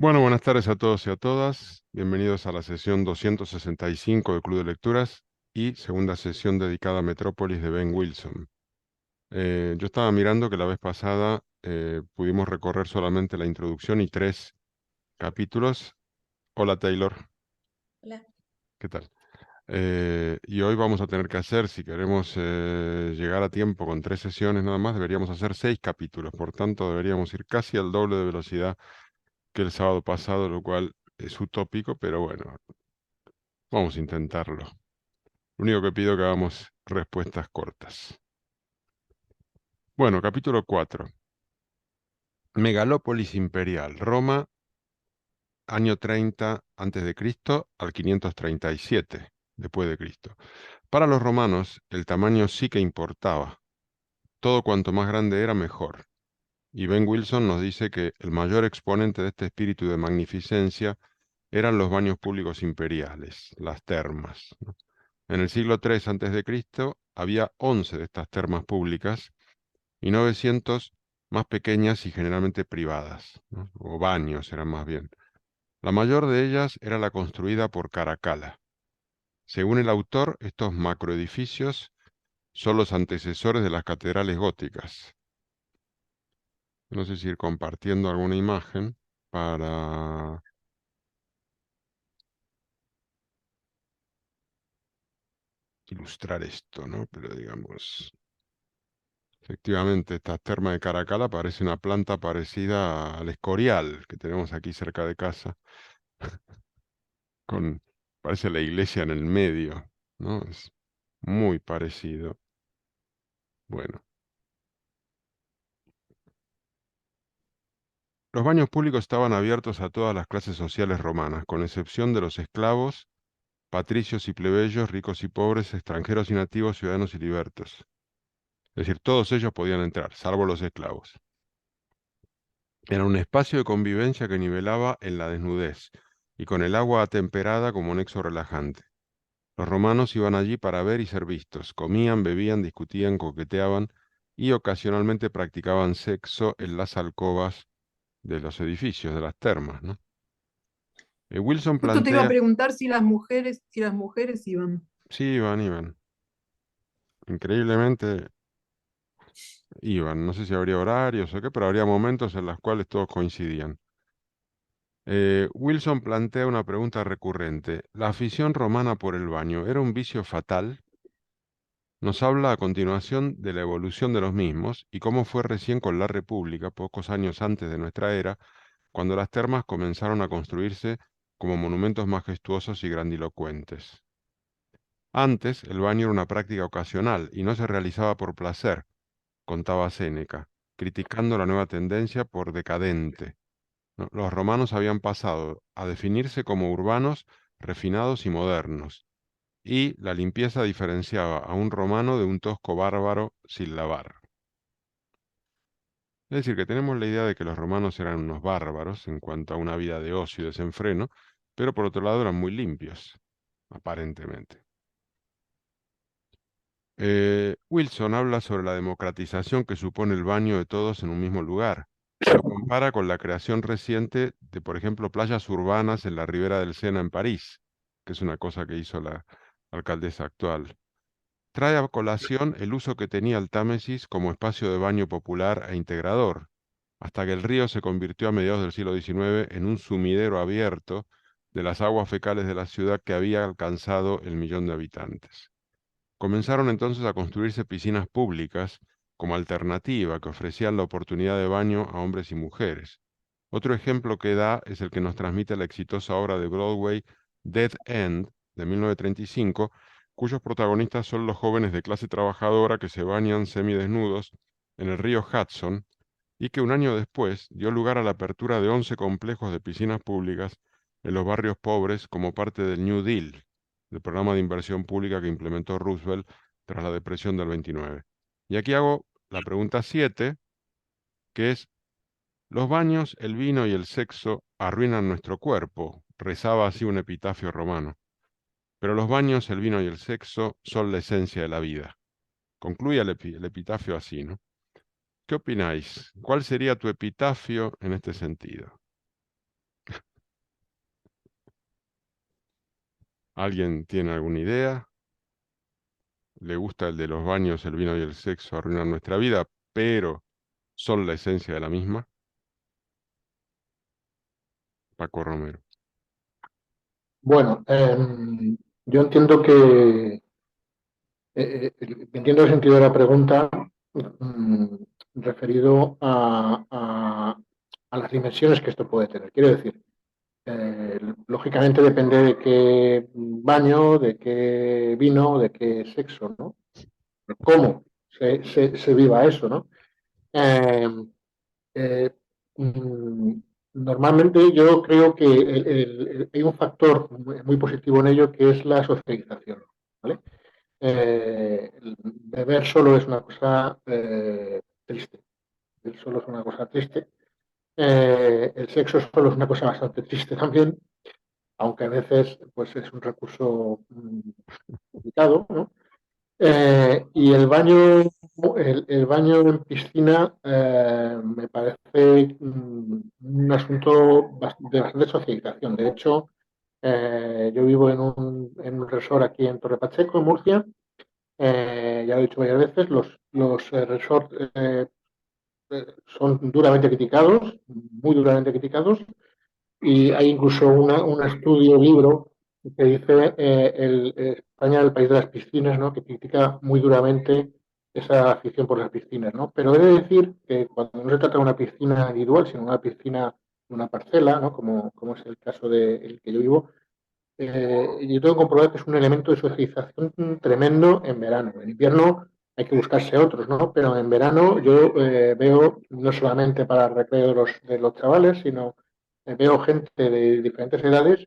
Bueno, buenas tardes a todos y a todas. Bienvenidos a la sesión 265 del Club de Lecturas y segunda sesión dedicada a Metrópolis de Ben Wilson. Yo estaba mirando que la vez pasada pudimos recorrer solamente la introducción y 3 capítulos. Hola Taylor, Hola. ¿qué tal? Y hoy vamos a tener que hacer, si queremos llegar a tiempo con 3 sesiones nada más, deberíamos hacer 6 capítulos. Por tanto, deberíamos ir casi al doble de velocidad que el sábado pasado, lo cual es utópico, pero bueno, vamos a intentarlo. Lo único que pido es que hagamos respuestas cortas. Bueno, capítulo 4. Megalópolis imperial. Roma, año 30 antes de Cristo al 537 después de Cristo. Para los romanos, el tamaño sí que importaba. Todo cuanto más grande era, mejor. Y Ben Wilson nos dice que el mayor exponente de este espíritu de magnificencia eran los baños públicos imperiales, las termas, ¿no? En el siglo III antes de Cristo había 11 de estas termas públicas y 900 más pequeñas y generalmente privadas, ¿no? O baños eran más bien. La mayor de ellas era la construida por Caracalla. Según el autor, estos macroedificios son los antecesores de las catedrales góticas. No sé si ir compartiendo alguna imagen para ilustrar esto, ¿no? Pero digamos, efectivamente, esta terma de Caracalla parece una planta parecida al escorial que tenemos aquí cerca de casa, con, parece la iglesia en el medio, ¿no? Es muy parecido. Bueno, los baños públicos estaban abiertos a todas las clases sociales romanas, con excepción de los esclavos, patricios y plebeyos, ricos y pobres, extranjeros y nativos, ciudadanos y libertos. Es decir, todos ellos podían entrar, salvo los esclavos. Era un espacio de convivencia que nivelaba en la desnudez y con el agua atemperada como nexo relajante. Los romanos iban allí para ver y ser vistos, comían, bebían, discutían, coqueteaban y ocasionalmente practicaban sexo en las alcobas de los edificios, de las termas, ¿no? Wilson Justo te iba a plantea, preguntar si las mujeres iban. sí, iban, increíblemente iban, no sé si habría horarios o qué, pero habría momentos en los cuales todos coincidían. Wilson plantea una pregunta recurrente. ¿La afición romana por el baño era un vicio fatal? Nos habla a continuación de la evolución de los mismos y cómo fue recién con la República, pocos años antes de nuestra era, cuando las termas comenzaron a construirse como monumentos majestuosos y grandilocuentes. Antes, el baño era una práctica ocasional y no se realizaba por placer, contaba Séneca, criticando la nueva tendencia por decadente, ¿no? Los romanos habían pasado a definirse como urbanos, refinados y modernos, y la limpieza diferenciaba a un romano de un tosco bárbaro sin lavar. Es decir, que tenemos la idea de que los romanos eran unos bárbaros en cuanto a una vida de ocio y desenfreno, pero por otro lado eran muy limpios, aparentemente. Wilson habla sobre la democratización que supone el baño de todos en un mismo lugar y lo compara con la creación reciente de, por ejemplo, playas urbanas en la ribera del Sena en París, que es una cosa que hizo la alcaldesa actual. Trae a colación el uso que tenía el Támesis como espacio de baño popular e integrador, hasta que el río se convirtió a mediados del siglo XIX en un sumidero abierto de las aguas fecales de la ciudad que había alcanzado el 1.000.000 de habitantes. Comenzaron entonces a construirse piscinas públicas como alternativa que ofrecían la oportunidad de baño a hombres y mujeres. Otro ejemplo que da es el que nos transmite la exitosa obra de Broadway Dead End de 1935, cuyos protagonistas son los jóvenes de clase trabajadora que se bañan semidesnudos en el río Hudson y que un año después dio lugar a la apertura de 11 complejos de piscinas públicas en los barrios pobres como parte del New Deal, el programa de inversión pública que implementó Roosevelt tras la depresión del 29. Y aquí hago la pregunta 7, que es, los baños, el vino y el sexo arruinan nuestro cuerpo, rezaba así un epitafio romano. Pero los baños, el vino y el sexo son la esencia de la vida. Concluye el epitafio así, ¿no? ¿Qué opináis? ¿Cuál sería tu epitafio en este sentido? ¿Alguien tiene alguna idea? ¿Le gusta el de los baños, el vino y el sexo arruinan nuestra vida, pero son la esencia de la misma? Paco Romero. Bueno, yo entiendo que entiendo el sentido de la pregunta mm, referido a las dimensiones que esto puede tener. Quiero decir, lógicamente depende de qué baño, de qué vino, de qué sexo, ¿no? Cómo se viva eso, ¿no? Eh, eh, mm, Normalmente yo creo que hay un factor muy positivo en ello que es la socialización, ¿vale? El beber solo es una cosa triste. Beber solo es una cosa triste. El sexo solo es una cosa bastante triste también, aunque a veces pues, es un recurso complicado, ¿no? Y el baño en piscina me parece un asunto de bastante socialización. De hecho, yo vivo en un resort aquí en Torre Pacheco, en Murcia. Ya lo he dicho varias veces, los resorts son duramente criticados, muy duramente criticados, y hay incluso un estudio, un libro, que dice España, el país de las piscinas, ¿no? Que critica muy duramente esa afición por las piscinas, ¿no? Pero he de decir que cuando no se trata de una piscina individual, sino una piscina de una parcela, ¿no? Como es el caso del que yo vivo, yo tengo que comprobar que es un elemento de socialización tremendo en verano. En invierno hay que buscarse otros, ¿no? Pero en verano yo veo, no solamente para el recreo de los chavales, sino veo gente de diferentes edades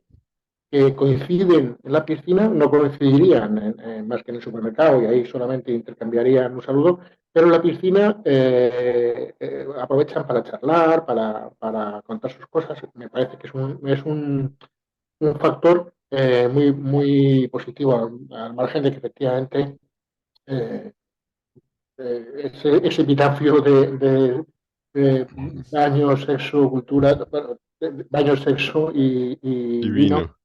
que coinciden en la piscina, no coincidirían más que en el supermercado y ahí solamente intercambiarían un saludo, pero en la piscina aprovechan para charlar, para contar sus cosas. Me parece que es un factor muy positivo, al margen de que efectivamente eh, ese epitafio de baño, sexo, cultura, bueno, baño, sexo y Y vino. vino.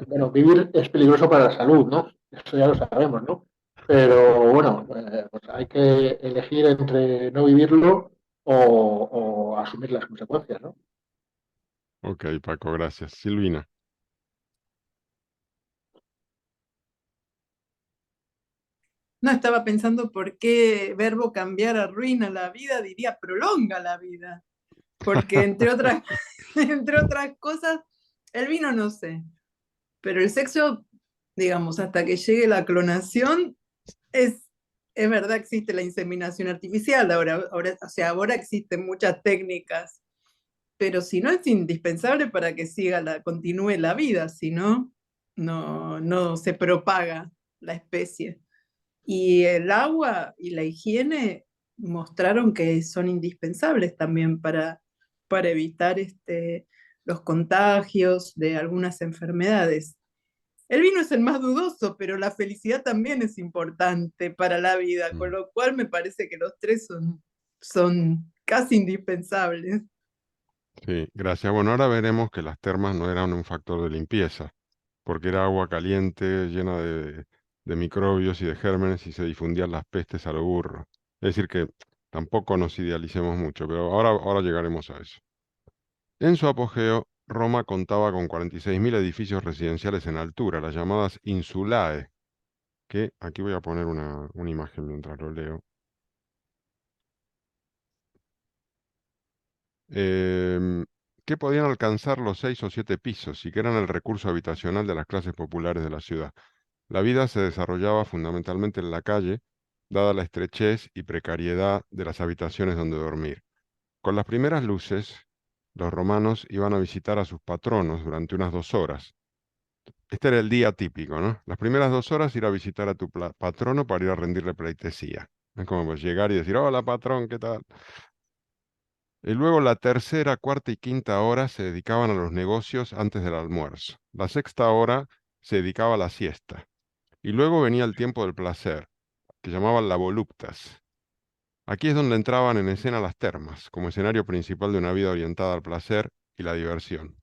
Bueno, vivir es peligroso para la salud, ¿no? Eso ya lo sabemos, ¿no? Pero bueno, pues hay que elegir entre no vivirlo o asumir las consecuencias, ¿no? Ok, Paco, gracias. Silvina. No estaba pensando por qué verbo cambiar arruina la vida, diría prolonga la vida. Porque entre otras, entre otras cosas, el vino no sé, pero el sexo, digamos, hasta que llegue la clonación, es, es verdad, existe la inseminación artificial, ahora, o sea, ahora existen muchas técnicas, pero si no es indispensable para que continúe la vida, si no, no se propaga la especie. Y el agua y la higiene mostraron que son indispensables también para evitar los contagios de algunas enfermedades. El vino es el más dudoso, pero la felicidad también es importante para la vida, con Mm. lo cual me parece que los tres son casi indispensables. Sí, gracias. Bueno, ahora veremos que las termas no eran un factor de limpieza, porque era agua caliente, llena de microbios y de gérmenes y se difundían las pestes a lo burro. Es decir, que tampoco nos idealicemos mucho, pero ahora llegaremos a eso. En su apogeo, Roma contaba con 46.000 edificios residenciales en altura, las llamadas insulae, que aquí voy a poner una imagen mientras lo leo. em, que podían alcanzar los 6 o 7 pisos y que eran el recurso habitacional de las clases populares de la ciudad. La vida se desarrollaba fundamentalmente en la calle, dada la estrechez y precariedad de las habitaciones donde dormir. Con las primeras luces, los romanos iban a visitar a sus patronos durante unas 2 horas. Este era el día típico, ¿no? Las primeras 2 horas ir a visitar a tu patrono para ir a rendirle pleitesía. Es como pues, llegar y decir, hola patrón, ¿qué tal? Y luego la tercera, cuarta y quinta hora se dedicaban a los negocios antes del almuerzo. La sexta hora se dedicaba a la siesta. Y luego venía el tiempo del placer, que llamaban la voluptas. Aquí es donde entraban en escena las termas, como escenario principal de una vida orientada al placer y la diversión.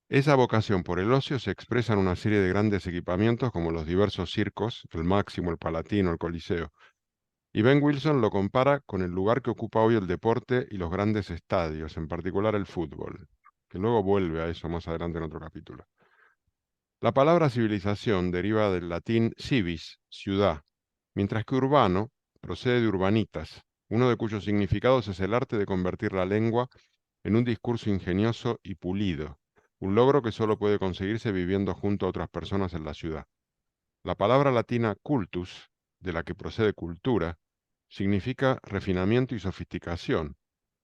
Esa vocación por el ocio se expresa en una serie de grandes equipamientos como los diversos circos, el Máximo, el Palatino, el Coliseo. Y Ben Wilson lo compara con el lugar que ocupa hoy el deporte y los grandes estadios, en particular el fútbol, que luego vuelve a eso más adelante en otro capítulo. La palabra civilización deriva del latín civis, ciudad, mientras que urbano procede de urbanitas, uno de cuyos significados es el arte de convertir la lengua en un discurso ingenioso y pulido, un logro que solo puede conseguirse viviendo junto a otras personas en la ciudad. La palabra latina cultus, de la que procede cultura, significa refinamiento y sofisticación,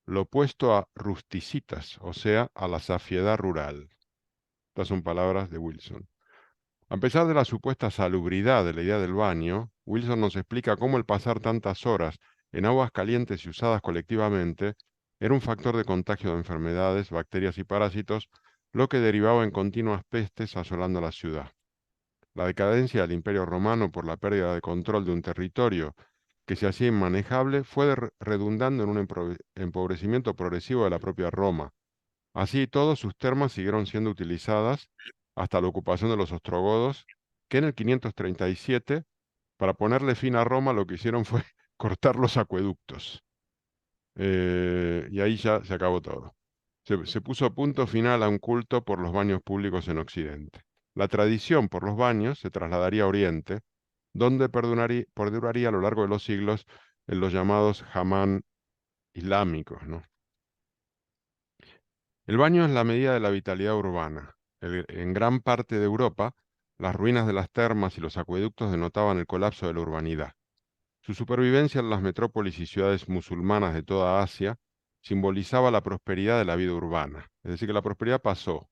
lo opuesto a rusticitas, o sea, a la safiedad rural. Estas son palabras de Wilson. A pesar de la supuesta salubridad de la idea del baño, Wilson nos explica cómo el pasar tantas horas en aguas calientes y usadas colectivamente era un factor de contagio de enfermedades, bacterias y parásitos, lo que derivaba en continuas pestes asolando la ciudad. La decadencia del Imperio Romano por la pérdida de control de un territorio que se hacía inmanejable fue redundando en un empobrecimiento progresivo de la propia Roma. Así todos sus termas siguieron siendo utilizadas hasta la ocupación de los ostrogodos, que en el 537, para ponerle fin a Roma, lo que hicieron fue cortar los acueductos. Y ahí ya se acabó todo. Se puso punto final a un culto por los baños públicos en Occidente. La tradición por los baños se trasladaría a Oriente, donde perduraría a lo largo de los siglos en los llamados hamán islámicos, ¿no? El baño es la medida de la vitalidad urbana. En gran parte de Europa, las ruinas de las termas y los acueductos denotaban el colapso de la urbanidad. Su supervivencia en las metrópolis y ciudades musulmanas de toda Asia simbolizaba la prosperidad de la vida urbana. Es decir, que la prosperidad pasó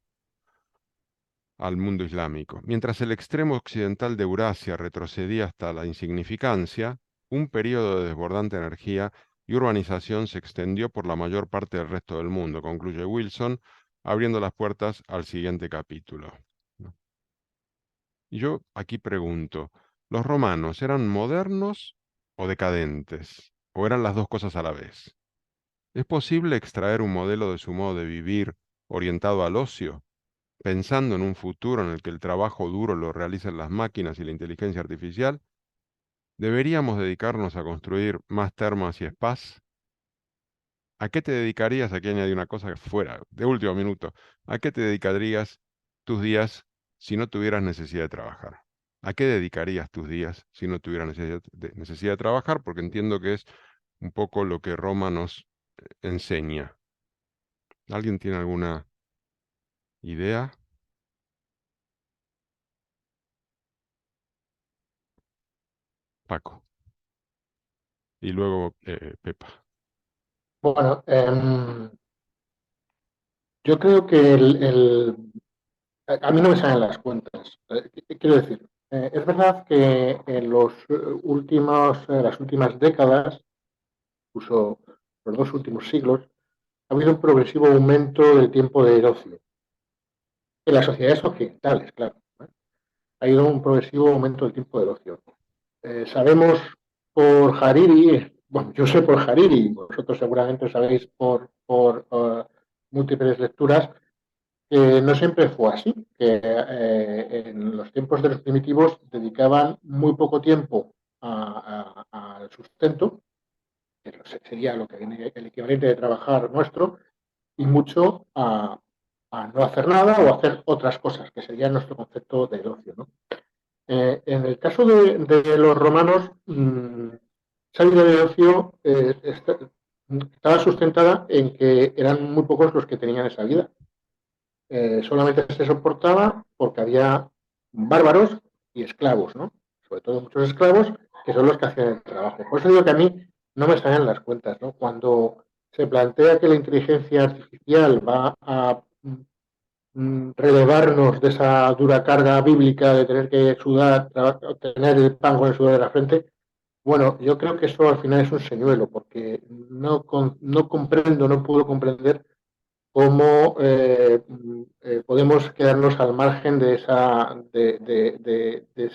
al mundo islámico. Mientras el extremo occidental de Eurasia retrocedía hasta la insignificancia, un periodo de desbordante energía y urbanización se extendió por la mayor parte del resto del mundo, concluye Wilson, abriendo las puertas al siguiente capítulo, ¿no? Y yo aquí pregunto, ¿los romanos eran modernos o decadentes? ¿O eran las dos cosas a la vez? ¿Es posible extraer un modelo de su modo de vivir orientado al ocio, pensando en un futuro en el que el trabajo duro lo realicen las máquinas y la inteligencia artificial? ¿Deberíamos dedicarnos a construir más termas y spas? ¿A qué te dedicarías? Aquí añadí una cosa fuera, de último minuto. ¿A qué te dedicarías tus días si no tuvieras necesidad de trabajar? ¿A qué dedicarías tus días si no tuvieras necesidad de trabajar? Porque entiendo que es un poco lo que Roma nos enseña. ¿Alguien tiene alguna idea? Paco. Y luego Pepa. Bueno, yo creo que a mí no me salen las cuentas. Quiero decir, es verdad que en las últimas décadas, incluso los dos últimos siglos, ha habido un progresivo aumento del tiempo de ocio. En las sociedades occidentales, claro, ¿eh? Ha habido un progresivo aumento del tiempo de ocio. Sabemos por Hariri, bueno, yo sé por Hariri, vosotros seguramente sabéis por múltiples lecturas, que no siempre fue así, que en los tiempos de los primitivos dedicaban muy poco tiempo al sustento, que sería lo que viene el equivalente de trabajar nuestro, y mucho a no hacer nada o hacer otras cosas, que sería nuestro concepto de ocio, ¿no? En el caso de los romanos, esa vida de ocio estaba sustentada en que eran muy pocos los que tenían esa vida. Solamente se soportaba porque había bárbaros y esclavos, ¿no? Sobre todo muchos esclavos que son los que hacían el trabajo. Por eso digo que a mí no me salen las cuentas, ¿no? Cuando se plantea que la inteligencia artificial va a relevarnos de esa dura carga bíblica de tener que sudar, tener el pan con el sudor de la frente, bueno, yo creo que eso al final es un señuelo, porque no comprendo, no puedo comprender cómo podemos quedarnos al margen de esa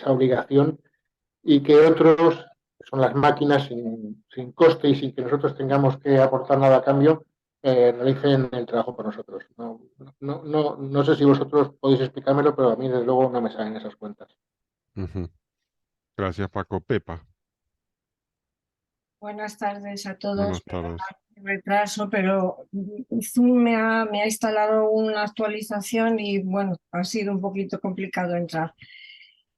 obligación y que otros, que son las máquinas sin coste y sin que nosotros tengamos que aportar nada a cambio, realicen el trabajo por nosotros. No sé si vosotros podéis explicármelo, pero a mí desde luego no me salen esas cuentas. Ujú. Gracias, Paco. Pepa, Buenas tardes a todos. buenas Perdonad tardes. el retraso, pero Zoom me ha instalado una actualización y bueno, ha sido un poquito complicado entrar.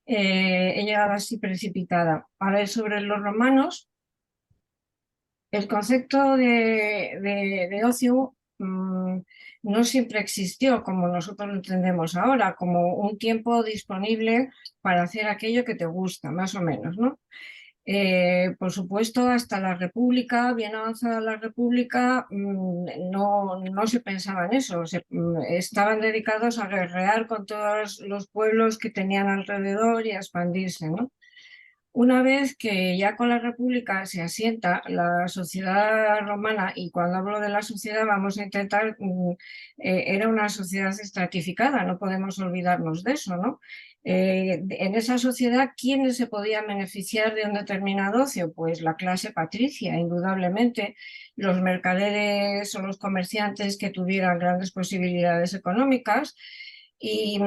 He llegado así precipitada. A ver, sobre los romanos, el concepto de ocio no siempre existió como nosotros lo entendemos ahora, como un tiempo disponible para hacer aquello que te gusta, más o menos, ¿no? Por supuesto, hasta la República, bien avanzada la República, no se pensaba en eso. Estaban dedicados a guerrear con todos los pueblos que tenían alrededor y a expandirse, ¿no? Una vez que ya con la República se asienta la sociedad romana, y cuando hablo de la sociedad vamos a intentar, era una sociedad estratificada, no podemos olvidarnos de eso, ¿no? En esa sociedad, ¿quiénes se podían beneficiar de un determinado ocio? Pues la clase patricia, indudablemente, los mercaderes o los comerciantes que tuvieran grandes posibilidades económicas, y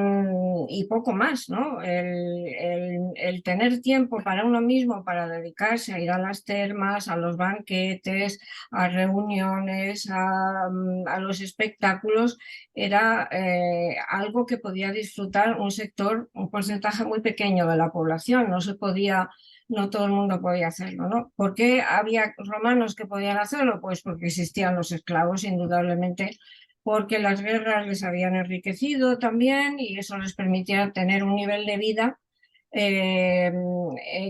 poco más, ¿no? El tener tiempo para uno mismo, para dedicarse a ir a las termas, a los banquetes, a reuniones, a los espectáculos, era algo que podía disfrutar un sector, un porcentaje muy pequeño de la población. No todo el mundo podía hacerlo, ¿no? ¿Por qué había romanos que podían hacerlo? Pues porque existían los esclavos, indudablemente, porque las guerras les habían enriquecido también y eso les permitía tener un nivel de vida eh,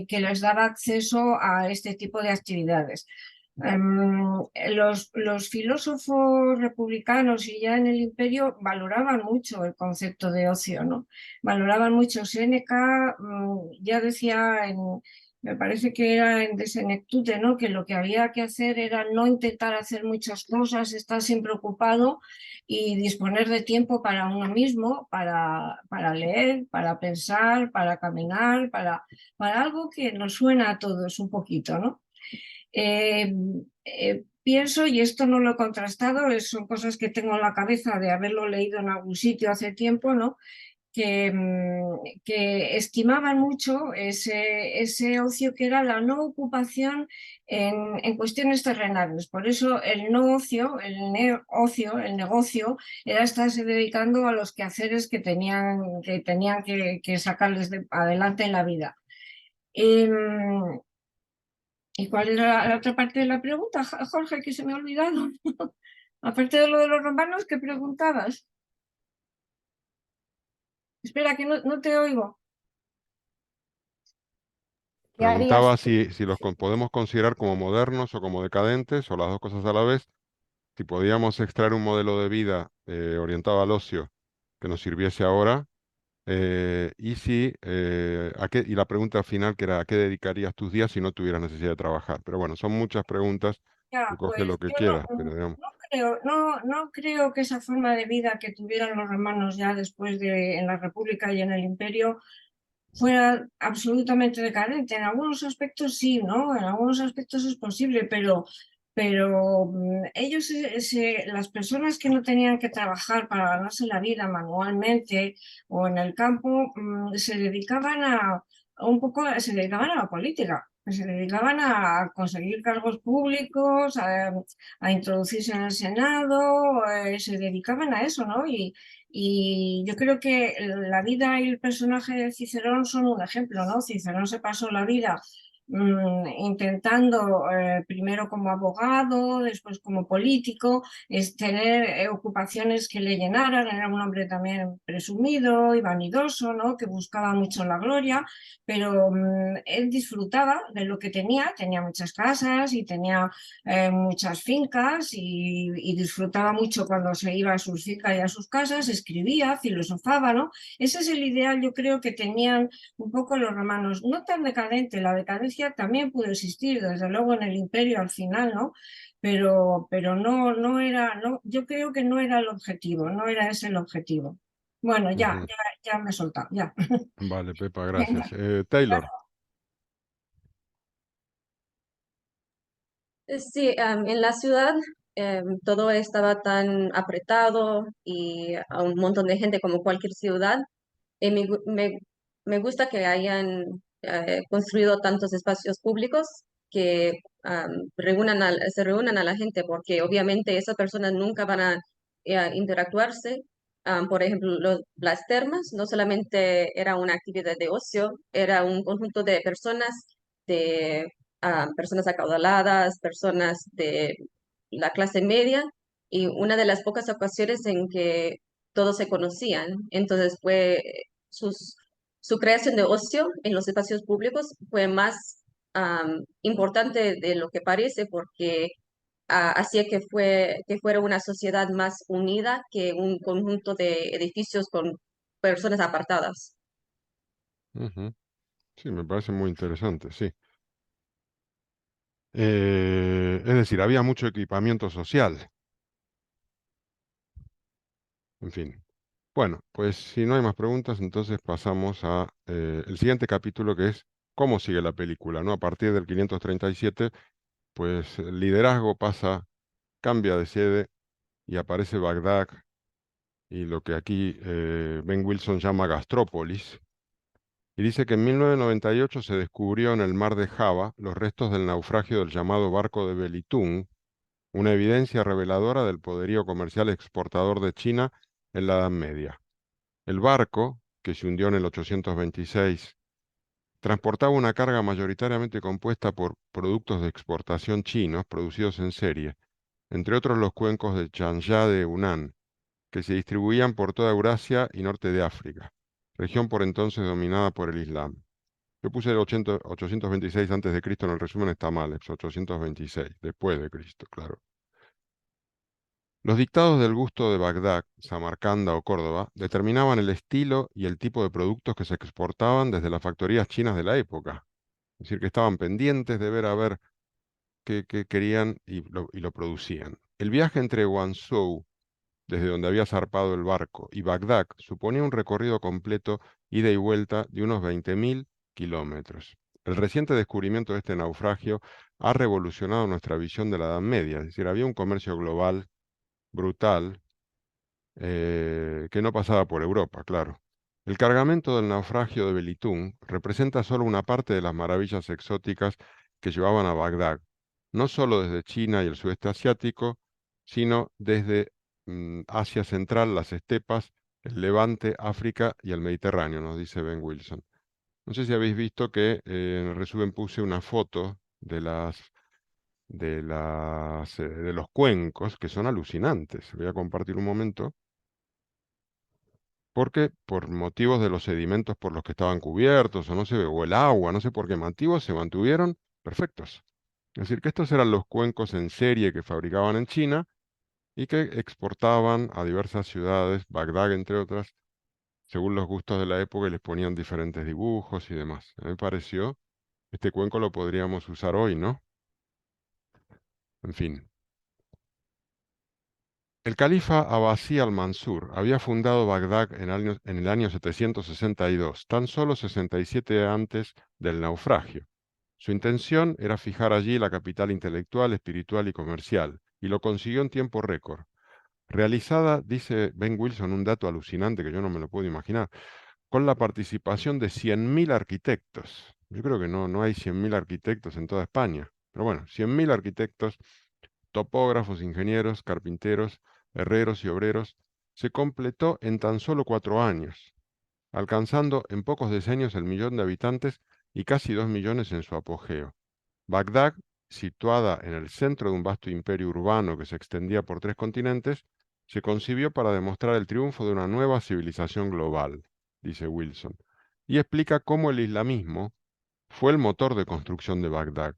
que les daba acceso a este tipo de actividades. Los filósofos republicanos y ya en el imperio valoraban mucho el concepto de ocio, ¿no? Valoraban mucho. Séneca ya decía me parece que era en De Senectute, ¿no? Que lo que había que hacer era no intentar hacer muchas cosas, estar siempre ocupado y disponer de tiempo para uno mismo, para leer, para pensar, para caminar, para algo que nos suena a todos un poquito, ¿no? Pienso, y esto no lo he contrastado, son cosas que tengo en la cabeza de haberlo leído en algún sitio hace tiempo, ¿no? Que estimaban mucho ese ocio que era la no ocupación en cuestiones terrenales. Por eso el no ocio, el negocio, era estarse dedicando a los quehaceres que sacarles adelante en la vida. ¿Y cuál era la otra parte de la pregunta, Jorge, que se me ha olvidado? Aparte de lo de los romanos, ¿qué preguntabas? Espera, que no te oigo. ¿Qué harías? Preguntaba si los podemos considerar como modernos o como decadentes, o las dos cosas a la vez, si podíamos extraer un modelo de vida orientado al ocio que nos sirviese ahora, y la pregunta final que era, ¿a qué dedicarías tus días si no tuvieras necesidad de trabajar? Pero bueno, son muchas preguntas, tú Ya, coge lo pues que yo quieras, pero digamos, no creo que esa forma de vida que tuvieran los romanos ya después en la República y en el Imperio fuera absolutamente decadente. En algunos aspectos sí, ¿no? En algunos aspectos es posible, pero ellos, las personas que no tenían que trabajar para ganarse la vida manualmente o en el campo, se dedicaban se dedicaban a la política. Se dedicaban a conseguir cargos públicos, a introducirse en el Senado, se dedicaban a eso, ¿no? Y yo creo que la vida y el personaje de Cicerón son un ejemplo, ¿no? Cicerón se pasó la vida intentando, primero como abogado, después como político, es tener ocupaciones que le llenaran. Era un hombre también presumido y vanidoso, ¿no? Que buscaba mucho la gloria, pero él disfrutaba de lo que tenía muchas casas y tenía muchas fincas y disfrutaba mucho cuando se iba a sus fincas y a sus casas, escribía, filosofaba, ¿no? Ese es el ideal, yo creo, que tenían un poco los romanos. No tan decadente, la decadencia también pudo existir, desde luego en el imperio al final, ¿no? Pero no era, no, yo creo que no era el objetivo, no era ese el objetivo. Bueno, ujú. ya me he soltado, ya. Vale, Pepa, Venga, gracias. Taylor, Sí, en la ciudad todo estaba tan apretado y a un montón de gente como cualquier ciudad. Y me gusta que hayan construido tantos espacios públicos que se reúnan a la gente, porque obviamente esas personas nunca van a interactuarse. Por ejemplo, las termas no solamente era una actividad de ocio, era un conjunto de personas, de personas acaudaladas, personas de la clase media, y una de las pocas ocasiones en que todos se conocían. Entonces fue sus, su creación de ocio en los espacios públicos fue más importante de lo que parece, porque hacía que fuera una sociedad más unida que un conjunto de edificios con personas apartadas. Ujú. Sí, me parece muy interesante, sí. Es decir, había mucho equipamiento social, en fin. Bueno, pues si no hay más preguntas, entonces pasamos a el siguiente capítulo, que es cómo sigue la película, ¿no? A partir del 537, pues el liderazgo cambia de sede y aparece Bagdad y lo que aquí Ben Wilson llama Gastrópolis. Y dice que en 1998 se descubrió en el mar de Java los restos del naufragio del llamado barco de Belitung, una evidencia reveladora del poderío comercial exportador de China en la Edad Media. El barco, que se hundió en el 826, transportaba una carga mayoritariamente compuesta por productos de exportación chinos producidos en serie, entre otros los cuencos de Chang'an de Hunan, que se distribuían por toda Eurasia y norte de África, región por entonces dominada por el Islam. Yo puse el 826 antes de Cristo, en el resumen está mal, es 826, después de Cristo, claro. Los dictados del gusto de Bagdad, Samarcanda o Córdoba determinaban el estilo y el tipo de productos que se exportaban desde las factorías chinas de la época. Es decir, que estaban pendientes de ver a ver qué querían y lo producían. El viaje entre Guangzhou, desde donde había zarpado el barco, y Bagdad suponía un recorrido completo, ida y vuelta, de unos 20.000 kilómetros. El reciente descubrimiento de este naufragio ha revolucionado nuestra visión de la Edad Media, es decir, había un comercio global brutal que no pasaba por Europa, claro. El cargamento del naufragio de Belitung representa solo una parte de las maravillas exóticas que llevaban a Bagdad, no solo desde China y el sudeste asiático, sino desde Asia Central, las estepas, el Levante, África y el Mediterráneo, nos dice Ben Wilson. No sé si habéis visto que en el resumen puse una foto de los cuencos, que son alucinantes. Voy a compartir un momento. Porque por motivos de los sedimentos por los que estaban cubiertos, o no sé, o el agua, no sé por qué motivos, se mantuvieron perfectos. Es decir, que estos eran los cuencos en serie que fabricaban en China y que exportaban a diversas ciudades, Bagdad entre otras, según los gustos de la época, y les ponían diferentes dibujos y demás. A mí me pareció, este cuenco lo podríamos usar hoy, ¿no? En fin. El califa Abbasí al-Mansur había fundado Bagdad en el año 762, tan solo 67 antes del naufragio. Su intención era fijar allí la capital intelectual, espiritual y comercial, y lo consiguió en tiempo récord. Realizada, dice Ben Wilson, un dato alucinante que yo no me lo puedo imaginar, con la participación de 100.000 arquitectos. Yo creo que no hay 100.000 arquitectos en toda España, pero bueno, 100.000 arquitectos, topógrafos, ingenieros, carpinteros, herreros y obreros, se completó en tan solo 4 años, alcanzando en pocos decenios el millón de habitantes y casi 2 millones en su apogeo. Bagdad, situada en el centro de un vasto imperio urbano que se extendía por 3 continentes, se concibió para demostrar el triunfo de una nueva civilización global, dice Wilson, y explica cómo el islamismo fue el motor de construcción de Bagdad.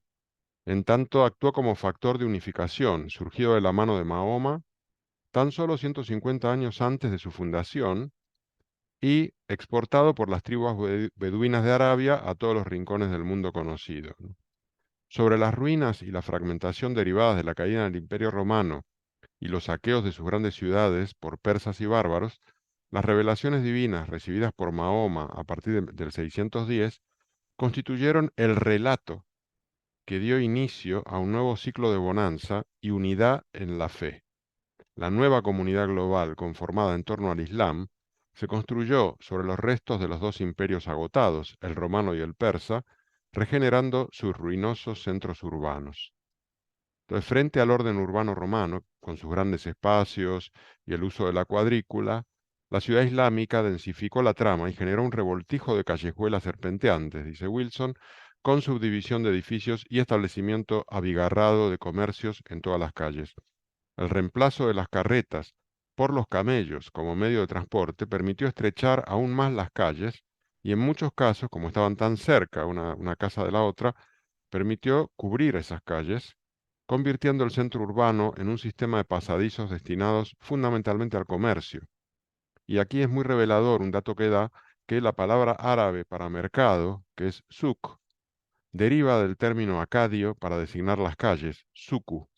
En tanto, actuó como factor de unificación, surgido de la mano de Mahoma, tan solo 150 años antes de su fundación, y exportado por las tribus beduinas de Arabia a todos los rincones del mundo conocido, ¿no? Sobre las ruinas y la fragmentación derivadas de la caída del Imperio Romano y los saqueos de sus grandes ciudades por persas y bárbaros, las revelaciones divinas recibidas por Mahoma a partir del 610 constituyeron el relato que dio inicio a un nuevo ciclo de bonanza y unidad en la fe. La nueva comunidad global, conformada en torno al Islam, se construyó sobre los restos de los dos imperios agotados, el romano y el persa, regenerando sus ruinosos centros urbanos. Entonces, frente al orden urbano romano, con sus grandes espacios y el uso de la cuadrícula, la ciudad islámica densificó la trama y generó un revoltijo de callejuelas serpenteantes, dice Wilson, con subdivisión de edificios y establecimiento abigarrado de comercios en todas las calles. El reemplazo de las carretas por los camellos como medio de transporte permitió estrechar aún más las calles y en muchos casos, como estaban tan cerca una casa de la otra, permitió cubrir esas calles, convirtiendo el centro urbano en un sistema de pasadizos destinados fundamentalmente al comercio. Y aquí es muy revelador un dato que da que la palabra árabe para mercado, que es suk, deriva del término acadio para designar las calles, suku.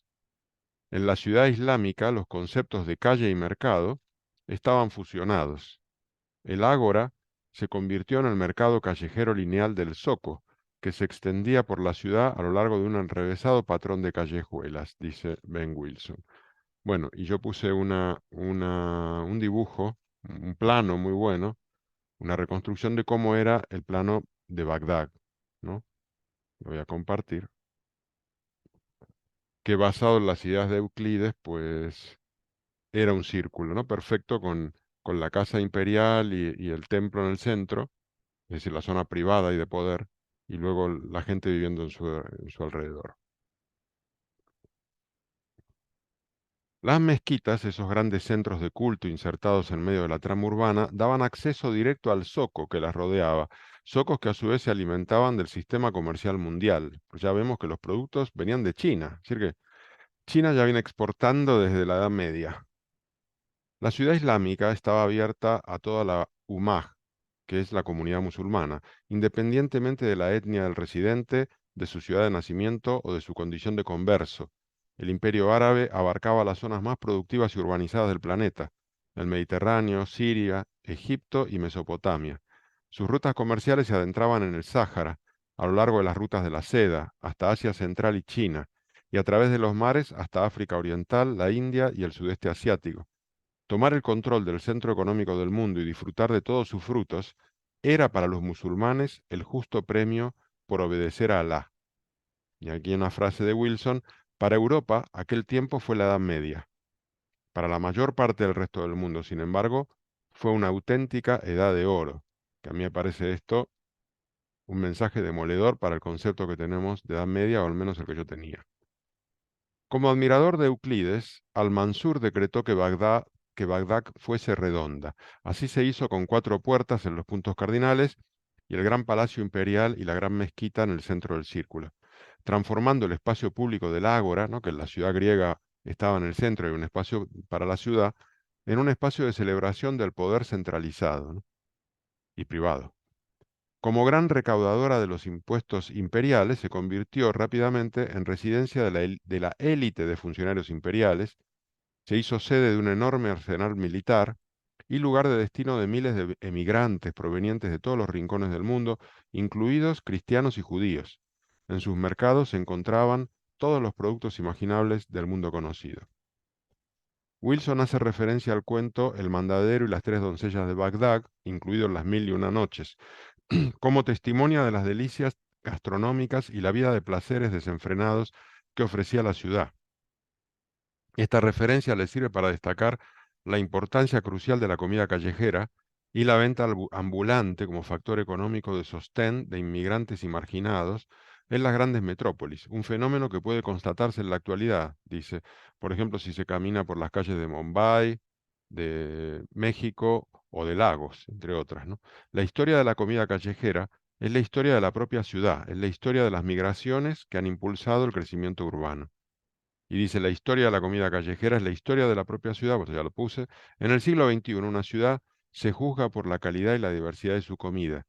En la ciudad islámica, los conceptos de calle y mercado estaban fusionados. El ágora se convirtió en el mercado callejero lineal del Zoco, que se extendía por la ciudad a lo largo de un enrevesado patrón de callejuelas, dice Ben Wilson. Bueno, y yo puse un dibujo, un plano muy bueno, una reconstrucción de cómo era el plano de Bagdad, ¿no? Lo voy a compartir, que basado en las ideas de Euclides, pues era un círculo, ¿no? Perfecto con la casa imperial y el templo en el centro, es decir, la zona privada y de poder, y luego la gente viviendo en su alrededor. Las mezquitas, esos grandes centros de culto insertados en medio de la trama urbana, daban acceso directo al zoco que las rodeaba, zocos que a su vez se alimentaban del sistema comercial mundial. Pues ya vemos que los productos venían de China, es decir que China ya viene exportando desde la Edad Media. La ciudad islámica estaba abierta a toda la Ummah, que es la comunidad musulmana, independientemente de la etnia del residente, de su ciudad de nacimiento o de su condición de converso. El imperio árabe abarcaba las zonas más productivas y urbanizadas del planeta, el Mediterráneo, Siria, Egipto y Mesopotamia. Sus rutas comerciales se adentraban en el Sáhara, a lo largo de las rutas de la seda, hasta Asia Central y China, y a través de los mares hasta África Oriental, la India y el sudeste asiático. Tomar el control del centro económico del mundo y disfrutar de todos sus frutos era para los musulmanes el justo premio por obedecer a Alá. Y aquí una frase de Wilson: para Europa aquel tiempo fue la Edad Media. Para la mayor parte del resto del mundo, sin embargo, fue una auténtica edad de oro, que a mí me parece esto un mensaje demoledor para el concepto que tenemos de Edad Media, o al menos el que yo tenía. Como admirador de Euclides, Al-Mansur decretó que Bagdad fuese redonda. Así se hizo con 4 puertas en los puntos cardinales y el gran palacio imperial y la gran mezquita en el centro del círculo, transformando el espacio público del ágora, ¿no?, que en la ciudad griega estaba en el centro y un espacio para la ciudad, en un espacio de celebración del poder centralizado, ¿no?, y privado. Como gran recaudadora de los impuestos imperiales, se convirtió rápidamente en residencia de la élite de funcionarios imperiales, se hizo sede de un enorme arsenal militar y lugar de destino de miles de emigrantes provenientes de todos los rincones del mundo, incluidos cristianos y judíos. En sus mercados se encontraban todos los productos imaginables del mundo conocido. Wilson hace referencia al cuento El mandadero y las 3 doncellas de Bagdad, incluidos las 1001 noches, como testimonia de las delicias gastronómicas y la vida de placeres desenfrenados que ofrecía la ciudad. Esta referencia le sirve para destacar la importancia crucial de la comida callejera y la venta ambulante como factor económico de sostén de inmigrantes y marginados en las grandes metrópolis, un fenómeno que puede constatarse en la actualidad, dice, por ejemplo, si se camina por las calles de Mumbai, de México o de Lagos, entre otras, ¿no? La historia de la comida callejera es la historia de la propia ciudad, es la historia de las migraciones que han impulsado el crecimiento urbano. Y dice, la historia de la comida callejera es la historia de la propia ciudad, pues ya lo puse. En el siglo XXI, una ciudad se juzga por la calidad y la diversidad de su comida.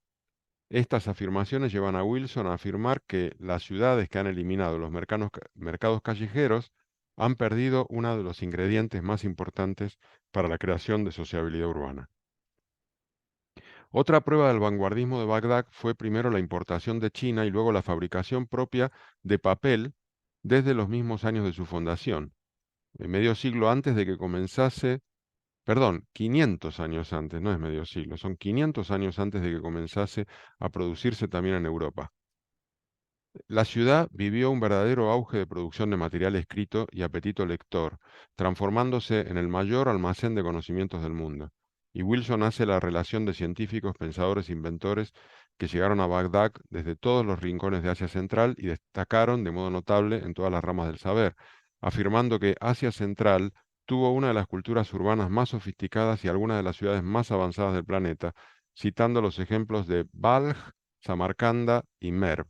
Estas afirmaciones llevan a Wilson a afirmar que las ciudades que han eliminado los mercados callejeros han perdido uno de los ingredientes más importantes para la creación de sociabilidad urbana. Otra prueba del vanguardismo de Bagdad fue primero la importación de China y luego la fabricación propia de papel desde los mismos años de su fundación. Medio siglo antes de que comenzase, perdón, 500 años antes, no es medio siglo, son 500 años antes de que comenzase a producirse también en Europa. La ciudad vivió un verdadero auge de producción de material escrito y apetito lector, transformándose en el mayor almacén de conocimientos del mundo. Y Wilson hace la relación de científicos, pensadores, inventores que llegaron a Bagdad desde todos los rincones de Asia Central y destacaron de modo notable en todas las ramas del saber, afirmando que Asia Central tuvo una de las culturas urbanas más sofisticadas y algunas de las ciudades más avanzadas del planeta, citando los ejemplos de Balj, Samarcanda y Merv.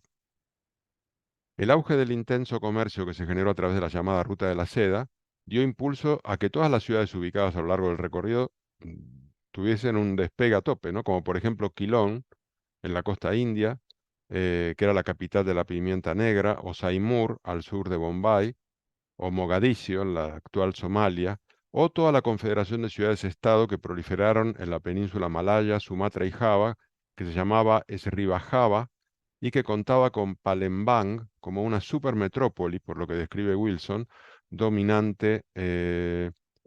El auge del intenso comercio que se generó a través de la llamada Ruta de la Seda dio impulso a que todas las ciudades ubicadas a lo largo del recorrido tuviesen un despegue a tope, ¿no? Como por ejemplo Quilón, en la costa india, que era la capital de la pimienta negra, o Saimur, al sur de Bombay, o Mogadiscio, en la actual Somalia, o toda la confederación de ciudades-estado que proliferaron en la península malaya, Sumatra y Java, que se llamaba Sriba Java, y que contaba con Palembang como una supermetrópoli, por lo que describe Wilson, dominante,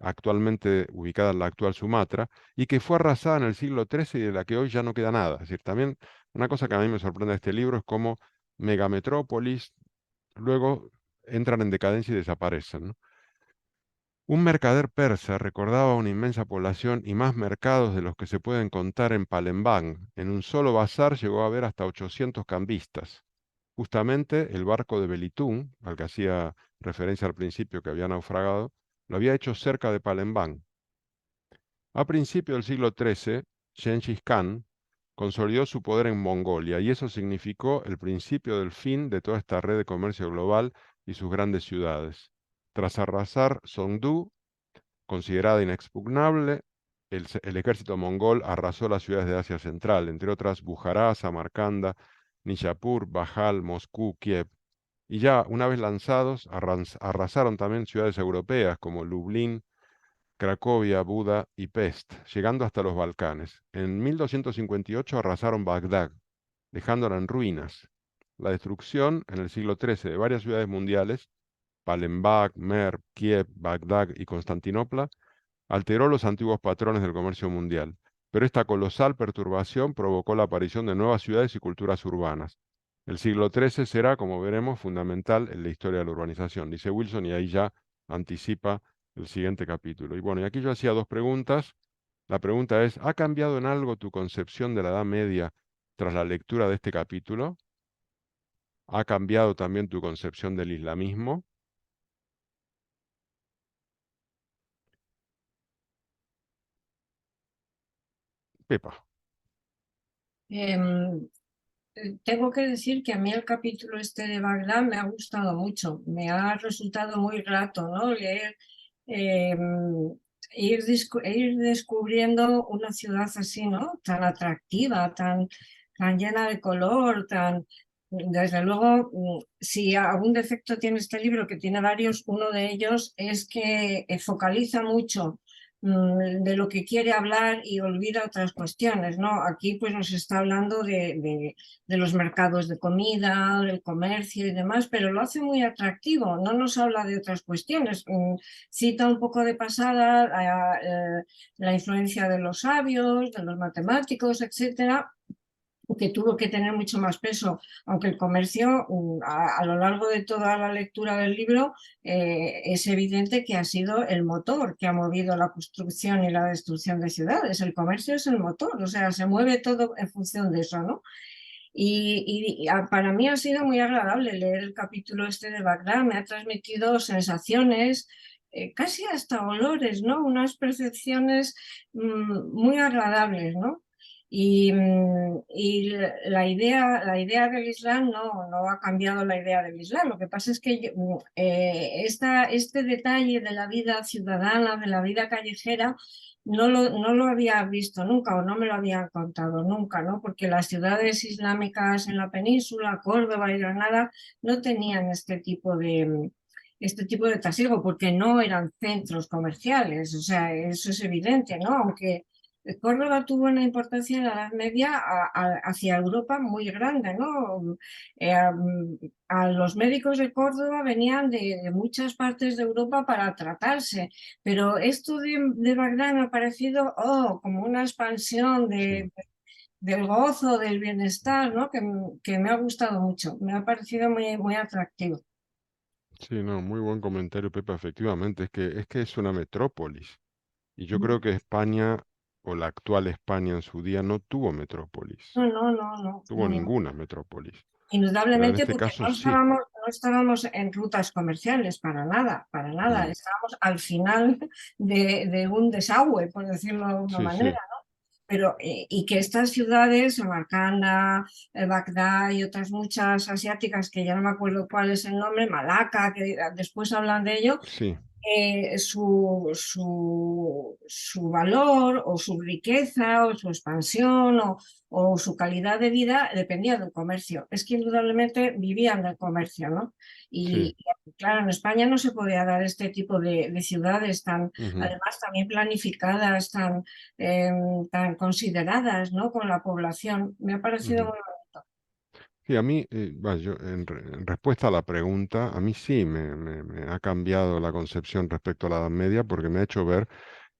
actualmente ubicada en la actual Sumatra, y que fue arrasada en el siglo XIII y de la que hoy ya no queda nada. Es decir, también una cosa que a mí me sorprende de este libro es cómo megametrópolis luego entran en decadencia y desaparecen, ¿no? Un mercader persa recordaba una inmensa población y más mercados de los que se pueden contar en Palembang. En un solo bazar llegó a haber hasta 800 cambistas. Justamente el barco de Belitún, al que hacía referencia al principio que había naufragado, lo había hecho cerca de Palembang. A principios del siglo XIII, Genghis Khan consolidó su poder en Mongolia y eso significó el principio del fin de toda esta red de comercio global y sus grandes ciudades. Tras arrasar Songdu, considerada inexpugnable, el ejército mongol arrasó las ciudades de Asia Central, entre otras Bujará, Samarcanda, Nishapur, Bajal, Moscú, Kiev. Y ya una vez lanzados, arrasaron también ciudades europeas como Lublin, Cracovia, Buda y Pest, llegando hasta los Balcanes. En 1258 arrasaron Bagdad, dejándola en ruinas. La destrucción en el siglo XIII de varias ciudades mundiales, Palembang, Merv, Kiev, Bagdad y Constantinopla, alteró los antiguos patrones del comercio mundial, pero esta colosal perturbación provocó la aparición de nuevas ciudades y culturas urbanas. El siglo XIII será, como veremos, fundamental en la historia de la urbanización, dice Wilson, y ahí ya anticipa el siguiente capítulo. Y bueno, y aquí yo hacía dos preguntas. La pregunta es, ¿ha cambiado en algo tu concepción de la Edad Media tras la lectura de este capítulo? ¿Ha cambiado también tu concepción del islamismo? Pepa. Em, Tengo que decir que a mí el capítulo este de Bagdad me ha gustado mucho, me ha resultado muy grato, ¿no? Leer, ir descubriendo una ciudad así, ¿no? Tan atractiva, tan llena de color, tan... Desde luego, si algún defecto tiene este libro, que tiene varios, uno de ellos es que focaliza mucho de lo que quiere hablar y olvida otras cuestiones, ¿no? Aquí pues nos está hablando de los mercados de comida, del comercio y demás, pero lo hace muy atractivo, no nos habla de otras cuestiones. Cita un poco de pasada la influencia de los sabios, de los matemáticos, etcétera, que tuvo que tener mucho más peso, aunque el comercio a lo largo de toda la lectura del libro es evidente que ha sido el motor que ha movido la construcción y la destrucción de ciudades. El comercio es el motor, o sea, se mueve todo en función de eso, ¿no? Y para mí ha sido muy agradable leer el capítulo este de Bagdad, me ha transmitido sensaciones, casi hasta olores, ¿no? Unas percepciones muy agradables, ¿no? Y la idea del Islam no ha cambiado la idea del Islam. Lo que pasa es que este detalle de la vida ciudadana, de la vida callejera, no lo había visto nunca o no me lo habían contado nunca, ¿no? Porque las ciudades islámicas en la península, Córdoba y Granada, no tenían este tipo de trasiego porque no eran centros comerciales, o sea, eso es evidente, ¿no? Aunque Córdoba tuvo una importancia en la Edad Media hacia Europa muy grande, ¿no? A los médicos de Córdoba venían de muchas partes de Europa para tratarse, pero esto de Bagdad me ha parecido como una expansión Sí, del gozo, del bienestar, ¿no? Que me ha gustado mucho, me ha parecido muy, muy atractivo. sí, no, muy buen comentario, Pepa, efectivamente, es que es una metrópolis. Y yo creo que España, o la actual España en su día, no tuvo metrópolis, No, no, no, no, tuvo no. ninguna metrópolis. Pero en Indudablemente este porque caso sí. no estábamos en rutas comerciales, para nada, para nada. Mm, Estábamos al final de un desagüe, por decirlo de alguna sí, sí, manera. Pero, y que estas ciudades, Samarcanda, Bagdad y otras muchas asiáticas, que ya no me acuerdo cuál es el nombre, Malaca, que después hablan de ello, sí. su valor o su riqueza o su expansión o su calidad de vida dependía del comercio. Es que indudablemente vivían del comercio, ¿no? Sí. Y claro, en España no se podía dar este tipo de ciudades tan, Ujú, además también planificadas, eh, tan consideradas, ¿no? Con la población. Me ha parecido ujú. muy bonito. Sí, a mí, en respuesta a la pregunta, a mí sí me ha cambiado la concepción respecto a la Edad Media porque me ha hecho ver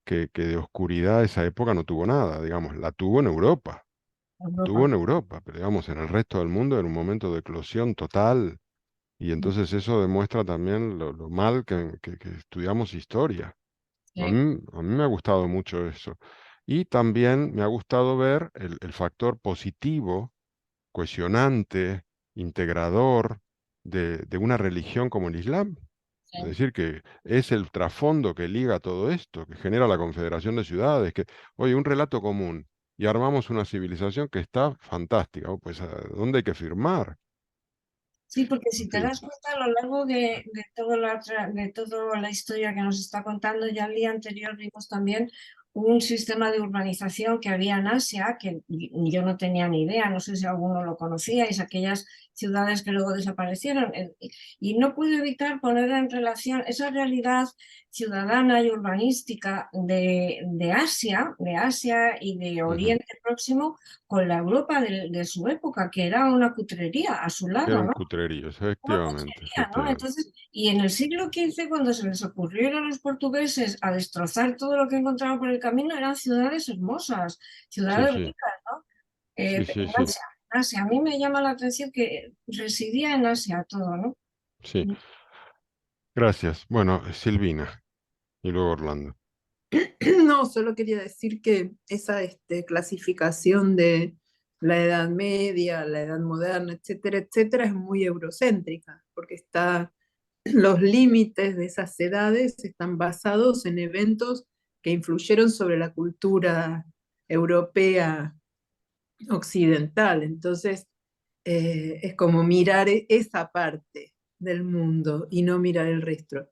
que de oscuridad esa época no tuvo nada, digamos, la tuvo en Europa, tuvo Europa. en Europa, pero digamos, en el resto del mundo era un momento de eclosión total y entonces eso demuestra también lo mal que estudiamos historia. Sí, A mí me ha gustado mucho eso. Y también me ha gustado ver el factor positivo, cohesionante, integrador de una religión como el Islam. Es sí. decir, que es el trasfondo que liga todo esto, que genera la confederación de ciudades, que, oye, un relato común y armamos una civilización que está fantástica. Oh, pues, ¿a dónde hay que firmar? Sí, porque En si te fin, das cuenta a lo largo de toda la historia que nos está contando, ya el día anterior vimos también un sistema de urbanización que había en Asia, que yo no tenía ni idea, no sé si alguno lo conocíais, aquellas ciudades que luego desaparecieron. Y no puedo evitar poner en relación esa realidad ciudadana y urbanística de Asia y de ujú. Oriente Próximo con la Europa de su época, que era una cutrería a su Que era lado, un ¿no? cutrerío, Una efectivamente, cutrería, ¿no? efectivamente. Entonces, y en el siglo XV, cuando se les ocurrió ir a los portugueses a destrozar todo lo que encontraban por el camino, eran ciudades hermosas, Sí, ciudades sí, ricas, ¿no? sí, sí, En sí, Asia, en Asia. A mí me llama la atención que residía en Asia todo, ¿no? sí. Gracias. Bueno, Silvina y luego Orlando. No, solo quería decir que esa clasificación de la Edad Media, la Edad Moderna, etcétera, etcétera, es muy eurocéntrica, porque los límites de esas edades están basados en eventos que influyeron sobre la cultura europea occidental. Entonces, es como mirar esa parte del mundo y no mirar el resto.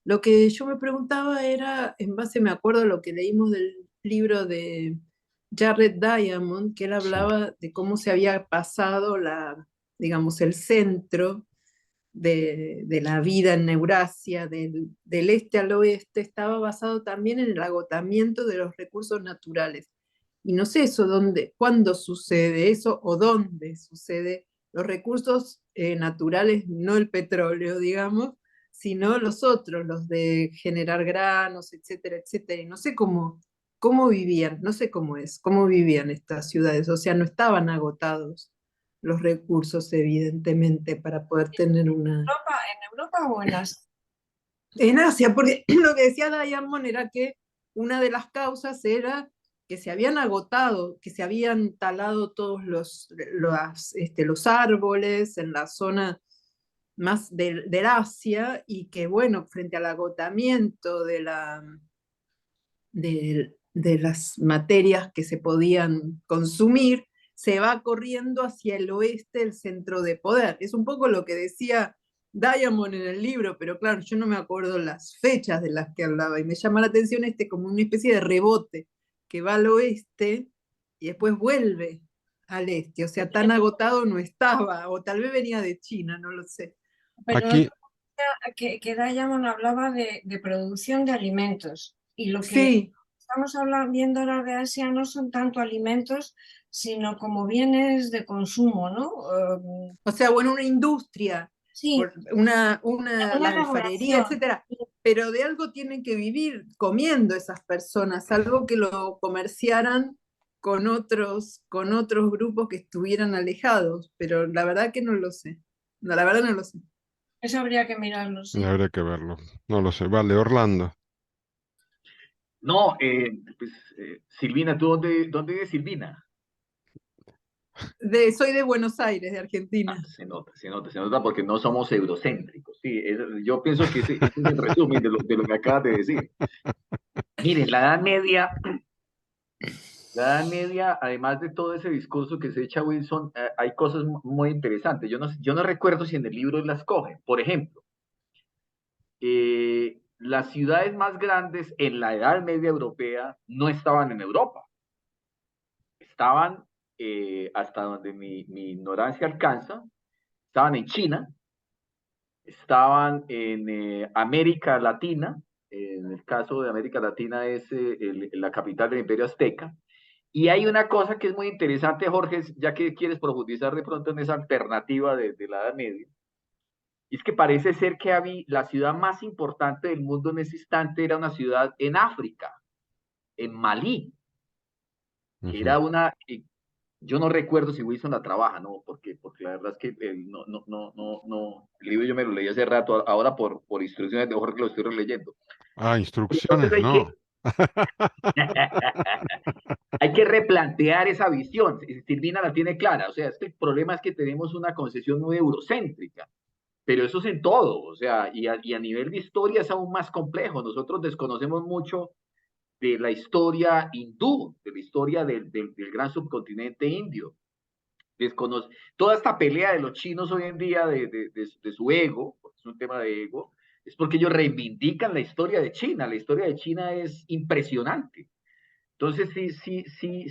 Lo que yo me preguntaba era, en base, me acuerdo lo que leímos del libro de Jared Diamond, que él Sí, hablaba de cómo se había pasado digamos, el centro de la vida en Eurasia, del este al oeste, estaba basado también en el agotamiento de los recursos naturales. Y no sé eso cuándo sucede eso o dónde sucede. Los recursos naturales, no el petróleo, digamos, sino los otros, los de generar granos, etcétera, etcétera. Y no sé cómo vivían, no sé cómo vivían estas ciudades. O sea, no estaban agotados los recursos, evidentemente, para poder tener una... En Europa o en Asia. En Asia, porque lo que decía Diamond era que una de las causas era que se habían agotado, que se habían talado todos los árboles en la zona más del Asia y que, bueno, frente al agotamiento de las materias que se podían consumir, se va corriendo hacia el oeste el centro de poder. Es un poco lo que decía Diamond en el libro, pero claro, yo no me acuerdo las fechas de las que hablaba y me llama la atención como una especie de rebote que va al oeste y después vuelve al este, o sea, tan agotado no estaba, o tal vez venía de China, no lo sé. Pero aquí, que Diamond hablaba de producción de alimentos y lo que Sí, estamos viendo ahora de Asia no son tanto alimentos, sino como bienes de consumo, ¿no? O sea, bueno, una industria, Sí, la una alfarería, regulación. etcétera. Pero de algo tienen que vivir comiendo esas personas, algo que lo comerciaran con otros grupos que estuvieran alejados. Pero la verdad que no lo sé. No, la verdad no lo sé. Eso habría que mirarlo, sí. Habría que verlo. No lo sé. Vale, Orlando. No, pues, Silvina, ¿tú dónde vive Silvina? Soy de Buenos Aires, de Ah, Argentina. se nota porque no somos eurocéntricos. Sí, yo pienso que ese es el resumen de lo que acabas de decir. Miren, la Edad Media, además de todo ese discurso que se echa Wilson, hay cosas muy interesantes. Yo no recuerdo si en el libro las cogen. Por ejemplo, las ciudades más grandes en la Edad Media europea no estaban en Europa, estaban, hasta donde mi ignorancia alcanza, estaban en China, estaban en América Latina. En el caso de América Latina es la capital del Imperio Azteca. Y hay una cosa que es muy interesante, Jorge, ya que quieres profundizar de pronto en esa alternativa de la Edad Media, y es que parece ser que la ciudad más importante del mundo en ese instante era una ciudad en África, en Malí, que Ujú. era yo no recuerdo si Wilson la trabaja, ¿no? Porque la verdad es que el libro yo me lo leí hace rato, ahora por instrucciones de Jorge lo estoy releyendo. Ah, Entonces instrucciones, no. hay que replantear esa visión. Silvina la tiene clara, o sea, es que el problema es que tenemos una concepción muy eurocéntrica, pero eso es en todo, o sea, y a nivel de historia es aún más complejo. Nosotros desconocemos mucho de la historia hindú, de la historia del gran subcontinente indio. Toda esta pelea de los chinos hoy en día de su ego, porque es un tema de ego, es porque ellos reivindican la historia de China. La historia de China es impresionante. Entonces, sí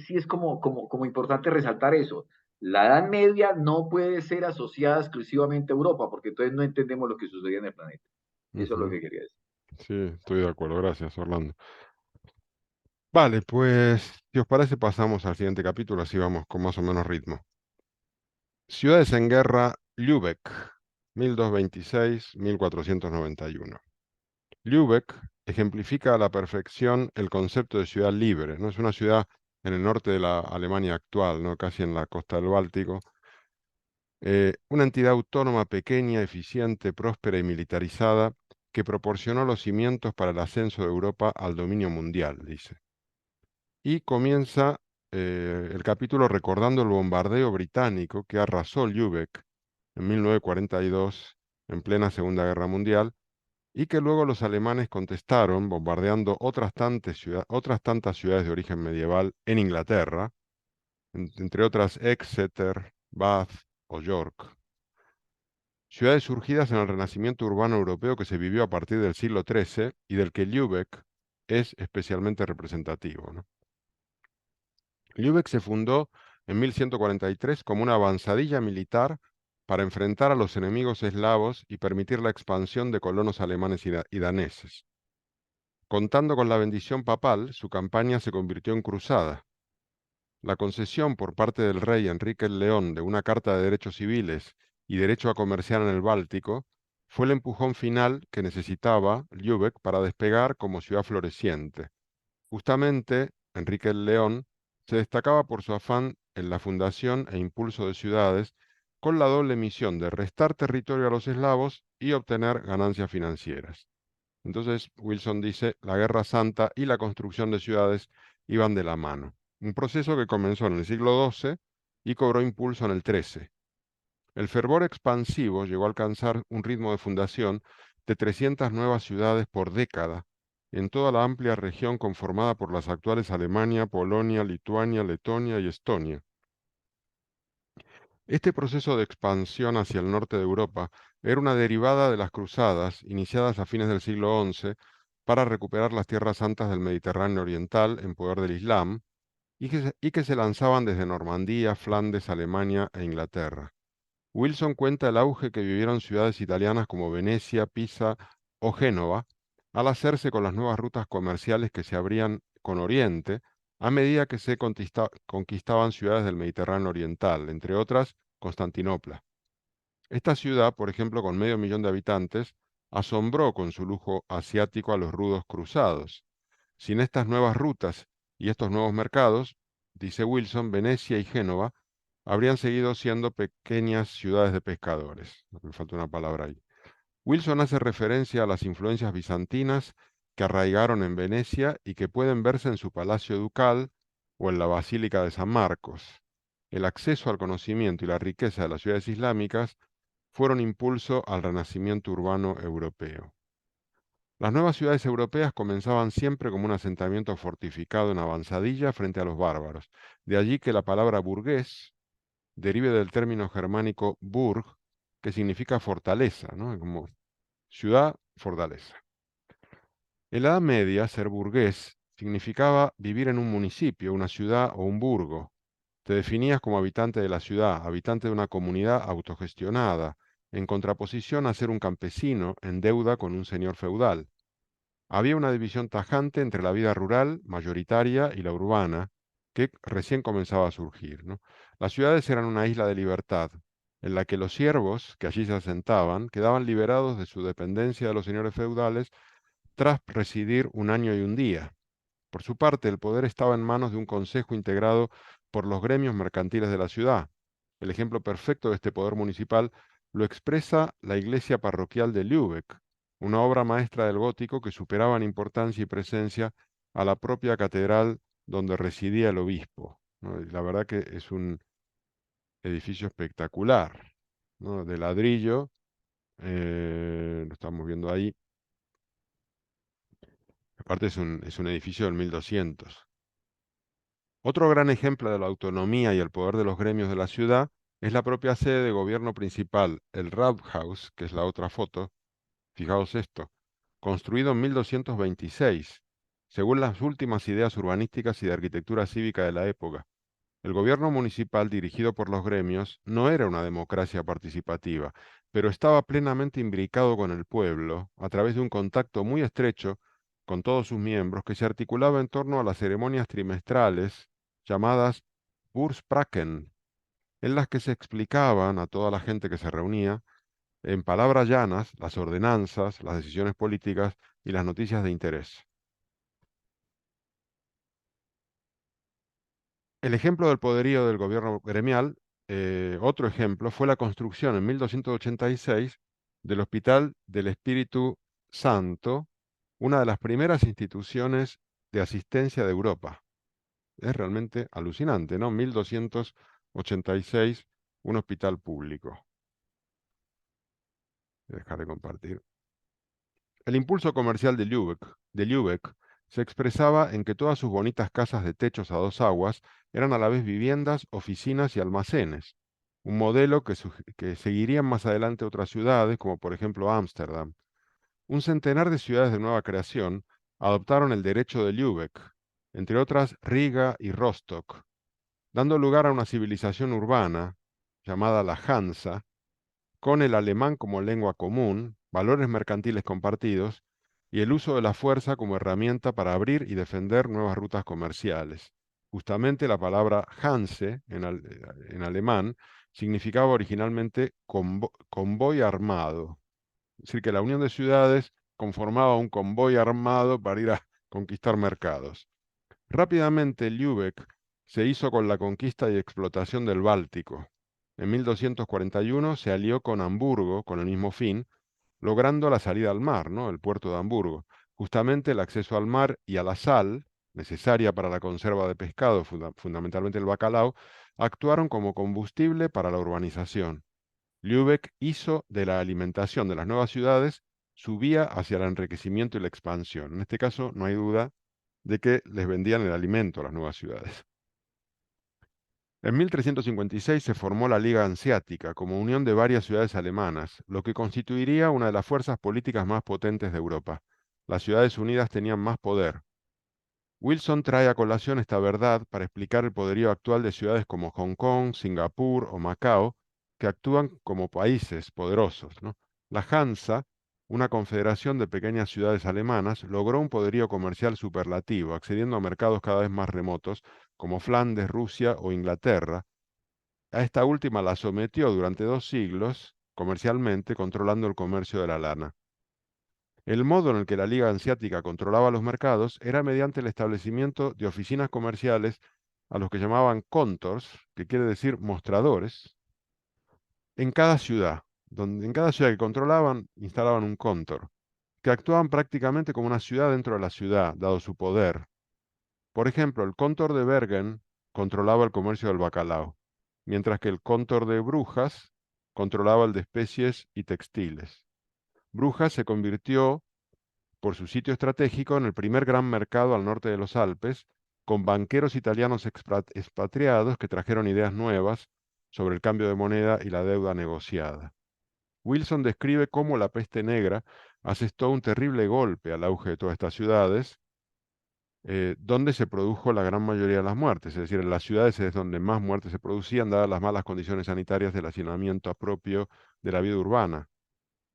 es como importante resaltar eso. La Edad Media no puede ser asociada exclusivamente a Europa, porque entonces no entendemos lo que sucedía en el planeta. Eso es lo Ujú. que quería decir. Sí, estoy de acuerdo. Gracias, Orlando. Vale, pues, si os parece, pasamos al siguiente capítulo, así vamos con más o menos ritmo. Ciudades en guerra, Lübeck, 1226-1491. Lübeck ejemplifica a la perfección el concepto de ciudad libre, ¿no? Es una ciudad en el norte de la Alemania actual, ¿no? Casi en la costa del Báltico. Una entidad autónoma pequeña, eficiente, próspera y militarizada que proporcionó los cimientos para el ascenso de Europa al dominio mundial, dice. Y comienza el capítulo recordando el bombardeo británico que arrasó Lübeck en 1942, en plena Segunda Guerra Mundial, y que luego los alemanes contestaron bombardeando otras tantas ciudades de origen medieval en Inglaterra, entre otras Exeter, Bath o York. Ciudades surgidas en el Renacimiento urbano europeo que se vivió a partir del siglo XIII y del que Lübeck es especialmente representativo, ¿no? Lübeck se fundó en 1143 como una avanzadilla militar para enfrentar a los enemigos eslavos y permitir la expansión de colonos alemanes y daneses. Contando con la bendición papal, su campaña se convirtió en cruzada. La concesión por parte del rey Enrique el León de una carta de derechos civiles y derecho a comerciar en el Báltico fue el empujón final que necesitaba Lübeck para despegar como ciudad floreciente. Justamente, Enrique el León se destacaba por su afán en la fundación e impulso de ciudades con la doble misión de restar territorio a los eslavos y obtener ganancias financieras. Entonces, Wilson dice, la Guerra Santa y la construcción de ciudades iban de la mano. Un proceso que comenzó en el siglo XII y cobró impulso en el XIII. El fervor expansivo llegó a alcanzar un ritmo de fundación de 300 nuevas ciudades por década en toda la amplia región conformada por las actuales Alemania, Polonia, Lituania, Letonia y Estonia. Este proceso de expansión hacia el norte de Europa era una derivada de las cruzadas iniciadas a fines del siglo XI para recuperar las tierras santas del Mediterráneo oriental en poder del Islam y que se lanzaban desde Normandía, Flandes, Alemania e Inglaterra. Wilson cuenta el auge que vivieron ciudades italianas como Venecia, Pisa o Génova al hacerse con las nuevas rutas comerciales que se abrían con Oriente a medida que se conquistaban ciudades del Mediterráneo oriental, entre otras Constantinopla. Esta ciudad, por ejemplo, con 500.000 de habitantes, asombró con su lujo asiático a los rudos cruzados. Sin estas nuevas rutas y estos nuevos mercados, dice Wilson, Venecia y Génova habrían seguido siendo pequeñas ciudades de pescadores. Me falta una palabra ahí. Wilson hace referencia a las influencias bizantinas que arraigaron en Venecia y que pueden verse en su palacio ducal o en la Basílica de San Marcos. El acceso al conocimiento y la riqueza de las ciudades islámicas fueron impulso al renacimiento urbano europeo. Las nuevas ciudades europeas comenzaban siempre como un asentamiento fortificado en avanzadilla frente a los bárbaros. De allí que la palabra burgués derive del término germánico burg, que significa fortaleza, ¿no? Como ciudad, fortaleza. En la Edad Media, ser burgués significaba vivir en un municipio, una ciudad o un burgo. Te definías como habitante de la ciudad, habitante de una comunidad autogestionada, en contraposición a ser un campesino en deuda con un señor feudal. Había una división tajante entre la vida rural, mayoritaria, y la urbana, que recién comenzaba a surgir, ¿no? Las ciudades eran una isla de libertad, en la que los siervos que allí se asentaban quedaban liberados de su dependencia de los señores feudales tras residir un año y un día. Por su parte, el poder estaba en manos de un consejo integrado por los gremios mercantiles de la ciudad. El ejemplo perfecto de este poder municipal lo expresa la iglesia parroquial de Lübeck, una obra maestra del gótico que superaba en importancia y presencia a la propia catedral donde residía el obispo, ¿no? Y la verdad que es un edificio espectacular, ¿no? De ladrillo, lo estamos viendo ahí. Aparte es un edificio del 1200. Otro gran ejemplo de la autonomía y el poder de los gremios de la ciudad es la propia sede de gobierno principal, el Rathaus, que es la otra foto. Fijaos esto, construido en 1226, según las últimas ideas urbanísticas y de arquitectura cívica de la época. El gobierno municipal dirigido por los gremios no era una democracia participativa, pero estaba plenamente imbricado con el pueblo a través de un contacto muy estrecho con todos sus miembros que se articulaba en torno a las ceremonias trimestrales llamadas Burspraken, en las que se explicaban a toda la gente que se reunía en palabras llanas las ordenanzas, las decisiones políticas y las noticias de interés. El ejemplo del poderío del gobierno gremial, otro ejemplo, fue la construcción en 1286 del Hospital del Espíritu Santo, una de las primeras instituciones de asistencia de Europa. Es realmente alucinante, ¿no? 1286, un hospital público. Dejaré de compartir. El impulso comercial de Lübeck se expresaba en que todas sus bonitas casas de techos a dos aguas eran a la vez viviendas, oficinas y almacenes, un modelo que seguirían más adelante otras ciudades, como por ejemplo Ámsterdam. Un centenar de ciudades de nueva creación adoptaron el derecho de Lübeck, entre otras Riga y Rostock, dando lugar a una civilización urbana, llamada la Hansa, con el alemán como lengua común, valores mercantiles compartidos y el uso de la fuerza como herramienta para abrir y defender nuevas rutas comerciales. Justamente la palabra Hanse en alemán significaba originalmente convoy armado, es decir, que la unión de ciudades conformaba un convoy armado para ir a conquistar mercados. Rápidamente Lübeck se hizo con la conquista y explotación del Báltico. En 1241 se alió con Hamburgo con el mismo fin, logrando la salida al mar, ¿no? El puerto de Hamburgo. Justamente el acceso al mar y a la sal, necesaria para la conserva de pescado, fundamentalmente el bacalao, actuaron como combustible para la urbanización. Lübeck hizo de la alimentación de las nuevas ciudades su vía hacia el enriquecimiento y la expansión. En este caso, no hay duda de que les vendían el alimento a las nuevas ciudades. En 1356 se formó la Liga Hanseática como unión de varias ciudades alemanas, lo que constituiría una de las fuerzas políticas más potentes de Europa. Las ciudades unidas tenían más poder. Wilson trae a colación esta verdad para explicar el poderío actual de ciudades como Hong Kong, Singapur o Macao, que actúan como países poderosos, ¿no? La Hansa una confederación de pequeñas ciudades alemanas, logró un poderío comercial superlativo, accediendo a mercados cada vez más remotos, como Flandes, Rusia o Inglaterra. A esta última la sometió durante 2 siglos comercialmente, controlando el comercio de la lana. El modo en el que la Liga Hanseática controlaba los mercados era mediante el establecimiento de oficinas comerciales a los que llamaban kontors, que quiere decir mostradores, en cada ciudad, donde en cada ciudad que controlaban instalaban un kontor, que actuaban prácticamente como una ciudad dentro de la ciudad, dado su poder. Por ejemplo, el kontor de Bergen controlaba el comercio del bacalao, mientras que el kontor de Brujas controlaba el de especies y textiles. Brujas se convirtió, por su sitio estratégico, en el primer gran mercado al norte de los Alpes, con banqueros italianos expatriados que trajeron ideas nuevas sobre el cambio de moneda y la deuda negociada. Wilson describe cómo la peste negra asestó un terrible golpe al auge de todas estas ciudades, donde se produjo la gran mayoría de las muertes, es decir, en las ciudades es donde más muertes se producían, dadas las malas condiciones sanitarias del hacinamiento propio de la vida urbana.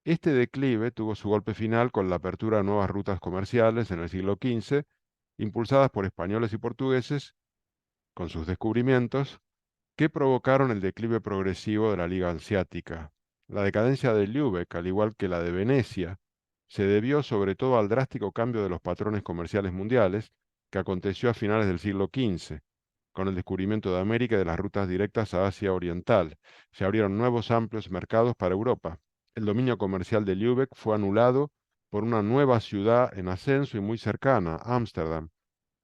Este declive tuvo su golpe final con la apertura de nuevas rutas comerciales en el siglo XV, impulsadas por españoles y portugueses, con sus descubrimientos, que provocaron el declive progresivo de la Liga Hanseática. La decadencia de Lübeck, al igual que la de Venecia, se debió sobre todo al drástico cambio de los patrones comerciales mundiales que aconteció a finales del siglo XV, con el descubrimiento de América y de las rutas directas a Asia Oriental. Se abrieron nuevos amplios mercados para Europa. El dominio comercial de Lübeck fue anulado por una nueva ciudad en ascenso y muy cercana, Ámsterdam.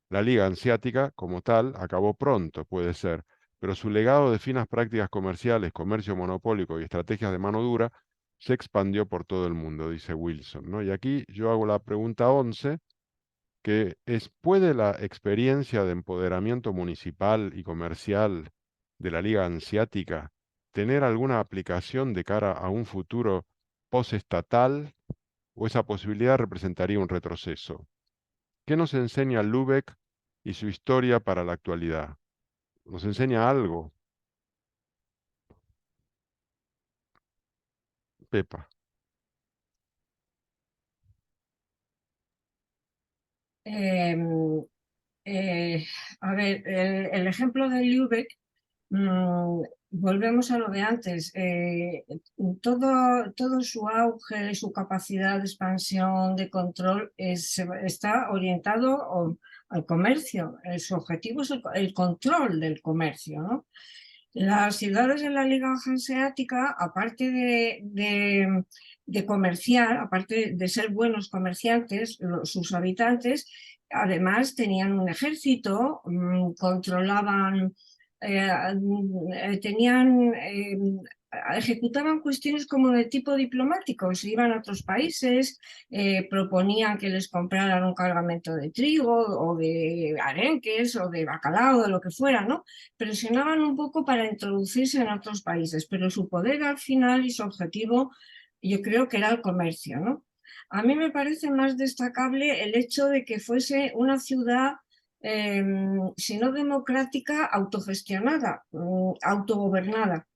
La Liga Hanseática, como tal, acabó pronto, puede ser, pero su legado de finas prácticas comerciales, comercio monopólico y estrategias de mano dura se expandió por todo el mundo, dice Wilson, ¿no? Y aquí yo hago la pregunta 11, que es: ¿puede la experiencia de empoderamiento municipal y comercial de la Liga Hanseática tener alguna aplicación de cara a un futuro postestatal, o esa posibilidad representaría un retroceso? ¿Qué nos enseña Lübeck y su historia para la actualidad? ¿Nos enseña algo, Pepa? Em, a ver, el ejemplo de Lübeck, volvemos a lo de antes. Todo su auge, su capacidad de expansión, de control, está orientado al comercio. Su objetivo es el control del comercio, ¿no? Las ciudades de la Liga Hanseática, aparte de comerciar, aparte de ser buenos comerciantes, sus habitantes, además tenían un ejército, controlaban, tenían, ejecutaban cuestiones como de tipo diplomático, se iban a otros países, proponían que les compraran un cargamento de trigo o de arenques o de bacalao, de lo que fuera, ¿no? Presionaban un poco para introducirse en otros países, pero su poder al final y su objetivo yo creo que era el comercio, ¿no? A mí me parece más destacable el hecho de que fuese una ciudad, si no democrática, autogestionada, autogobernada.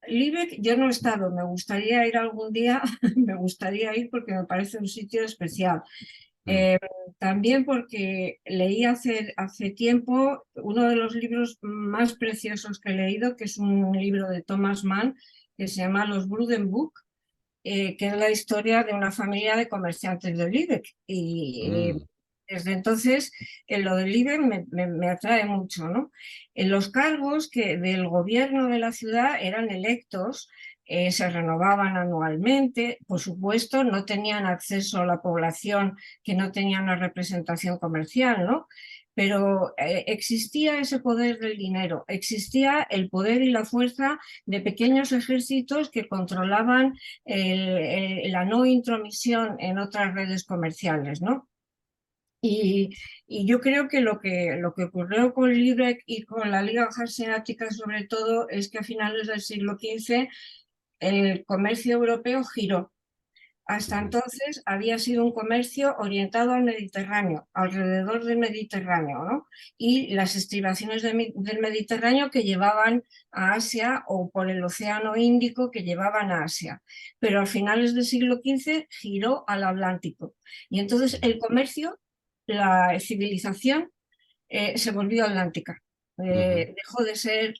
Lübeck yo no he estado, me gustaría ir algún día, me gustaría ir porque me parece un sitio especial. También porque leí hace tiempo uno de los libros más preciosos que he leído, que es un libro de Thomas Mann, que se llama Los Brudenbuch, que es la historia de una familia de comerciantes de Lübeck. Y Mm, desde entonces, lo de Lübeck me atrae mucho, ¿no? Los cargos del gobierno de la ciudad eran electos, se renovaban anualmente, por supuesto, no tenían acceso a la población que no tenía una representación comercial, ¿no? Pero existía ese poder del dinero, existía el poder y la fuerza de pequeños ejércitos que controlaban la no intromisión en otras redes comerciales, ¿no? Y yo creo que lo que ocurrió con Lübeck y con la Liga Hanseática sobre todo es que a finales del siglo XV el comercio europeo giró Hasta Ujú. entonces había sido un comercio orientado al Mediterráneo, alrededor del Mediterráneo, ¿no? Y las estribaciones del Mediterráneo que llevaban a Asia o por el Océano Índico que llevaban a Asia. Pero a finales del siglo XV giró al Atlántico. Y entonces el comercio, la civilización, se volvió atlántica. Ujú, Dejó de ser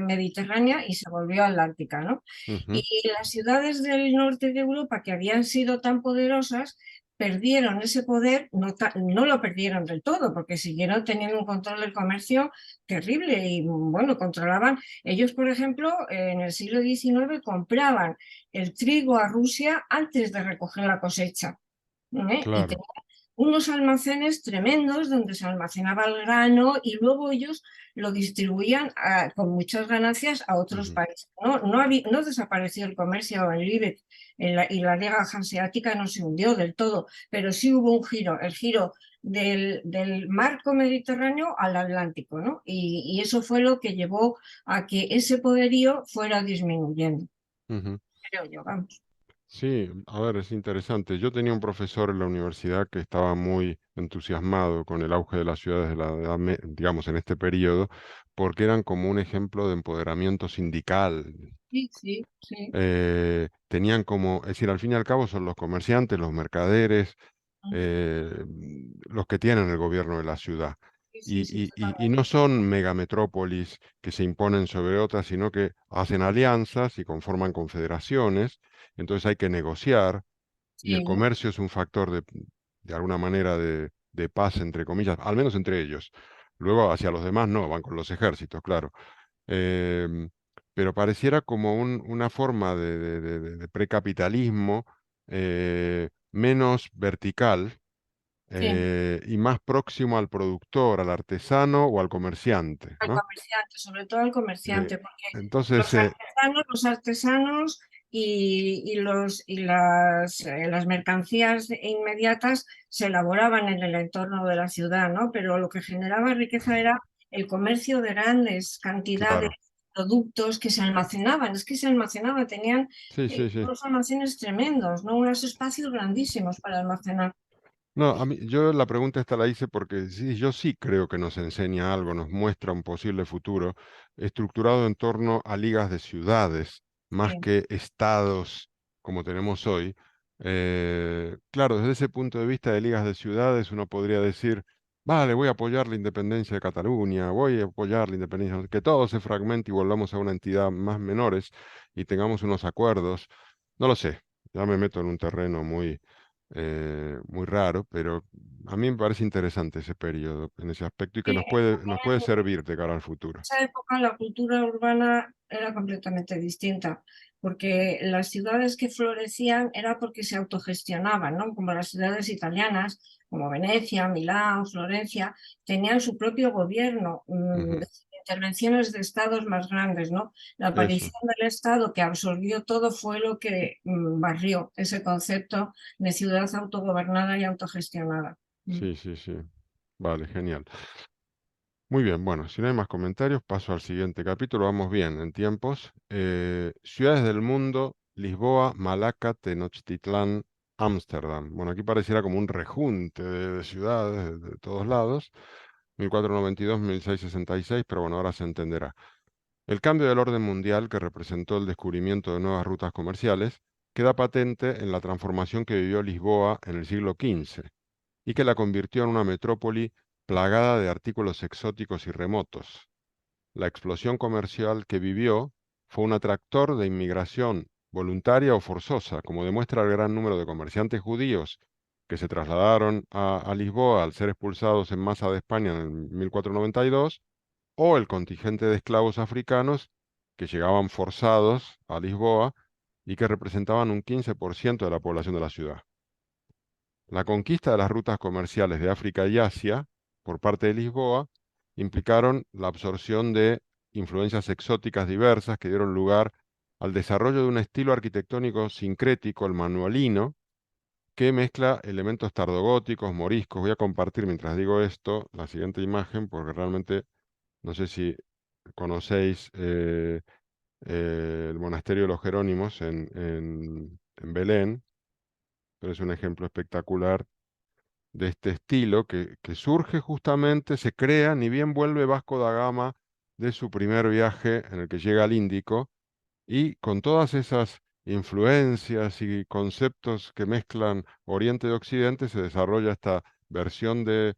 mediterránea y se volvió atlántica, ¿no? ujú. Y las ciudades del norte de Europa que habían sido tan poderosas perdieron ese poder, no lo perdieron del todo, porque siguieron teniendo un control del comercio terrible y bueno, controlaban, ellos por ejemplo en el siglo XIX compraban el trigo a Rusia antes de recoger la cosecha, y Claro. unos almacenes tremendos donde se almacenaba el grano y luego ellos lo distribuían con muchas ganancias a otros Ujú, países. No desapareció el comercio en Lübeck y la Liga Hanseática no se hundió del todo, pero sí hubo un giro, el giro del marco mediterráneo al Atlántico, ¿no? Y eso fue lo que llevó a que ese poderío fuera disminuyendo, ujú. creo yo, vamos. Sí, a ver, es interesante. Yo tenía un profesor en la universidad que estaba muy entusiasmado con el auge de las ciudades de la digamos, en este periodo, porque eran como un ejemplo de empoderamiento sindical. Sí, sí, sí. Tenían como, es decir, al fin y al cabo son los comerciantes, los mercaderes, los que tienen el gobierno de la ciudad. Sí, Y, sí, sí, y no son megametrópolis que se imponen sobre otras, sino que hacen alianzas y conforman confederaciones. Entonces hay que negociar y el sí. comercio es un factor de alguna manera de paz, entre comillas, al menos entre ellos. Luego hacia los demás no, van con los ejércitos, claro. Em, pero pareciera como una forma de precapitalismo menos vertical Sí. y más próximo al productor, al artesano o al comerciante, Al ¿no? comerciante, sobre todo al Eh, comerciante, porque entonces, los artesanos las mercancías inmediatas se elaboraban en el entorno de la ciudad, ¿no? Pero lo que generaba riqueza era el comercio de grandes cantidades claro, de productos que se almacenaban, es que se almacenaban, tenían sí, sí, sí. unos almacenes tremendos, ¿no? Unos espacios grandísimos para almacenar. No, a mí, yo la pregunta esta la hice porque sí, yo sí creo que nos enseña algo, nos muestra un posible futuro estructurado en torno a ligas de ciudades, más Sí, que estados como tenemos hoy. Claro, desde ese punto de vista de ligas de ciudades, uno podría decir, vale, voy a apoyar la independencia de Cataluña, voy a apoyar la independencia, que todo se fragmente y volvamos a una entidad más menores y tengamos unos acuerdos. No lo sé, ya me meto en un terreno muy raro, pero a mí me parece interesante ese periodo en ese aspecto y que sí, nos puede servir de cara al futuro. esa época la cultura urbana era completamente distinta, porque las ciudades que florecían era porque se autogestionaban, ¿no? Como las ciudades italianas, como Venecia, Milán, Florencia, tenían su propio gobierno, Ujú, intervenciones de estados más grandes, ¿no? La eso, aparición del Estado que absorbió todo fue lo que barrió ese concepto de ciudad autogobernada y autogestionada. sí, sí, sí. Vale, genial. Muy bien, bueno, si no hay más comentarios, paso al siguiente capítulo. Vamos bien en tiempos. Ciudades del mundo, Lisboa, Malaca, Tenochtitlán, Ámsterdam. Bueno, aquí pareciera como un rejunte de ciudades de todos lados. 1492, 1666, pero bueno, ahora se entenderá. El cambio del orden mundial que representó el descubrimiento de nuevas rutas comerciales queda patente en la transformación que vivió Lisboa en el siglo XV y que la convirtió en una metrópoli plagada de artículos exóticos y remotos. La explosión comercial que vivió fue un atractor de inmigración voluntaria o forzosa, como demuestra el gran número de comerciantes judíos que se trasladaron a Lisboa al ser expulsados en masa de España en 1492, o el contingente de esclavos africanos que llegaban forzados a Lisboa y que representaban un 15% de la población de la ciudad. La conquista de las rutas comerciales de África y Asia por parte de Lisboa implicaron la absorción de influencias exóticas diversas que dieron lugar al desarrollo de un estilo arquitectónico sincrético, el manuelino, que mezcla elementos tardogóticos, moriscos. Voy a compartir mientras digo esto la siguiente imagen porque realmente no sé si conocéis el monasterio de los Jerónimos en Belén. pero es un ejemplo espectacular de este estilo que surge justamente, se crea, ni bien vuelve Vasco da Gama de su primer viaje en el que llega al Índico, y con todas esas influencias y conceptos que mezclan Oriente y Occidente, se desarrolla esta versión de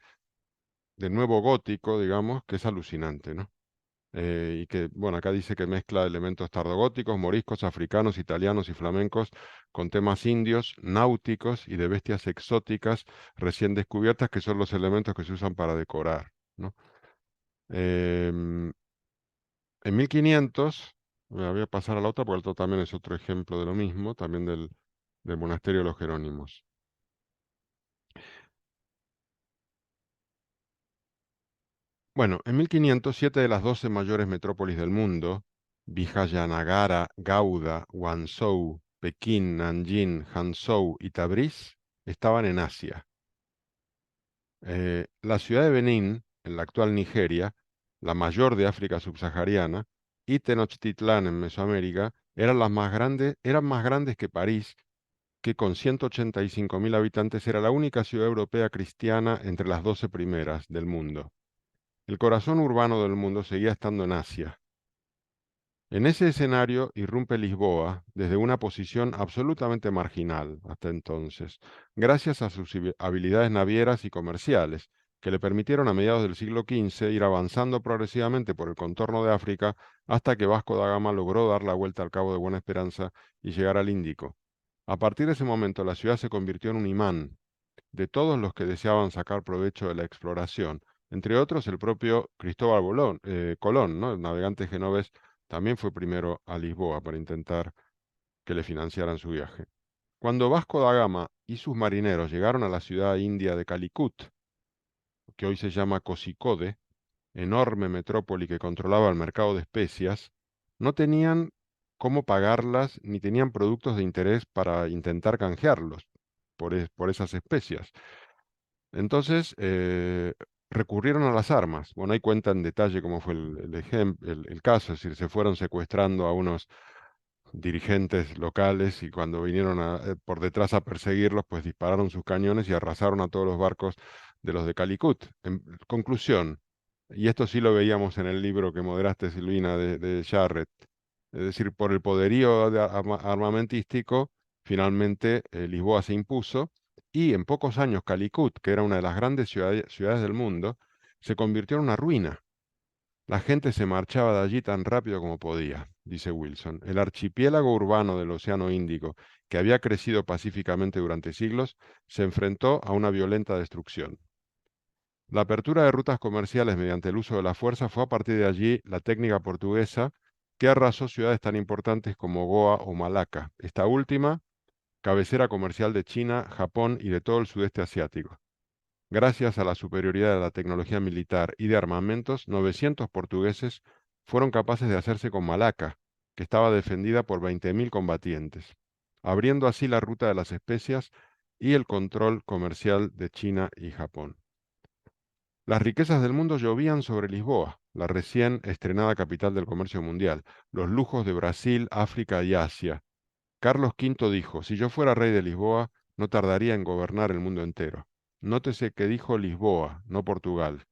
nuevo gótico, digamos, que es alucinante, ¿no? Y que, bueno, acá dice que mezcla elementos tardogóticos, moriscos, africanos, italianos y flamencos con temas indios, náuticos y de bestias exóticas recién descubiertas, que son los elementos que se usan para decorar, ¿no? Em, en 1500, voy a pasar a la otra porque esto también es otro ejemplo de lo mismo, también del monasterio de los Jerónimos. Bueno, en 1500, 7 de las 12 mayores metrópolis del mundo, Vijayanagara, Gauda, Guangzhou, Pekín, Nanjing, Hangzhou y Tabriz, estaban en Asia. La ciudad de Benín, en la actual Nigeria, la mayor de África subsahariana, y Tenochtitlán en Mesoamérica, eran más grandes que París, que con 185.000 habitantes era la única ciudad europea cristiana entre las 12 primeras del mundo. El corazón urbano del mundo seguía estando en Asia. En ese escenario irrumpe Lisboa desde una posición absolutamente marginal hasta entonces, gracias a sus habilidades navieras y comerciales, que le permitieron a mediados del siglo XV ir avanzando progresivamente por el contorno de África hasta que Vasco da Gama logró dar la vuelta al Cabo de Buena Esperanza y llegar al Índico. A partir de ese momento la ciudad se convirtió en un imán de todos los que deseaban sacar provecho de la exploración, entre otros el propio Cristóbal Colón, ¿no? El navegante genovés también fue primero a Lisboa para intentar que le financiaran su viaje. Cuando Vasco da Gama y sus marineros llegaron a la ciudad india de Calicut, que hoy se llama Cocicode, enorme metrópoli que controlaba el mercado de especias, no tenían cómo pagarlas ni tenían productos de interés para intentar canjearlos por esas especias. Entonces, recurrieron a las armas. Bueno, ahí cuenta en detalle cómo fue el caso, es decir, se fueron secuestrando a unos dirigentes locales y cuando vinieron por detrás a perseguirlos, pues dispararon sus cañones y arrasaron a todos los barcos de los de Calicut. En conclusión, y esto sí lo veíamos en el libro que moderaste, Silvina, de Jarrett, es decir, por el poderío armamentístico, finalmente Lisboa se impuso y en pocos años Calicut, que era una de las grandes ciudades del mundo, se convirtió en una ruina. La gente se marchaba de allí tan rápido como podía, dice Wilson. El archipiélago urbano del Océano Índico, que había crecido pacíficamente durante siglos, se enfrentó a una violenta destrucción. La apertura de rutas comerciales mediante el uso de la fuerza fue a partir de allí la técnica portuguesa que arrasó ciudades tan importantes como Goa o Malaca, esta última cabecera comercial de China, Japón y de todo el sudeste asiático. Gracias a la superioridad de la tecnología militar y de armamentos, 900 portugueses fueron capaces de hacerse con Malaca, que estaba defendida por 20.000 combatientes, abriendo así la ruta de las especias y el control comercial de China y Japón. Las riquezas del mundo llovían sobre Lisboa, la recién estrenada capital del comercio mundial, los lujos de Brasil, África y Asia. Carlos V dijo, si yo fuera rey de Lisboa, no tardaría en gobernar el mundo entero. Nótese que dijo Lisboa, no Portugal.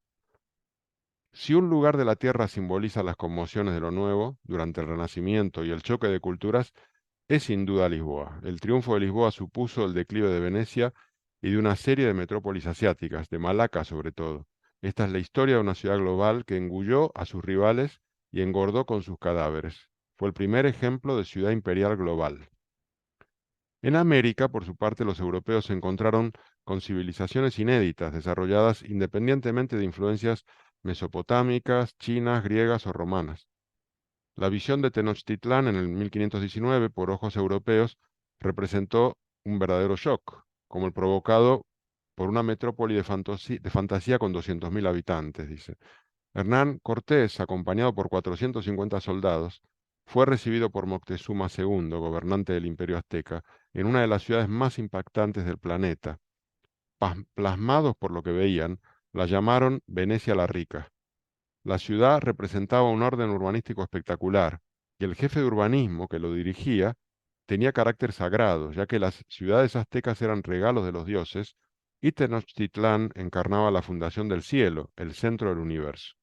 Si un lugar de la tierra simboliza las conmociones de lo nuevo, durante el Renacimiento y el choque de culturas, es sin duda Lisboa. El triunfo de Lisboa supuso el declive de Venecia y de una serie de metrópolis asiáticas, de Malaca sobre todo. Esta es la historia de una ciudad global que engulló a sus rivales y engordó con sus cadáveres. Fue el primer ejemplo de ciudad imperial global. En América, por su parte, los europeos se encontraron con civilizaciones inéditas, desarrolladas independientemente de influencias mesopotámicas, chinas, griegas o romanas. La visión de Tenochtitlán en el 1519 por ojos europeos representó un verdadero shock, como el provocado por una metrópoli de fantasía con 200.000 habitantes, dice. Hernán Cortés, acompañado por 450 soldados, fue recibido por Moctezuma II, gobernante del Imperio Azteca, en una de las ciudades más impactantes del planeta. Plasmados por lo que veían, la llamaron Venecia la Rica. La ciudad representaba un orden urbanístico espectacular, y el jefe de urbanismo que lo dirigía tenía carácter sagrado, ya que las ciudades aztecas eran regalos de los dioses y Tenochtitlán encarnaba la fundación del cielo, el centro del universo.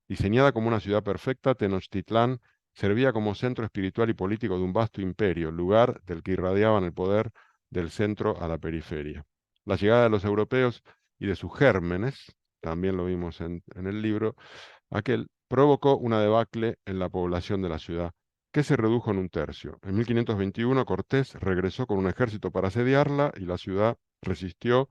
Diseñada como una ciudad perfecta, Tenochtitlán servía como centro espiritual y político de un vasto imperio, lugar del que irradiaban el poder del centro a la periferia. La llegada de los europeos y de sus gérmenes, también lo vimos en el libro, aquel provocó una debacle en la población de la ciudad, que se redujo en un tercio. En 1521 Cortés regresó con un ejército para asediarla y la ciudad resistió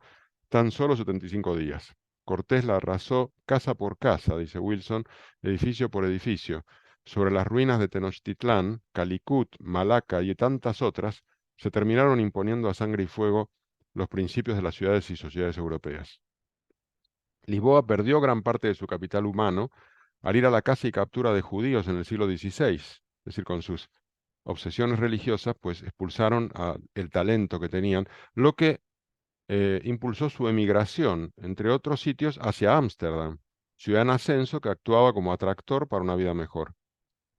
tan solo 75 días. Cortés la arrasó casa por casa, dice Wilson, edificio por edificio. Sobre las ruinas de Tenochtitlán, Calicut, Malaca y tantas otras, se terminaron imponiendo a sangre y fuego los principios de las ciudades y sociedades europeas. Lisboa perdió gran parte de su capital humano al ir a la caza y captura de judíos en el siglo XVI, es decir, con sus obsesiones religiosas, pues expulsaron el talento que tenían, lo que impulsó su emigración, entre otros sitios, hacia Ámsterdam, ciudad en ascenso que actuaba como atractor para una vida mejor.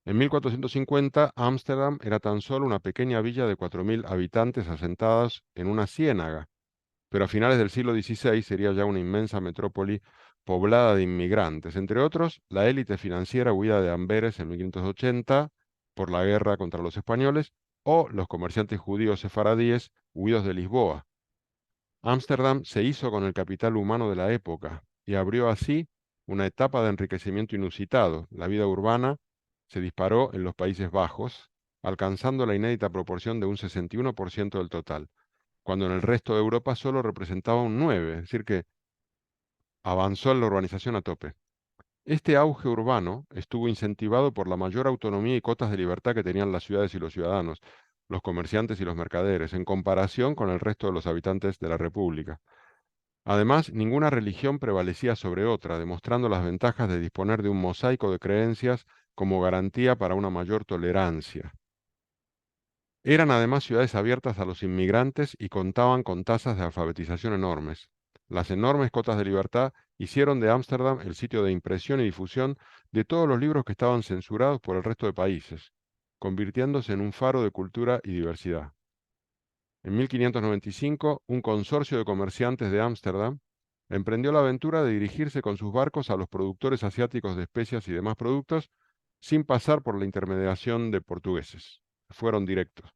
En 1450, Ámsterdam era tan solo una pequeña villa de 4.000 habitantes asentadas en una ciénaga, pero a finales del siglo XVI sería ya una inmensa metrópoli poblada de inmigrantes, entre otros, la élite financiera huida de Amberes en 1580 por la guerra contra los españoles, o los comerciantes judíos sefaradíes huidos de Lisboa. Ámsterdam se hizo con el capital humano de la época y abrió así una etapa de enriquecimiento inusitado. La vida urbana se disparó en los Países Bajos, alcanzando la inédita proporción de un 61% del total, cuando en el resto de Europa solo representaba un 9%, es decir, que avanzó en la urbanización a tope. Este auge urbano estuvo incentivado por la mayor autonomía y cotas de libertad que tenían las ciudades y los ciudadanos, los comerciantes y los mercaderes, en comparación con el resto de los habitantes de la República. Además, ninguna religión prevalecía sobre otra, demostrando las ventajas de disponer de un mosaico de creencias como garantía para una mayor tolerancia. Eran además ciudades abiertas a los inmigrantes y contaban con tasas de alfabetización enormes. Las enormes cotas de libertad hicieron de Ámsterdam el sitio de impresión y difusión de todos los libros que estaban censurados por el resto de países, convirtiéndose en un faro de cultura y diversidad. En 1595, un consorcio de comerciantes de Ámsterdam emprendió la aventura de dirigirse con sus barcos a los productores asiáticos de especias y demás productos sin pasar por la intermediación de portugueses. Fueron directos.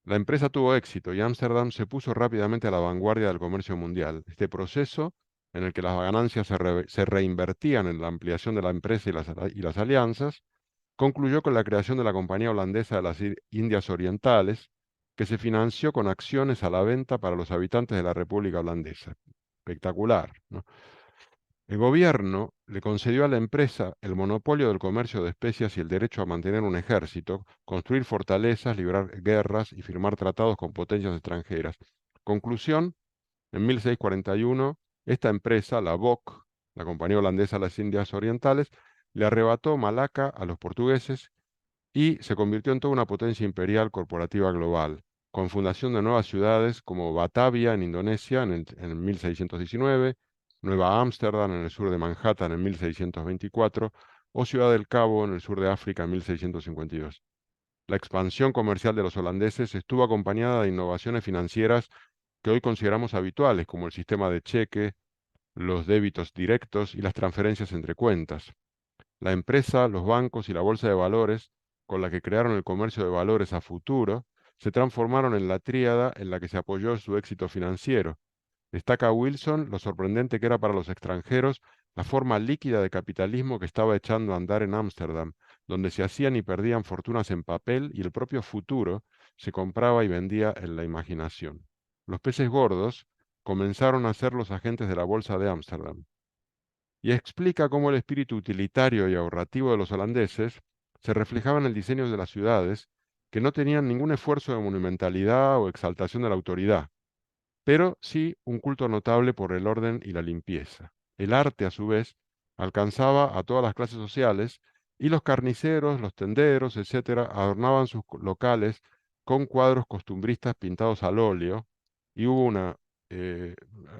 La empresa tuvo éxito y Ámsterdam se puso rápidamente a la vanguardia del comercio mundial. Este proceso, en el que las ganancias se reinvertían en la ampliación de la empresa y las alianzas, concluyó con la creación de la Compañía Holandesa de las Indias Orientales, que se financió con acciones a la venta para los habitantes de la República Holandesa. Espectacular, ¿no? El gobierno le concedió a la empresa el monopolio del comercio de especias y el derecho a mantener un ejército, construir fortalezas, librar guerras y firmar tratados con potencias extranjeras. Conclusión, en 1641, esta empresa, la BOC, la Compañía Holandesa de las Indias Orientales, le arrebató Malaca a los portugueses y se convirtió en toda una potencia imperial corporativa global, con fundación de nuevas ciudades como Batavia en Indonesia en 1619, Nueva Ámsterdam en el sur de Manhattan en 1624 o Ciudad del Cabo en el sur de África en 1652. La expansión comercial de los holandeses estuvo acompañada de innovaciones financieras que hoy consideramos habituales, como el sistema de cheque, los débitos directos y las transferencias entre cuentas. La empresa, los bancos y la bolsa de valores, con la que crearon el comercio de valores a futuro, se transformaron en la tríada en la que se apoyó su éxito financiero. Destaca Wilson lo sorprendente que era para los extranjeros la forma líquida de capitalismo que estaba echando a andar en Ámsterdam, donde se hacían y perdían fortunas en papel y el propio futuro se compraba y vendía en la imaginación. Los peces gordos comenzaron a ser los agentes de la bolsa de Ámsterdam y explica cómo el espíritu utilitario y ahorrativo de los holandeses se reflejaba en el diseño de las ciudades, que no tenían ningún esfuerzo de monumentalidad o exaltación de la autoridad, pero sí un culto notable por el orden y la limpieza. El arte, a su vez, alcanzaba a todas las clases sociales, y los carniceros, los tenderos, etcétera, adornaban sus locales con cuadros costumbristas pintados al óleo, y hubo un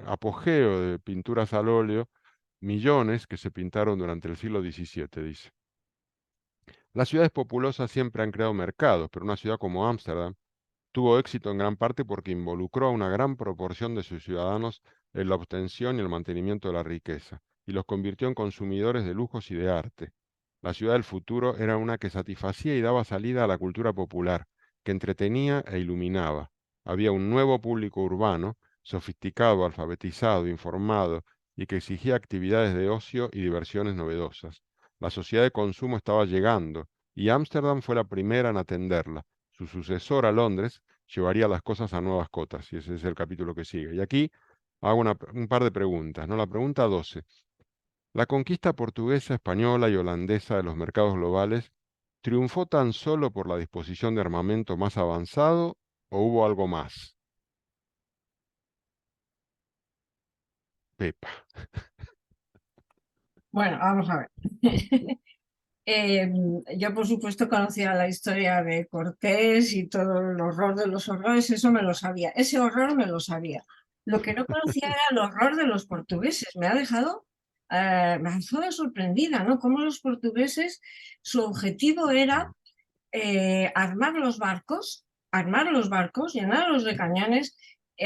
apogeo de pinturas al óleo, millones que se pintaron durante el siglo XVII, dice. Las ciudades populosas siempre han creado mercados, pero una ciudad como Ámsterdam tuvo éxito en gran parte porque involucró a una gran proporción de sus ciudadanos en la obtención y el mantenimiento de la riqueza, y los convirtió en consumidores de lujos y de arte. La ciudad del futuro era una que satisfacía y daba salida a la cultura popular, que entretenía e iluminaba. Había un nuevo público urbano, sofisticado, alfabetizado, informado, y que exigía actividades de ocio y diversiones novedosas. La sociedad de consumo estaba llegando, y Ámsterdam fue la primera en atenderla. Su sucesora, Londres, llevaría las cosas a nuevas cotas, y ese es el capítulo que sigue. Y aquí hago un par de preguntas, ¿no? La pregunta 12. ¿La conquista portuguesa, española y holandesa de los mercados globales triunfó tan solo por la disposición de armamento más avanzado o hubo algo más? Pepa. Bueno, vamos a ver. Yo, por supuesto, conocía la historia de Cortés y todo el horror de los horrores, eso me lo sabía. Ese horror me lo sabía. Lo que no conocía era el horror de los portugueses. Me ha dejado sorprendida, ¿no? Cómo los portugueses, su objetivo era armar los barcos, llenarlos de cañones,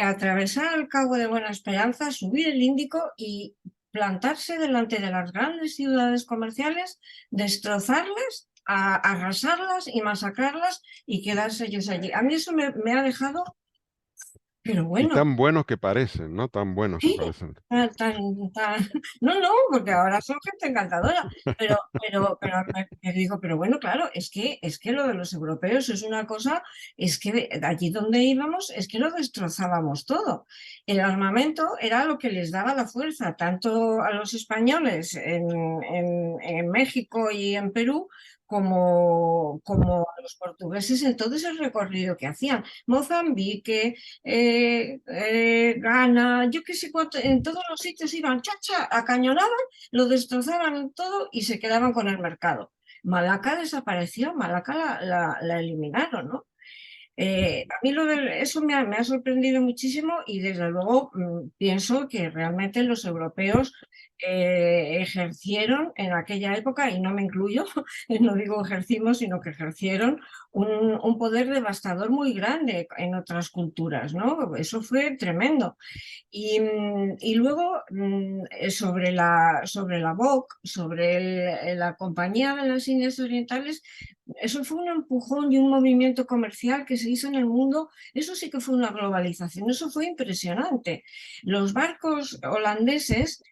atravesar el Cabo de Buena Esperanza, subir el Índico y plantarse delante de las grandes ciudades comerciales, destrozarlas, arrasarlas y masacrarlas y quedarse ellos allí. A mí eso me ha dejado, pero Y bueno. tan buenos que parecen, ¿no? Tan buenos que Sí, parecen. no, no, porque ahora son gente encantadora, pero me digo, pero bueno, claro, es que lo de los europeos es una cosa, es que allí donde íbamos, es que lo destrozábamos todo. El armamento era lo que les daba la fuerza, tanto a los españoles en México y en Perú, como a los portugueses en todo ese recorrido que hacían. Mozambique, Ghana, yo qué sé cuánto, en todos los sitios iban, chacha, acañonaban, lo destrozaban todo y se quedaban con el mercado. Malaca desapareció, Malaca la eliminaron, ¿no? A mí eso me ha sorprendido muchísimo y desde luego pienso que realmente los europeos ejercieron en aquella época, y no me incluyo, no digo ejercimos, sino que ejercieron un poder devastador muy grande en otras culturas, ¿no? Eso fue tremendo. Y luego sobre la VOC, sobre la Compañía de las Indias Orientales, eso fue un empujón y un movimiento comercial que se hizo en el mundo. Eso sí que fue una globalización, eso fue impresionante. Los barcos holandeses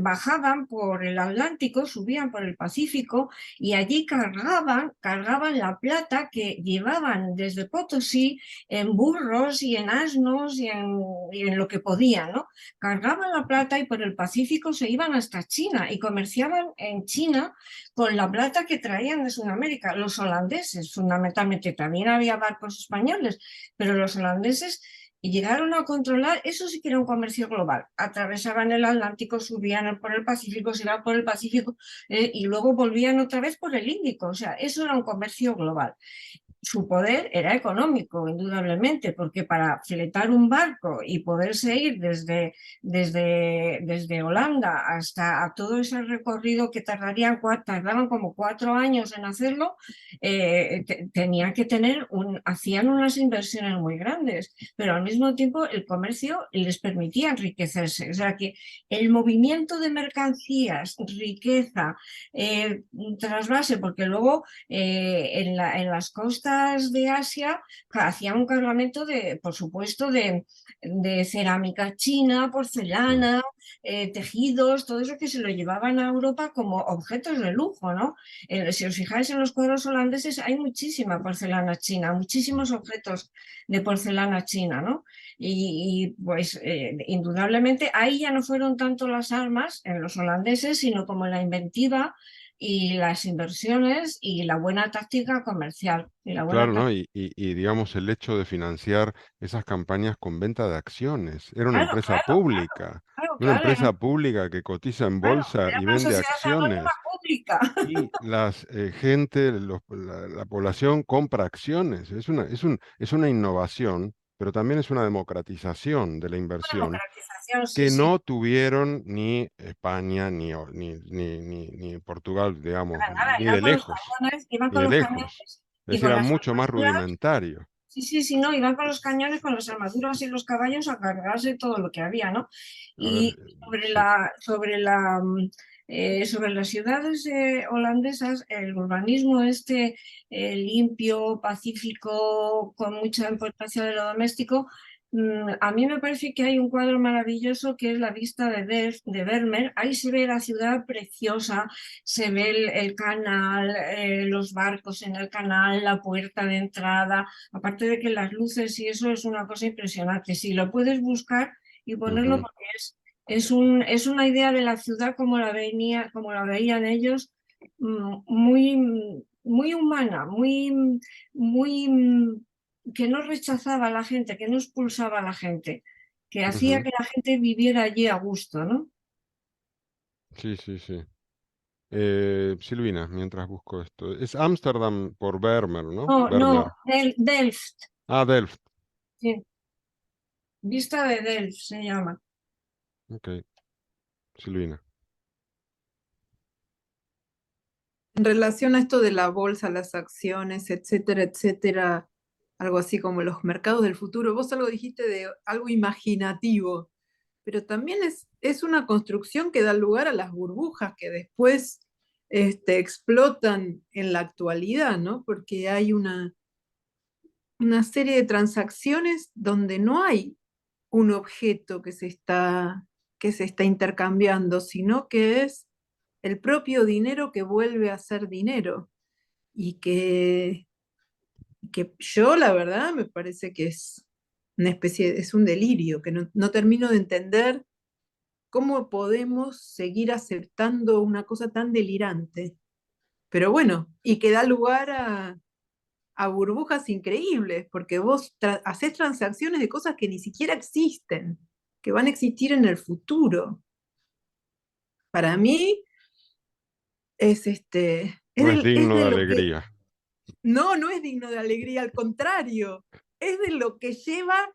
bajaban por el Atlántico, subían por el Pacífico y allí cargaban la plata que llevaban desde Potosí en burros y en asnos y en lo que podían, ¿no? Cargaban la plata y por el Pacífico se iban hasta China y comerciaban en China con la plata que traían de Sudamérica. Los holandeses, fundamentalmente, también había barcos españoles, pero los holandeses llegaron a controlar, eso sí que era un comercio global. Atravesaban el Atlántico, subían por el Pacífico, se iban por el Pacífico y luego volvían otra vez por el Índico. O sea, eso era un comercio global. Su poder era económico, indudablemente, porque para fletar un barco y poderse ir desde Holanda hasta a todo ese recorrido que tardaban como 4 años en hacerlo, tenían que hacían unas inversiones muy grandes, pero al mismo tiempo el comercio les permitía enriquecerse. O sea que el movimiento de mercancías, riqueza, trasvase, porque luego en las costas de Asia hacían un cargamento por supuesto, de cerámica china, porcelana, tejidos, todo eso que se lo llevaban a Europa como objetos de lujo, ¿no? Si os fijáis en los cuadros holandeses hay muchísima porcelana china, muchísimos objetos de porcelana china, ¿no? Pues indudablemente ahí ya no fueron tanto las armas en los holandeses, sino como la inventiva y las inversiones y la buena táctica comercial. Claro, ¿no? Y digamos el hecho de financiar esas campañas con venta de acciones. Era Claro, claro, una claro, empresa pública que cotiza en bolsa era y una vende sociedad anónima acciones. pública. Y las gente, la población compra acciones. Es una innovación pero también es una democratización de la Una inversión democratización, sí, que sí. no tuvieron ni España ni Portugal, digamos, Nada, nada, ni de lejos, iban ni con de los lejos. cañones Es y decir, con era las mucho más armaduras. rudimentario. Sí, sí, sí, no, iban con los cañones, con las armaduras y los caballos a cargarse todo lo que había, ¿no? A ver, Y sobre sí. sobre las ciudades holandesas, el urbanismo este limpio, pacífico, con mucha importancia de lo doméstico, a mí me parece que hay un cuadro maravilloso que es la vista de Vermeer. Ahí se ve la ciudad preciosa, se ve el canal, los barcos en el canal, la puerta de entrada. Aparte de que las luces y eso es una cosa impresionante. Si lo puedes buscar y ponerlo Ujú. porque es una idea de la ciudad como la veían ellos, muy humana, muy que no rechazaba a la gente, que no expulsaba a la gente, que hacía Ujú. que la gente viviera allí a gusto, ¿no? Sí, sí, sí. Silvina, mientras busco esto. Es Ámsterdam por Vermeer, ¿no? No, no, Vermeer. Delft, Ah, Delft. sí, vista de Delft se llama. Ok, Silvina. En relación a esto de la bolsa, las acciones, etcétera, etcétera, algo así como los mercados del futuro, vos algo dijiste de algo imaginativo, pero también es una construcción que da lugar a las burbujas que después explotan en la actualidad, ¿no? Porque hay una serie de transacciones donde no hay un objeto que se está intercambiando, sino que es el propio dinero que vuelve a ser dinero y que yo, la verdad, me parece que es una especie, es un delirio, que no termino de entender cómo podemos seguir aceptando una cosa tan delirante. Pero bueno, y que da lugar a burbujas increíbles, porque vos haces transacciones de cosas que ni siquiera existen, que van a existir en el futuro. Para mí No es es digno de de lo que, alegría. no es digno de alegría, al contrario, es de lo que lleva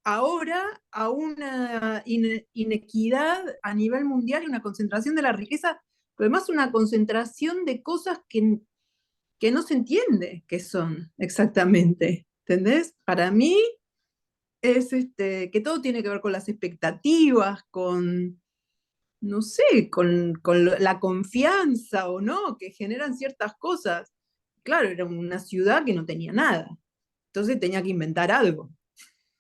ahora a una inequidad a nivel mundial y una concentración de la riqueza, pero además una concentración de cosas que no se entiende qué son exactamente. ¿Entendés? Para mí es que todo tiene que ver con las expectativas, con, no sé, con la confianza o no, que generan ciertas cosas. Claro, era una ciudad que no tenía nada, entonces tenía que inventar algo.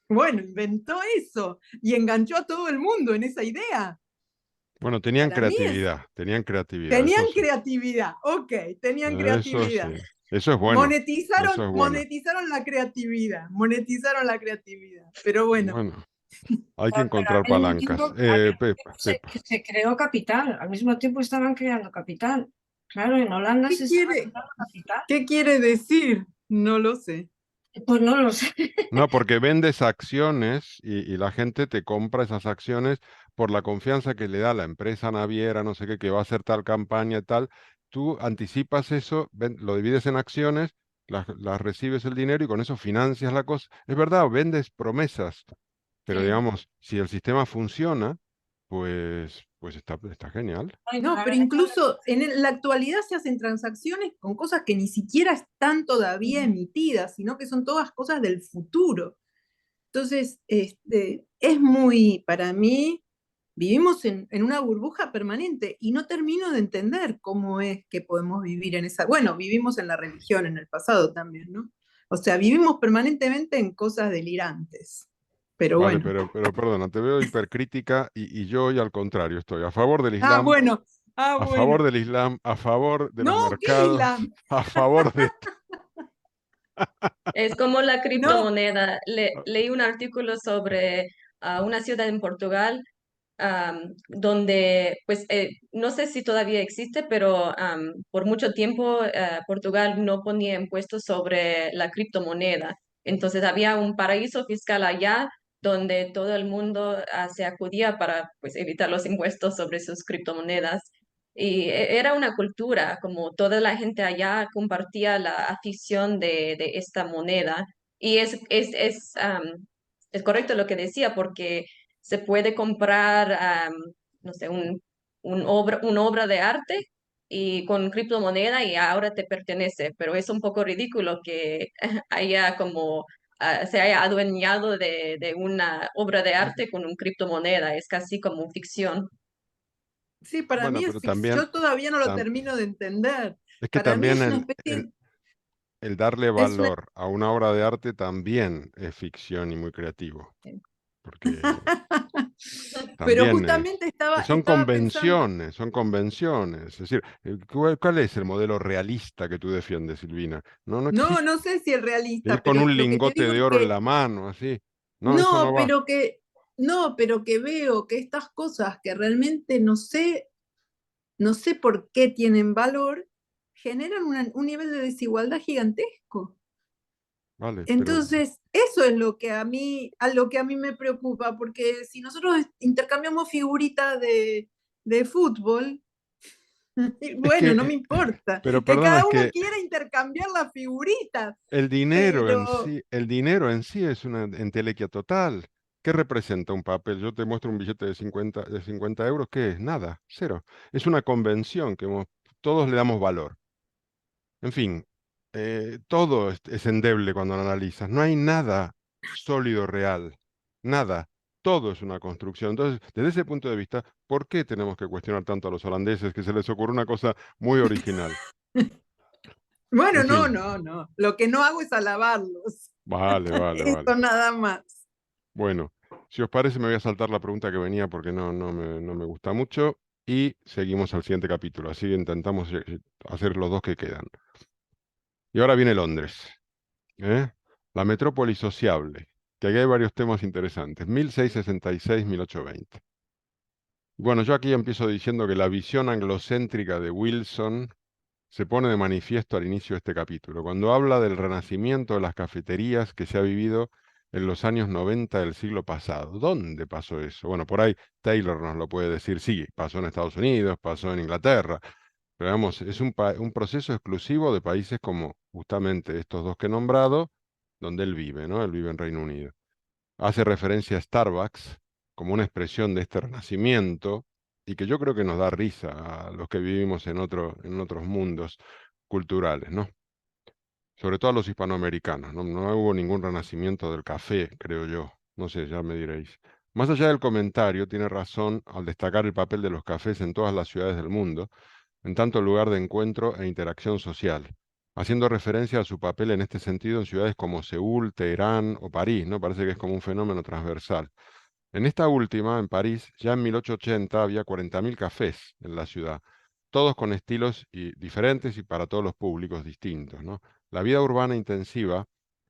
Bueno, inventó eso y enganchó a todo el mundo en esa idea. Bueno, tenían Para mí es, creatividad, eso tenían sí. creatividad, ok, tenían Eso sí. creatividad. Eso es bueno. Eso Monetizaron, es bueno. monetizaron la creatividad. Pero bueno, Bueno, hay que Pero encontrar palancas. al mismo tiempo Pepa, Pepa. se creó capital, al mismo tiempo estaban creando capital. Claro, en Holanda ¿qué se estaba quiere, creando capital. qué quiere decir? No lo sé. Pues no lo sé. No, porque vendes acciones y la gente te compra esas acciones por la confianza que le da la empresa naviera, no sé qué, que va a hacer tal campaña y tal. Tú anticipas eso, lo divides en acciones, las recibes el dinero y con eso financias la cosa. Es verdad, vendes promesas, pero Sí. digamos, si el sistema funciona, pues está genial. No, pero incluso en la actualidad se hacen transacciones con cosas que ni siquiera están todavía emitidas, sino que son todas cosas del futuro. Entonces, es muy, para mí, vivimos en una burbuja permanente y no termino de entender cómo es que podemos vivir en esa. Bueno, vivimos en la religión en el pasado también, ¿no? O sea, vivimos permanentemente en cosas delirantes. Pero Vale, bueno. pero perdona, te veo hipercrítica y yo hoy al contrario, estoy a favor del Ah, Islam, bueno. Ah, a favor bueno. del Islam, a favor de No, los ¿qué mercados, Islam? a favor de... Es como la No, criptomoneda. Leí un artículo sobre una ciudad en Portugal donde, pues, no sé si todavía existe, pero por mucho tiempo Portugal no ponía impuestos sobre la criptomoneda. Entonces había un paraíso fiscal allá donde todo el mundo se acudía para, pues, evitar los impuestos sobre sus criptomonedas. Y era una cultura, como toda la gente allá compartía la afición de esta moneda. Y es correcto lo que decía, porque se puede comprar, no sé, una obra de arte y con criptomoneda y ahora te pertenece, pero es un poco ridículo que haya como se haya adueñado de una obra de arte con un criptomoneda, es casi como ficción. Sí, para Bueno, mí es pero ficción, también, yo todavía no lo tam- termino de entender. es que Para mí también es una especie, el darle es una... valor a una obra de arte también es ficción y muy creativo, porque Pero también justamente estaba pensando, son convenciones. Es decir, ¿cuál es el modelo realista que tú defiendes, Silvina? No, no no, existe. no sé si es Ir realista, con pero un lo que te lingote digo de es oro en que la mano, así. No, eso no no, va. pero que veo que estas cosas que realmente no sé por qué tienen valor, generan un nivel de desigualdad gigantesco. Vale, pero Entonces, eso es lo que a lo que a mí me preocupa, porque si nosotros intercambiamos figuritas de fútbol, es que, bueno, no me importa, pero que perdona, cada es uno que quiera intercambiar las figuritas, el pero dinero en sí es una entelequia total. ¿Qué representa un papel? Yo te muestro un billete de 50 euros, ¿qué es? Nada, cero. Es una convención que todos le damos valor. En fin, todo es endeble cuando lo analizas. No hay nada sólido real, nada. Todo es una construcción. Entonces, desde ese punto de vista, ¿por qué tenemos que cuestionar tanto a los holandeses que se les ocurre una cosa muy original? bueno, En no, fin, no, no. Lo que no hago es alabarlos. vale, vale, Eso vale. nada más. Bueno, si os parece, me voy a saltar la pregunta que venía porque no me gusta mucho y seguimos al siguiente capítulo. Así intentamos hacer los dos que quedan. Y ahora viene Londres. ¿Eh? La metrópoli sociable, que aquí hay varios temas interesantes, 1666-1820. Bueno, yo aquí empiezo diciendo que la visión anglocéntrica de Wilson se pone de manifiesto al inicio de este capítulo, cuando habla del renacimiento de las cafeterías que se ha vivido en los años 90 del siglo pasado. ¿Dónde pasó eso? Bueno, por ahí Taylor nos lo puede decir, sí, pasó en Estados Unidos, pasó en Inglaterra, pero vamos, es un proceso exclusivo de países como justamente estos dos que he nombrado, donde él vive, ¿no? Él vive en Reino Unido. Hace referencia a Starbucks como una expresión de este renacimiento y que yo creo que nos da risa a los que vivimos en otros mundos culturales, ¿no? Sobre todo a los hispanoamericanos, ¿no? No hubo ningún renacimiento del café, creo yo. No sé, ya me diréis. Más allá del comentario, tiene razón al destacar el papel de los cafés en todas las ciudades del mundo en tanto lugar de encuentro e interacción social, haciendo referencia a su papel en este sentido en ciudades como Seúl, Teherán o París, ¿no? Parece que es como un fenómeno transversal. En esta última, en París, ya en 1880 había 40.000 cafés en la ciudad, todos con estilos diferentes y para todos los públicos distintos, ¿no? La vida urbana intensiva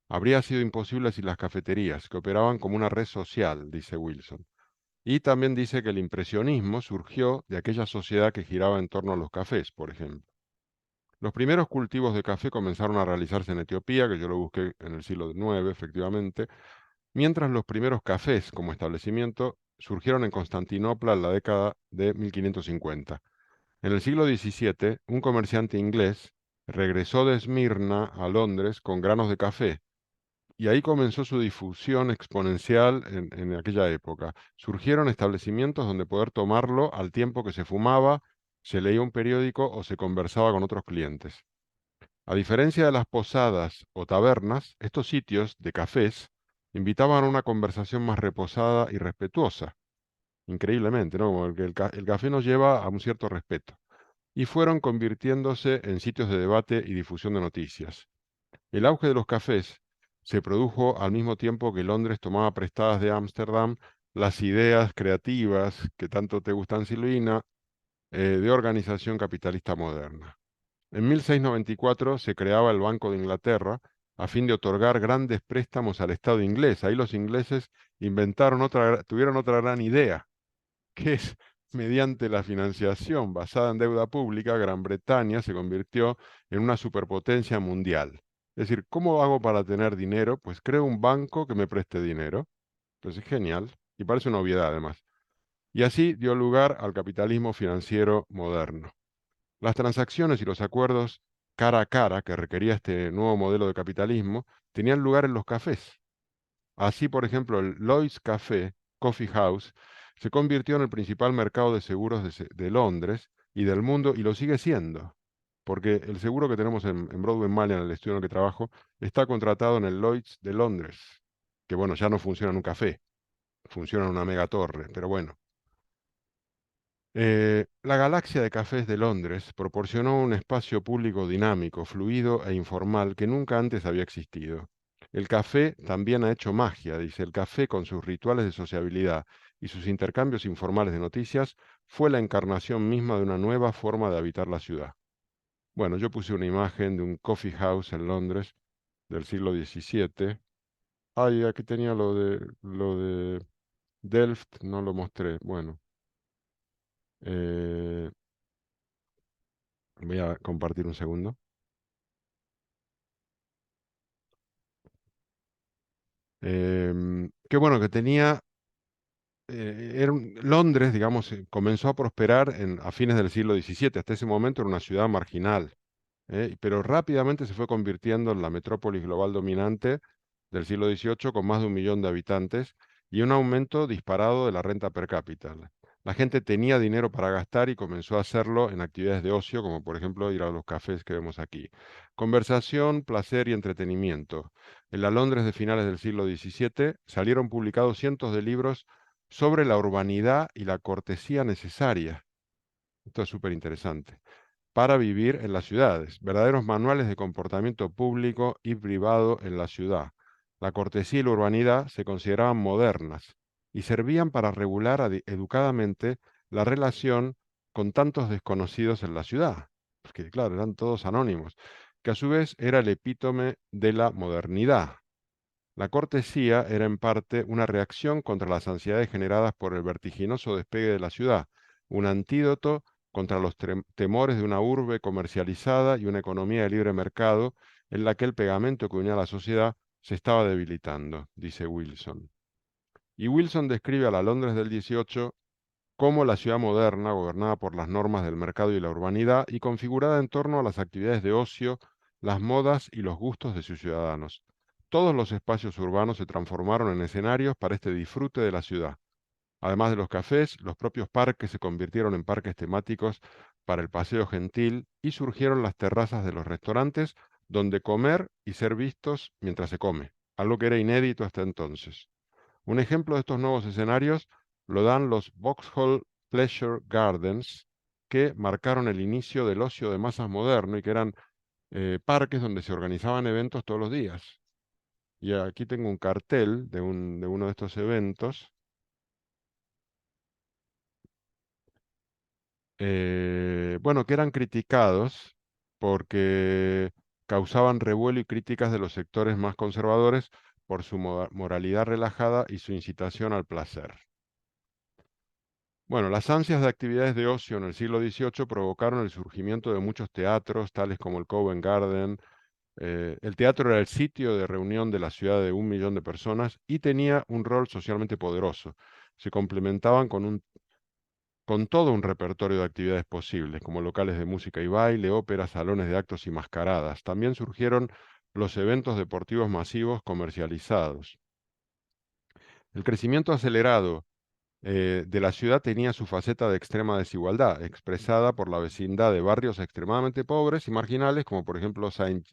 habría sido imposible sin las cafeterías, que operaban como una red social, dice Wilson. Y también dice que el impresionismo surgió de aquella sociedad que giraba en torno a los cafés, por ejemplo. Los primeros cultivos de café comenzaron a realizarse en Etiopía, que yo lo busqué en el siglo IX, efectivamente, mientras los primeros cafés como establecimiento surgieron en Constantinopla en la década de 1550. En el siglo XVII, un comerciante inglés regresó de Esmirna a Londres con granos de café y ahí comenzó su difusión exponencial en aquella época. Surgieron establecimientos donde poder tomarlo al tiempo que se fumaba, se leía un periódico o se conversaba con otros clientes. A diferencia de las posadas o tabernas, estos sitios de cafés invitaban a una conversación más reposada y respetuosa. Increíblemente, ¿no? Como el café nos lleva a un cierto respeto. Y fueron convirtiéndose en sitios de debate y difusión de noticias. El auge de los cafés se produjo al mismo tiempo que Londres tomaba prestadas de Ámsterdam las ideas creativas que tanto te gustan, Silvina, de organización capitalista moderna. En 1694 se creaba el Banco de Inglaterra a fin de otorgar grandes préstamos al Estado inglés. Ahí los ingleses tuvieron otra gran idea, que es mediante la financiación basada en deuda pública, Gran Bretaña se convirtió en una superpotencia mundial. Es decir, ¿cómo hago para tener dinero? Pues creo un banco que me preste dinero. Pues es genial y parece una obviedad además. Y así dio lugar al capitalismo financiero moderno. Las transacciones y los acuerdos cara a cara que requería este nuevo modelo de capitalismo tenían lugar en los cafés. Así, por ejemplo, el Lloyd's Café, Coffee House, se convirtió en el principal mercado de seguros de Londres y del mundo, y lo sigue siendo, porque el seguro que tenemos en Broadway Mall, en el estudio en el que trabajo, está contratado en el Lloyd's de Londres, que bueno, ya no funciona en un café, funciona en una mega torre, pero bueno. La galaxia de cafés de Londres proporcionó un espacio público dinámico, fluido e informal que nunca antes había existido. El café también ha hecho magia, dice. El café, con sus rituales de sociabilidad y sus intercambios informales de noticias, fue la encarnación misma de una nueva forma de habitar la ciudad. Bueno, yo puse una imagen de un coffee house en Londres del siglo XVII. Ay, aquí tenía lo de Delft, no lo mostré. Bueno, eh, voy a compartir un segundo. Qué bueno que tenía, Londres, digamos, comenzó a prosperar a fines del siglo XVII. Hasta ese momento era una ciudad marginal, pero rápidamente se fue convirtiendo en la metrópolis global dominante del siglo XVIII, con más de 1 millón de habitantes y un aumento disparado de la renta per cápita. La gente tenía dinero para gastar y comenzó a hacerlo en actividades de ocio, como por ejemplo ir a los cafés que vemos aquí. Conversación, placer y entretenimiento. En la Londres de finales del siglo XVII salieron publicados cientos de libros sobre la urbanidad y la cortesía necesaria. Esto es súper interesante para vivir en las ciudades, verdaderos manuales de comportamiento público y privado en la ciudad. La cortesía y la urbanidad se consideraban modernas y servían para regular educadamente la relación con tantos desconocidos en la ciudad, porque claro, eran todos anónimos, que a su vez era el epítome de la modernidad. La cortesía era en parte una reacción contra las ansiedades generadas por el vertiginoso despegue de la ciudad, un antídoto contra los temores de una urbe comercializada y una economía de libre mercado en la que el pegamento que unía a la sociedad se estaba debilitando, dice Wilson. Y Wilson describe a la Londres del 18 como la ciudad moderna, gobernada por las normas del mercado y la urbanidad y configurada en torno a las actividades de ocio, las modas y los gustos de sus ciudadanos. Todos los espacios urbanos se transformaron en escenarios para este disfrute de la ciudad. Además de los cafés, los propios parques se convirtieron en parques temáticos para el paseo gentil y surgieron las terrazas de los restaurantes donde comer y ser vistos mientras se come, algo que era inédito hasta entonces. Un ejemplo de estos nuevos escenarios lo dan los Vauxhall Pleasure Gardens, que marcaron el inicio del ocio de masas moderno y que eran parques donde se organizaban eventos todos los días. Y aquí tengo un cartel de uno de estos eventos. Bueno, que eran criticados porque causaban revuelo y críticas de los sectores más conservadores por su moralidad relajada y su incitación al placer. Bueno, las ansias de actividades de ocio en el siglo XVIII provocaron el surgimiento de muchos teatros, tales como el Covent Garden. El teatro era el sitio de reunión de la ciudad de 1 millón de personas y tenía un rol socialmente poderoso. Se complementaban con todo un repertorio de actividades posibles, como locales de música y baile, óperas, salones de actos y mascaradas. También surgieron los eventos deportivos masivos comercializados. El crecimiento acelerado de la ciudad tenía su faceta de extrema desigualdad, expresada por la vecindad de barrios extremadamente pobres y marginales, como por ejemplo Saint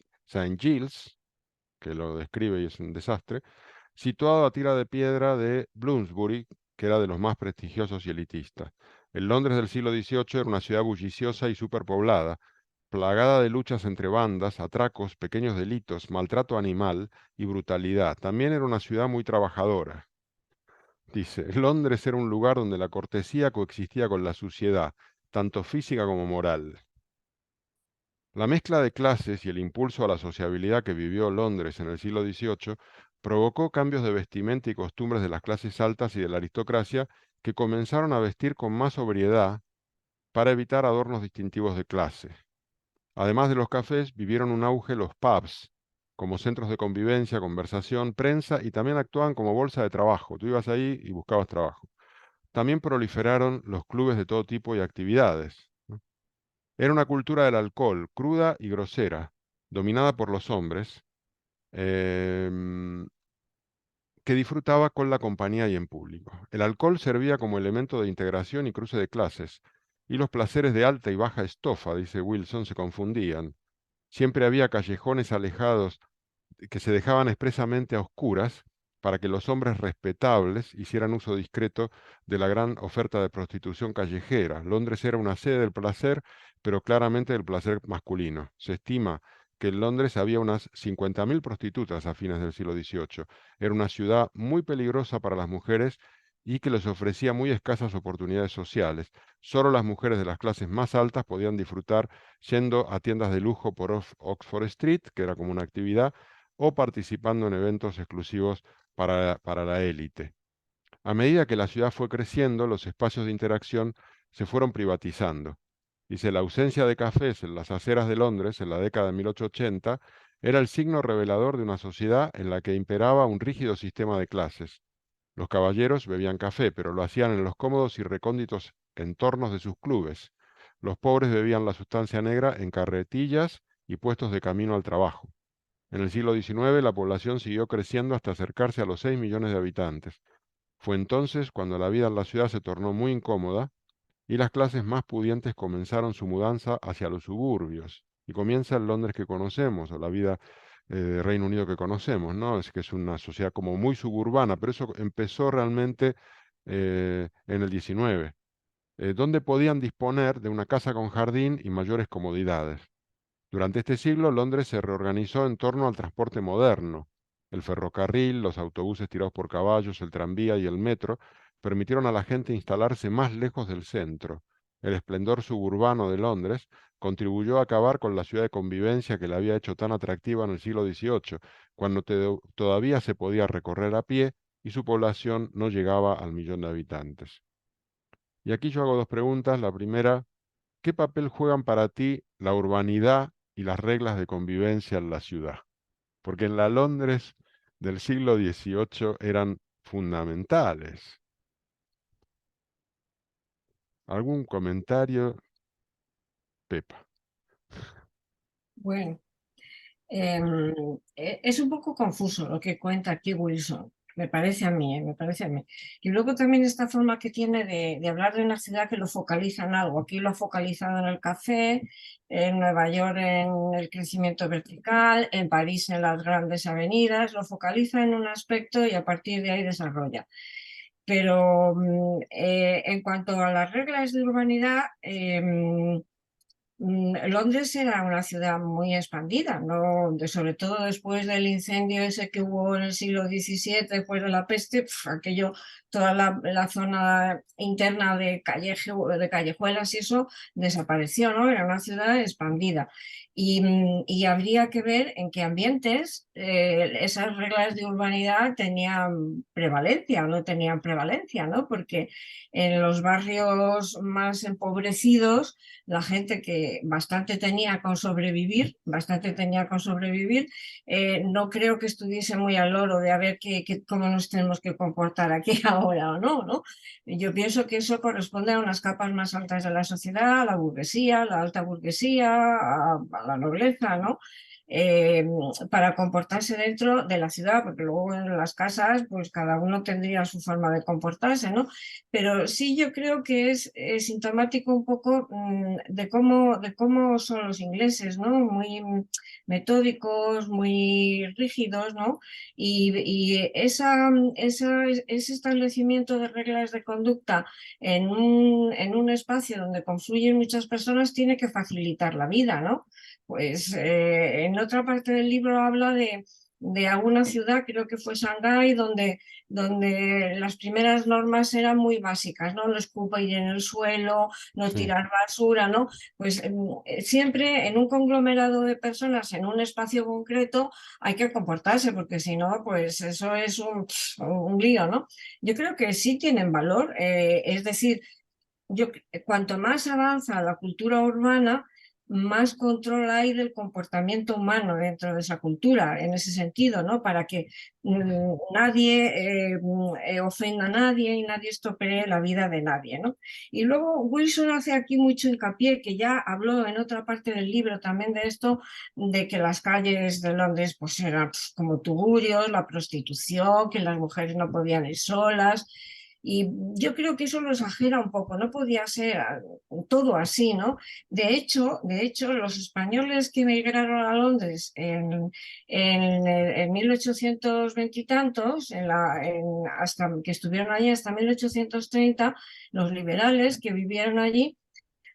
Giles, que lo describe y es un desastre, situado a tira de piedra de Bloomsbury, que era de los más prestigiosos y elitistas. El Londres del siglo XVIII era una ciudad bulliciosa y superpoblada, plagada de luchas entre bandas, atracos, pequeños delitos, maltrato animal y brutalidad. También era una ciudad muy trabajadora. Dice, Londres era un lugar donde la cortesía coexistía con la suciedad, tanto física como moral. La mezcla de clases y el impulso a la sociabilidad que vivió Londres en el siglo XVIII provocó cambios de vestimenta y costumbres de las clases altas y de la aristocracia, que comenzaron a vestir con más sobriedad para evitar adornos distintivos de clase. Además de los cafés, vivieron un auge los pubs, como centros de convivencia, conversación, prensa, y también actuaban como bolsa de trabajo. Tú ibas ahí y buscabas trabajo. También proliferaron los clubes de todo tipo y actividades, ¿no? Era una cultura del alcohol, cruda y grosera, dominada por los hombres, em, que disfrutaba con la compañía y en público. El alcohol servía como elemento de integración y cruce de clases, y los placeres de alta y baja estofa, dice Wilson, se confundían. Siempre había callejones alejados que se dejaban expresamente a oscuras para que los hombres respetables hicieran uso discreto de la gran oferta de prostitución callejera. Londres era una sede del placer, pero claramente del placer masculino. Se estima que en Londres había unas 50.000 prostitutas a fines del siglo XVIII. Era una ciudad muy peligrosa para las mujeres y que les ofrecía muy escasas oportunidades sociales. Solo las mujeres de las clases más altas podían disfrutar yendo a tiendas de lujo por Oxford Street, que era como una actividad, o participando en eventos exclusivos para la élite. A medida que la ciudad fue creciendo, los espacios de interacción se fueron privatizando. Dice, la ausencia de cafés en las aceras de Londres en la década de 1880 era el signo revelador de una sociedad en la que imperaba un rígido sistema de clases. Los caballeros bebían café, pero lo hacían en los cómodos y recónditos entornos de sus clubes. Los pobres bebían la sustancia negra en carretillas y puestos de camino al trabajo. En el siglo XIX la población siguió creciendo hasta acercarse a los 6 millones de habitantes. Fue entonces cuando la vida en la ciudad se tornó muy incómoda y las clases más pudientes comenzaron su mudanza hacia los suburbios. Y comienza el Londres que conocemos, o la vida de Reino Unido que conocemos, ¿no? Es que es una sociedad como muy suburbana, pero eso empezó realmente en el XIX, donde podían disponer de una casa con jardín y mayores comodidades. Durante este siglo, Londres se reorganizó en torno al transporte moderno. El ferrocarril, los autobuses tirados por caballos, el tranvía y el metro permitieron a la gente instalarse más lejos del centro. El esplendor suburbano de Londres contribuyó a acabar con la ciudad de convivencia que la había hecho tan atractiva en el siglo XVIII, cuando todavía se podía recorrer a pie y su población no llegaba al 1.000.000 de habitantes. Y aquí yo hago dos preguntas. La primera, ¿qué papel juegan para ti la urbanidad y las reglas de convivencia en la ciudad? Porque en la Londres del siglo XVIII eran fundamentales. ¿Algún comentario, Pepa? Bueno, es un poco confuso lo que cuenta aquí Wilson, me parece a mí, me parece a mí. Y luego también esta forma que tiene de hablar de una ciudad que lo focaliza en algo. Aquí lo ha focalizado en el café, en Nueva York en el crecimiento vertical, en París en las grandes avenidas, lo focaliza en un aspecto y a partir de ahí desarrolla. Pero en cuanto a las reglas de urbanidad, Londres era una ciudad muy expandida, ¿no? Sobre todo después del incendio ese que hubo en el siglo XVII, después de la peste, aquello, toda la zona interna de callejuelas y eso desapareció, ¿no? Era una ciudad expandida. Y habría que ver en qué ambientes esas reglas de urbanidad tenían prevalencia o no tenían prevalencia, ¿no? Porque en los barrios más empobrecidos, la gente que bastante tenía con sobrevivir, no creo que estuviese muy al loro de a ver cómo nos tenemos que comportar aquí ahora o no, ¿no? Yo pienso que eso corresponde a unas capas más altas de la sociedad, a la burguesía, a la alta burguesía, a la nobleza, ¿no? Para comportarse dentro de la ciudad, porque luego en las casas pues cada uno tendría su forma de comportarse, ¿no? Pero sí yo creo que es sintomático un poco de cómo son los ingleses, ¿no? Muy metódicos, muy rígidos, ¿no? Y ese establecimiento de reglas de conducta en un espacio donde confluyen muchas personas tiene que facilitar la vida, ¿no? Pues en otra parte del libro habla de alguna ciudad, creo que fue Shanghái, donde las primeras normas eran muy básicas, ¿no? No escupir en el suelo, no Sí. tirar basura, ¿no? Pues siempre en un conglomerado de personas, en un espacio concreto, hay que comportarse, porque si no, pues eso es un lío, ¿no? Yo creo que sí tienen valor, es decir, cuanto más avanza la cultura urbana, más control hay del comportamiento humano dentro de esa cultura, en ese sentido, ¿no? Para que nadie ofenda a nadie y nadie estropee la vida de nadie, ¿no? Y luego Wilson hace aquí mucho hincapié, que ya habló en otra parte del libro también de esto, de que las calles de Londres pues eran como tugurios, la prostitución, que las mujeres no podían ir solas. Y yo creo que eso lo exagera un poco, no podía ser todo así, ¿no? De hecho, los españoles que emigraron a Londres en 1820 y tantos, hasta que estuvieron allí hasta 1830, los liberales que vivieron allí,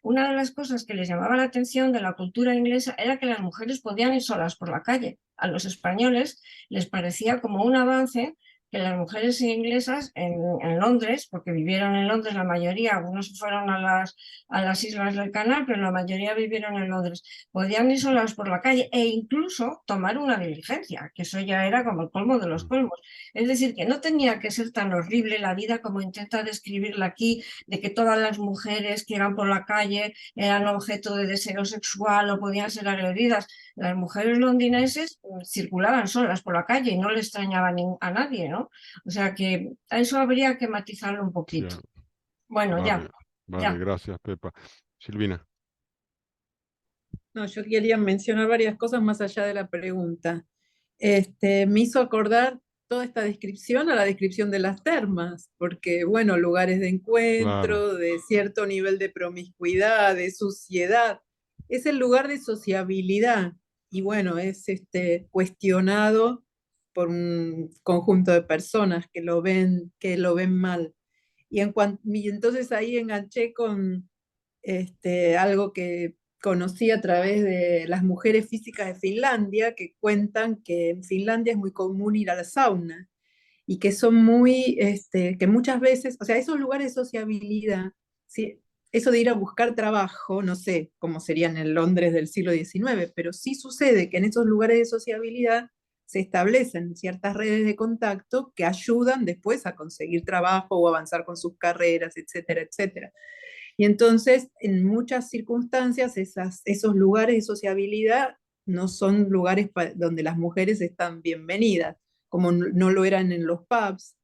una de las cosas que les llamaba la atención de la cultura inglesa era que las mujeres podían ir solas por la calle. A los españoles les parecía como un avance que las mujeres inglesas en Londres, porque vivieron en Londres la mayoría, algunos fueron a las islas del Canal, pero la mayoría vivieron en Londres, podían ir solas por la calle e incluso tomar una diligencia, que eso ya era como el colmo de los colmos. Es decir, que no tenía que ser tan horrible la vida como intenta describirla aquí, de que todas las mujeres que iban por la calle eran objeto de deseo sexual o podían ser agredidas. Las mujeres londinenses circulaban solas por la calle y no le extrañaban a nadie, ¿no? O sea que a eso habría que matizarlo un poquito. Ya, Bueno, vale, vale, ya. gracias, Pepa. Silvina. No, yo quería mencionar varias cosas más allá de la pregunta. Me hizo acordar toda esta descripción a la descripción de las termas, porque, bueno, lugares de Claro. encuentro, de cierto nivel de promiscuidad, de suciedad, es el lugar de sociabilidad, y bueno, es cuestionado por un conjunto de personas que lo ven mal. Y entonces ahí enganché con algo que conocí a través de las mujeres físicas de Finlandia, que cuentan que en Finlandia es muy común ir a la sauna y que son muy, que muchas veces, o sea, esos lugares de sociabilidad, ¿sí? Eso de ir a buscar trabajo, no sé cómo serían en Londres del siglo XIX, pero sí sucede que en esos lugares de sociabilidad se establecen ciertas redes de contacto que ayudan después a conseguir trabajo o avanzar con sus carreras, etcétera, etcétera. Y entonces, en muchas circunstancias, esos lugares de sociabilidad no son lugares donde las mujeres están bienvenidas, como no lo eran en los pubs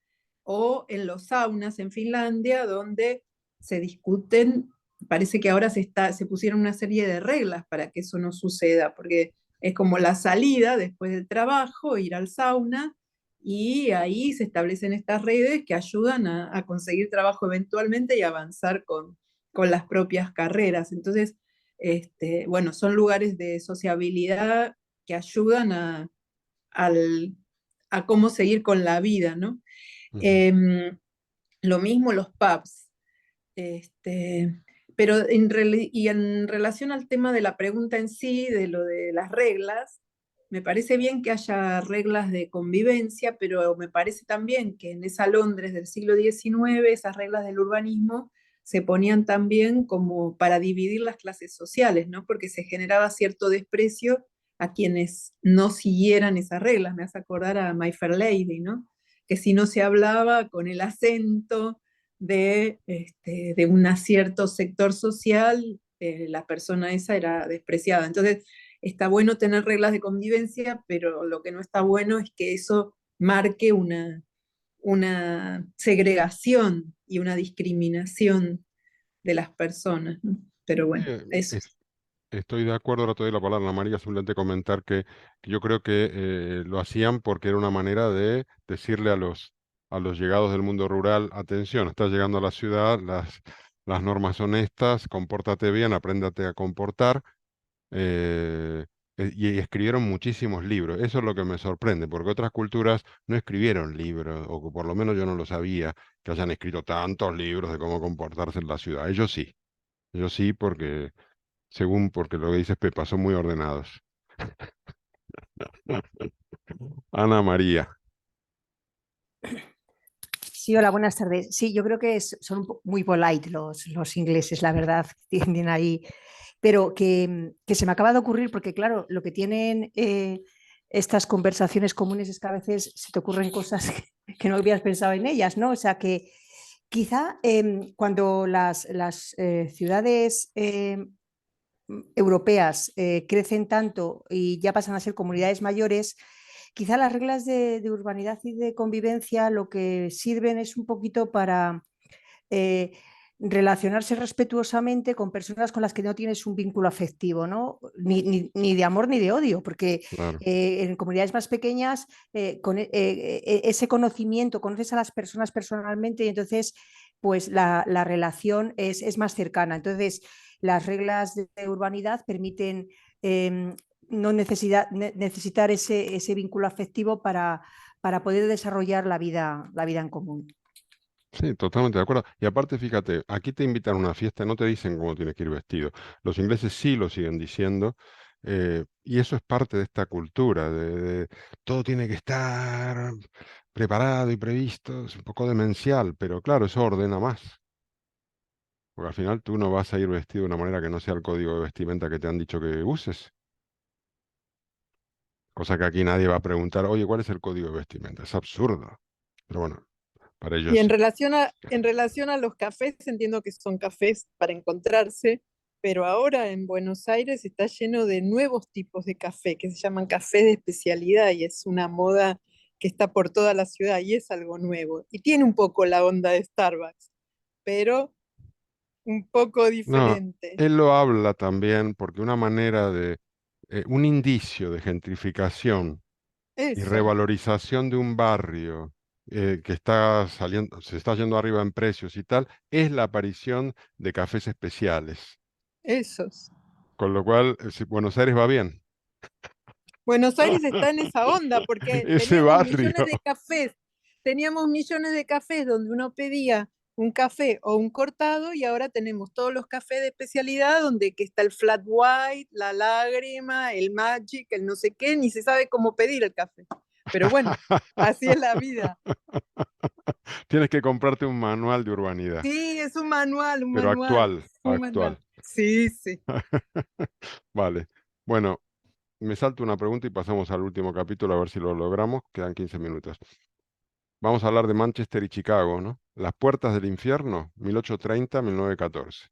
o en los saunas en Finlandia, donde se discuten, parece que ahora se pusieron una serie de reglas para que eso no suceda, porque es como la salida después del trabajo, ir al sauna, y ahí se establecen estas redes que ayudan a conseguir trabajo eventualmente y avanzar con las propias carreras. Entonces, bueno, son lugares de sociabilidad que ayudan a cómo seguir con la vida, ¿no? Lo mismo los pubs. Pero en relación al tema de la pregunta en sí, de lo de las reglas, me parece bien que haya reglas de convivencia, pero me parece también que en esa Londres del siglo XIX, esas reglas del urbanismo se ponían también como para dividir las clases sociales, ¿no? Porque se generaba cierto desprecio a quienes no siguieran esas reglas. Me hace acordar a My Fair Lady, ¿no? Que si no se hablaba con el acento de un cierto sector social, la persona esa era despreciada. Entonces, está bueno tener reglas de convivencia, pero lo que no está bueno es que eso marque una segregación y una discriminación de las personas, ¿no? Pero Sí, bueno, eso. estoy de acuerdo, ahora te doy la palabra, Ana María, simplemente comentar que yo creo que lo hacían porque era una manera de decirle a los llegados del mundo rural, atención, estás llegando a la ciudad, las normas son estas, compórtate bien, apréndate a comportar, eh, y escribieron muchísimos libros. Eso es lo que me sorprende, porque otras culturas no escribieron libros, o que por lo menos yo no lo sabía, que hayan escrito tantos libros de cómo comportarse en la ciudad. Ellos sí, porque lo que dices Pepa, son muy ordenados. Ana María. Sí, hola, buenas tardes. Sí, yo creo que son muy polite los ingleses, la verdad, tienden ahí, pero que se me acaba de ocurrir porque, claro, lo que tienen estas conversaciones comunes es que a veces se te ocurren cosas que no habías pensado en ellas, ¿no? O sea, que quizá cuando las ciudades europeas crecen tanto y ya pasan a ser comunidades mayores, quizá las reglas de urbanidad y de convivencia lo que sirven es un poquito para relacionarse respetuosamente con personas con las que no tienes un vínculo afectivo, ¿no? Ni de amor ni de odio, porque Claro. en comunidades más pequeñas con ese conocimiento, conoces a las personas personalmente y entonces pues la relación es más cercana. Entonces, las reglas de urbanidad permiten no necesitar ese vínculo afectivo para poder desarrollar la vida en común. Sí, totalmente de acuerdo. Y aparte, fíjate, aquí te invitan a una fiesta, no te dicen cómo tienes que ir vestido. Los ingleses sí lo siguen diciendo, y eso es parte de esta cultura, todo tiene que estar preparado y previsto, es un poco demencial, pero claro, eso ordena más. Porque al final tú no vas a ir vestido de una manera que no sea el código de vestimenta que te han dicho que uses. Cosa que aquí nadie va a preguntar, oye, ¿cuál es el código de vestimenta? Es absurdo. Pero bueno, para Y ellos sí. en relación a los cafés, entiendo que son cafés para encontrarse, pero ahora en Buenos Aires está lleno de nuevos tipos de café que se llaman café de especialidad y es una moda que está por toda la ciudad y es algo nuevo. Y tiene un poco la onda de Starbucks, pero un poco No, diferente. él lo habla también porque una manera un indicio de gentrificación y Eso, revalorización de un barrio que está saliendo, se está yendo arriba en precios y tal, es la aparición de cafés especiales. esos. Con lo cual, si Buenos Aires va bien. Buenos Aires está en esa onda porque Ese barrio. teníamos millones de cafés donde uno pedía un café o un cortado y ahora tenemos todos los cafés de especialidad donde que está el flat white, la lágrima, el magic, el no sé qué, ni se sabe cómo pedir el café. Pero bueno, así es la vida. Tienes que comprarte un manual de urbanidad, Sí, es un manual, un pero manual, actual, un manual. actual. Sí, sí. Vale. Bueno, me salto una pregunta y pasamos al último capítulo a ver si lo logramos. Quedan 15 minutos. Vamos a hablar de Manchester y Chicago, ¿no? Las puertas del infierno, 1830-1914.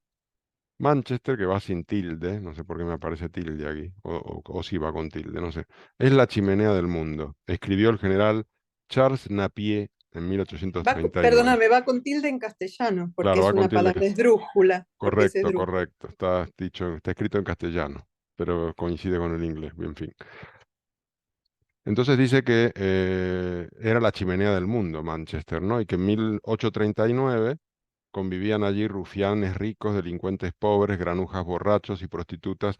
Manchester, que va sin tilde, no sé por qué me aparece tilde aquí, o si va con tilde, no sé. Es la chimenea del mundo, escribió el general Charles Napier en 1839. Perdóname, va con tilde en castellano, porque Claro, es va con una tilde. palabra esdrújula, porque es Correcto, esdrújula. correcto. Está dicho, está escrito en castellano, pero coincide con el inglés, en fin. Entonces dice que era la chimenea del mundo, Manchester, ¿no? Y que en 1839 convivían allí rufianes ricos, delincuentes pobres, granujas borrachos y prostitutas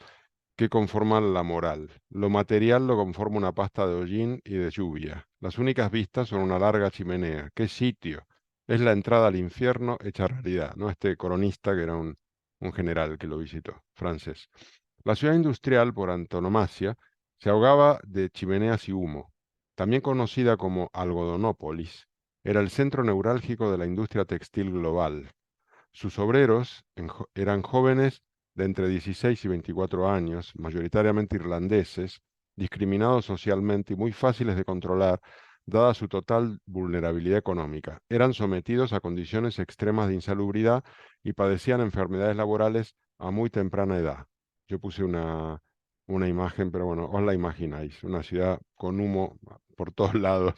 que conforman la moral. Lo material lo conforma una pasta de hollín y de lluvia. Las únicas vistas son una larga chimenea. ¡Qué sitio! Es la entrada al infierno hecha realidad, ¿no? Este coronista que era un general que lo visitó, francés. La ciudad industrial, por antonomasia, se ahogaba de chimeneas y humo. También conocida como Algodonópolis, era el centro neurálgico de la industria textil global. Sus obreros eran jóvenes de entre 16 y 24 años, mayoritariamente irlandeses, discriminados socialmente y muy fáciles de controlar, dada su total vulnerabilidad económica. Eran sometidos a condiciones extremas de insalubridad y padecían enfermedades laborales a muy temprana edad. Yo puse una imagen, pero bueno, os la imagináis, una ciudad con humo por todos lados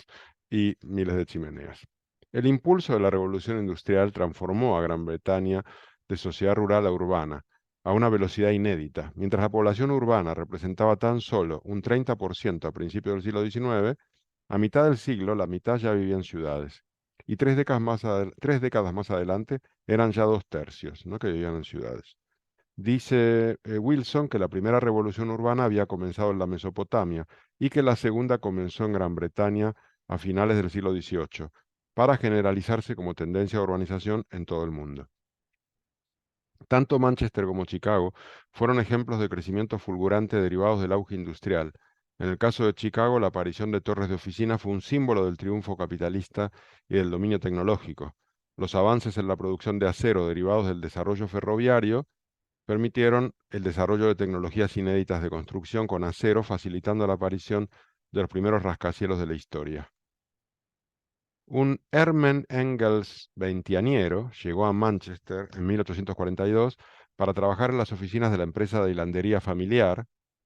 y miles de chimeneas. El impulso de la revolución industrial transformó a Gran Bretaña de sociedad rural a urbana, a una velocidad inédita. Mientras la población urbana representaba tan solo un 30% a principios del siglo XIX, a mitad del siglo la mitad ya vivía en ciudades. Y 3 décadas más adelante eran ya 2/3, ¿no?, que vivían en ciudades. Dice Wilson que la primera revolución urbana había comenzado en la Mesopotamia y que la segunda comenzó en Gran Bretaña a finales del siglo XVIII, para generalizarse como tendencia de urbanización en todo el mundo. Tanto Manchester como Chicago fueron ejemplos de crecimiento fulgurante derivados del auge industrial. En el caso de Chicago, la aparición de torres de oficina fue un símbolo del triunfo capitalista y del dominio tecnológico. Los avances en la producción de acero derivados del desarrollo ferroviario permitieron el desarrollo de tecnologías inéditas de construcción con acero, facilitando la aparición de los primeros rascacielos de la historia. Un Hermann Engels veintianiero llegó a Manchester en 1842 para trabajar en las oficinas de la empresa de hilandería familiar,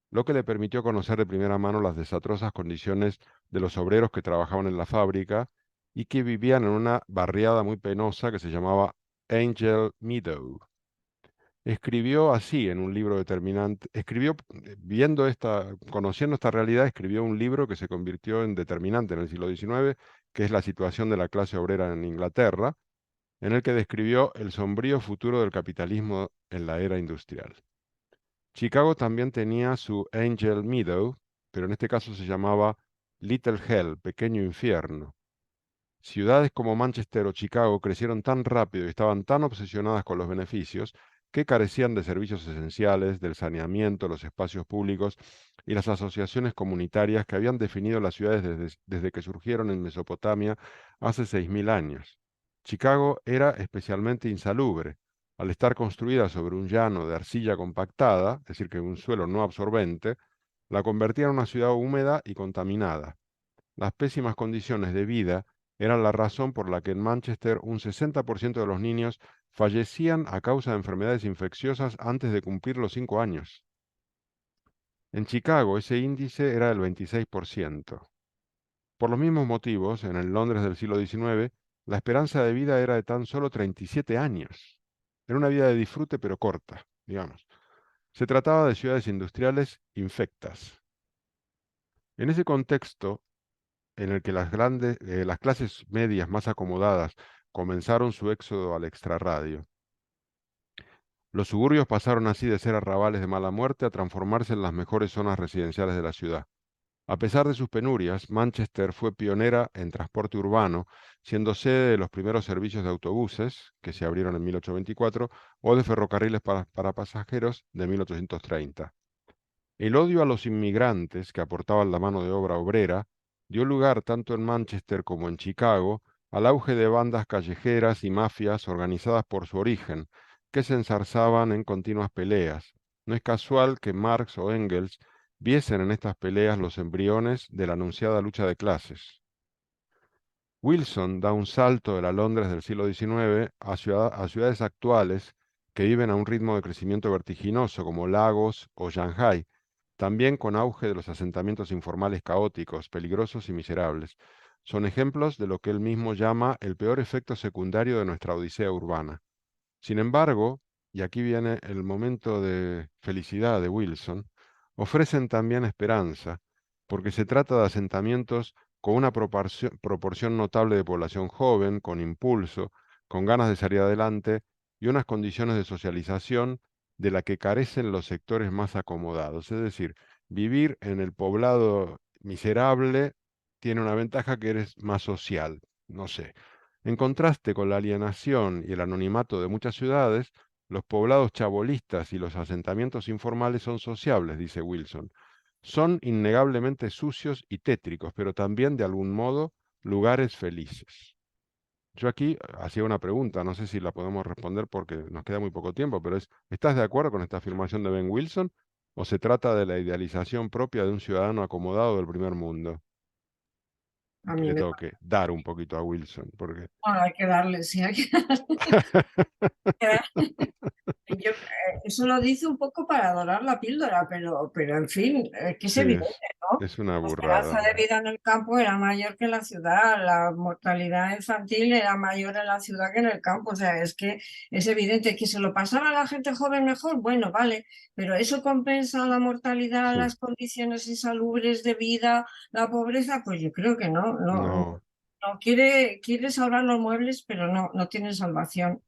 lo que le permitió conocer de primera mano las desastrosas condiciones de los obreros que trabajaban en la fábrica y que vivían en una barriada muy penosa que se llamaba Angel Meadow. Escribió así en un libro determinante, conociendo esta realidad, escribió un libro que se convirtió en determinante en el siglo XIX, que es La situación de la clase obrera en Inglaterra, en el que describió el sombrío futuro del capitalismo en la era industrial. Chicago también tenía su Angel Meadow, pero en este caso se llamaba Little Hell, pequeño infierno. Ciudades como Manchester o Chicago crecieron tan rápido y estaban tan obsesionadas con los beneficios que carecían de servicios esenciales, del saneamiento, los espacios públicos y las asociaciones comunitarias que habían definido las ciudades desde que surgieron en Mesopotamia hace 6.000 años. Chicago era especialmente insalubre, al estar construida sobre un llano de arcilla compactada, es decir, que un suelo no absorbente, la convertía en una ciudad húmeda y contaminada. Las pésimas condiciones de vida eran la razón por la que en Manchester un 60% de los niños fallecían a causa de enfermedades infecciosas antes de cumplir los 5 años. En Chicago ese índice era del 26%. Por los mismos motivos, en el Londres del siglo XIX, la esperanza de vida era de tan solo 37 años. Era una vida de disfrute pero corta, digamos. Se trataba de ciudades industriales infectas. En ese contexto, en el que las clases medias más acomodadas comenzaron su éxodo al extrarradio. Los suburbios pasaron así de ser arrabales de mala muerte a transformarse en las mejores zonas residenciales de la ciudad. A pesar de sus penurias, Manchester fue pionera en transporte urbano, siendo sede de los primeros servicios de autobuses, que se abrieron en 1824, o de ferrocarriles para pasajeros de 1830. El odio a los inmigrantes que aportaban la mano de obra obrera dio lugar tanto en Manchester como en Chicago al auge de bandas callejeras y mafias organizadas por su origen, que se enzarzaban en continuas peleas. No es casual que Marx o Engels viesen en estas peleas los embriones de la anunciada lucha de clases. Wilson da un salto de la Londres del siglo XIX a ciudades actuales que viven a un ritmo de crecimiento vertiginoso como Lagos o Shanghái, también con auge de los asentamientos informales caóticos, peligrosos y miserables. Son ejemplos de lo que él mismo llama el peor efecto secundario de nuestra odisea urbana. Sin embargo, y aquí viene el momento de felicidad de Wilson, ofrecen también esperanza, porque se trata de asentamientos con una proporción notable de población joven, con impulso, con ganas de salir adelante y unas condiciones de socialización de la que carecen los sectores más acomodados. Es decir, vivir en el poblado miserable tiene una ventaja que eres más social, no sé. En contraste con la alienación y el anonimato de muchas ciudades, los poblados chabolistas y los asentamientos informales son sociables, dice Wilson. Son innegablemente sucios y tétricos, pero también de algún modo lugares felices. Yo aquí hacía una pregunta, no sé si la podemos responder porque nos queda muy poco tiempo, pero ¿estás de acuerdo con esta afirmación de Ben Wilson o se trata de la idealización propia de un ciudadano acomodado del primer mundo? A Que mí le me tengo que dar un poquito a Wilson, porque... bueno, hay que darle, sí, hay que darle. Eso lo dice un poco para dorar la píldora, pero en fin, que es Sí, evidente, ¿no? es una La esperanza burrada. de vida en el campo era mayor que en la ciudad, la mortalidad infantil era mayor en la ciudad que en el campo, o sea, es que es evidente que se lo pasaba a la gente joven mejor, bueno, vale, pero eso compensa la mortalidad, Sí, las condiciones insalubres de vida, la pobreza, pues yo creo que no, no, no quiere salvar los muebles, pero no tiene salvación.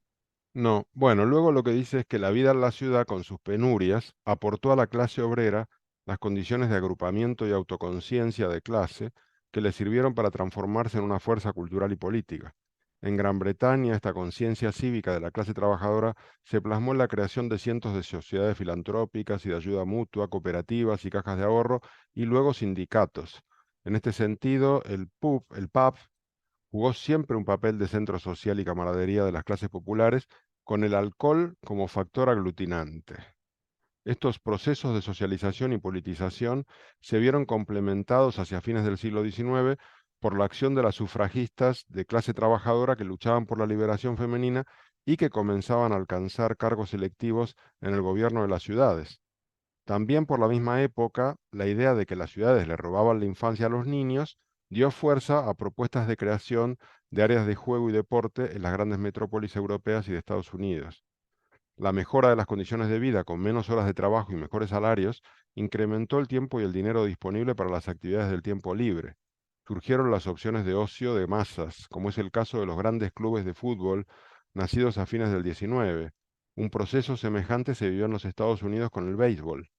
no. Bueno, luego lo que dice es que la vida en la ciudad, con sus penurias, aportó a la clase obrera las condiciones de agrupamiento y autoconciencia de clase que le sirvieron para transformarse en una fuerza cultural y política. En Gran Bretaña, esta conciencia cívica de la clase trabajadora se plasmó en la creación de cientos de sociedades filantrópicas y de ayuda mutua, cooperativas y cajas de ahorro, y luego sindicatos. En este sentido, el pub jugó siempre un papel de centro social y camaradería de las clases populares, con el alcohol como factor aglutinante. Estos procesos de socialización y politización se vieron complementados hacia fines del siglo XIX por la acción de las sufragistas de clase trabajadora que luchaban por la liberación femenina y que comenzaban a alcanzar cargos electivos en el gobierno de las ciudades. También por la misma época, la idea de que las ciudades le robaban la infancia a los niños dio fuerza a propuestas de creación de áreas de juego y deporte en las grandes metrópolis europeas y de Estados Unidos. La mejora de las condiciones de vida con menos horas de trabajo y mejores salarios incrementó el tiempo y el dinero disponible para las actividades del tiempo libre. Surgieron las opciones de ocio de masas, como es el caso de los grandes clubes de fútbol nacidos a fines del 19. Un proceso semejante se vivió en los Estados Unidos con el béisbol.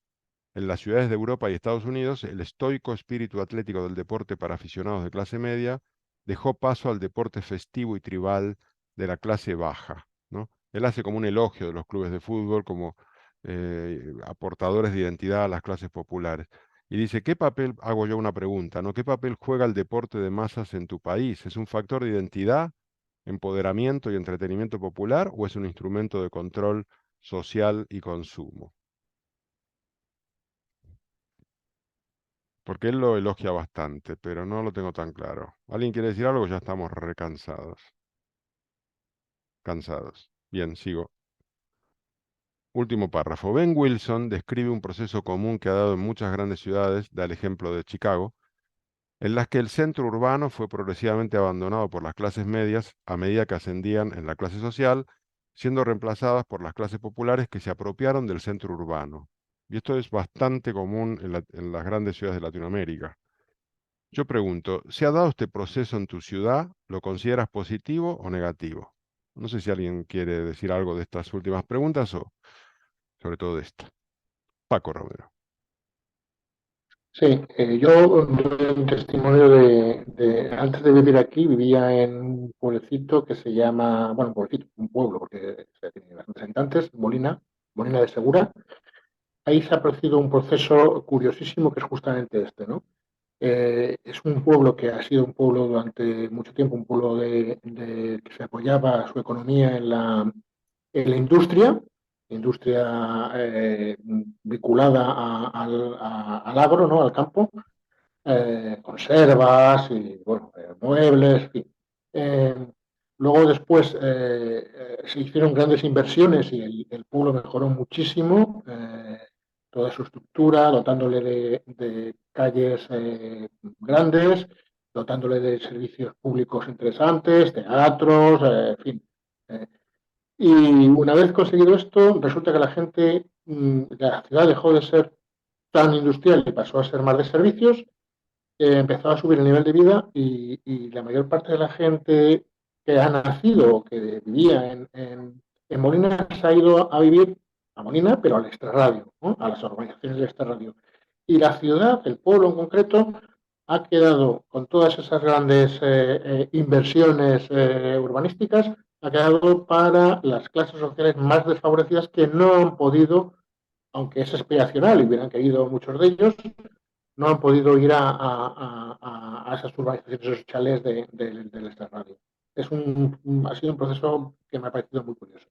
En las ciudades de Europa y Estados Unidos, el estoico espíritu atlético del deporte para aficionados de clase media dejó paso al deporte festivo y tribal de la clase baja, ¿no? Él hace como un elogio de los clubes de fútbol como aportadores de identidad a las clases populares. Y dice, ¿qué papel, hago yo una pregunta, ¿no? ¿Qué papel juega el deporte de masas en tu país? ¿Es un factor de identidad, empoderamiento y entretenimiento popular o es un instrumento de control social y consumo? Porque él lo elogia bastante, pero no lo tengo tan claro. ¿Alguien quiere decir algo? Ya estamos recansados. Cansados. Bien, sigo. Último párrafo. Ben Wilson describe un proceso común que ha dado en muchas grandes ciudades, da el ejemplo de Chicago, en las que el centro urbano fue progresivamente abandonado por las clases medias a medida que ascendían en la clase social, siendo reemplazadas por las clases populares que se apropiaron del centro urbano. Y esto es bastante común en las grandes ciudades de Latinoamérica. Yo pregunto, ¿se ha dado este proceso en tu ciudad? ¿Lo consideras positivo o negativo? No sé si alguien quiere decir algo de estas últimas preguntas o sobre todo de esta. Paco Romero. Sí, yo doy un testimonio antes de vivir aquí, vivía en un pueblecito que se llama, bueno, un pueblecito, un pueblo, porque tiene bastantes habitantes, Molina de Segura. Ahí se ha producido un proceso curiosísimo que es justamente este, ¿no? Es un pueblo que ha sido un pueblo durante mucho tiempo, un pueblo que se apoyaba su economía en la industria vinculada al agro, ¿no? Al campo, conservas y bueno, muebles, en fin. Luego después se hicieron grandes inversiones y el pueblo mejoró muchísimo toda su estructura, dotándole de calles grandes, dotándole de servicios públicos interesantes, teatros, en fin. Y una vez conseguido esto, resulta que la gente, la ciudad dejó de ser tan industrial y pasó a ser más de servicios, empezó a subir el nivel de vida y la mayor parte de la gente que ha nacido o que vivía en Molina se ha ido a vivir a Molina, pero al extrarradio, ¿no? A las urbanizaciones del extrarradio. Y la ciudad, el pueblo en concreto, ha quedado con todas esas grandes inversiones urbanísticas, ha quedado para las clases sociales más desfavorecidas que no han podido, aunque es aspiracional y hubieran querido muchos de ellos, no han podido ir a esas urbanizaciones, esos chalés del extrarradio. Ha sido un proceso que me ha parecido muy curioso.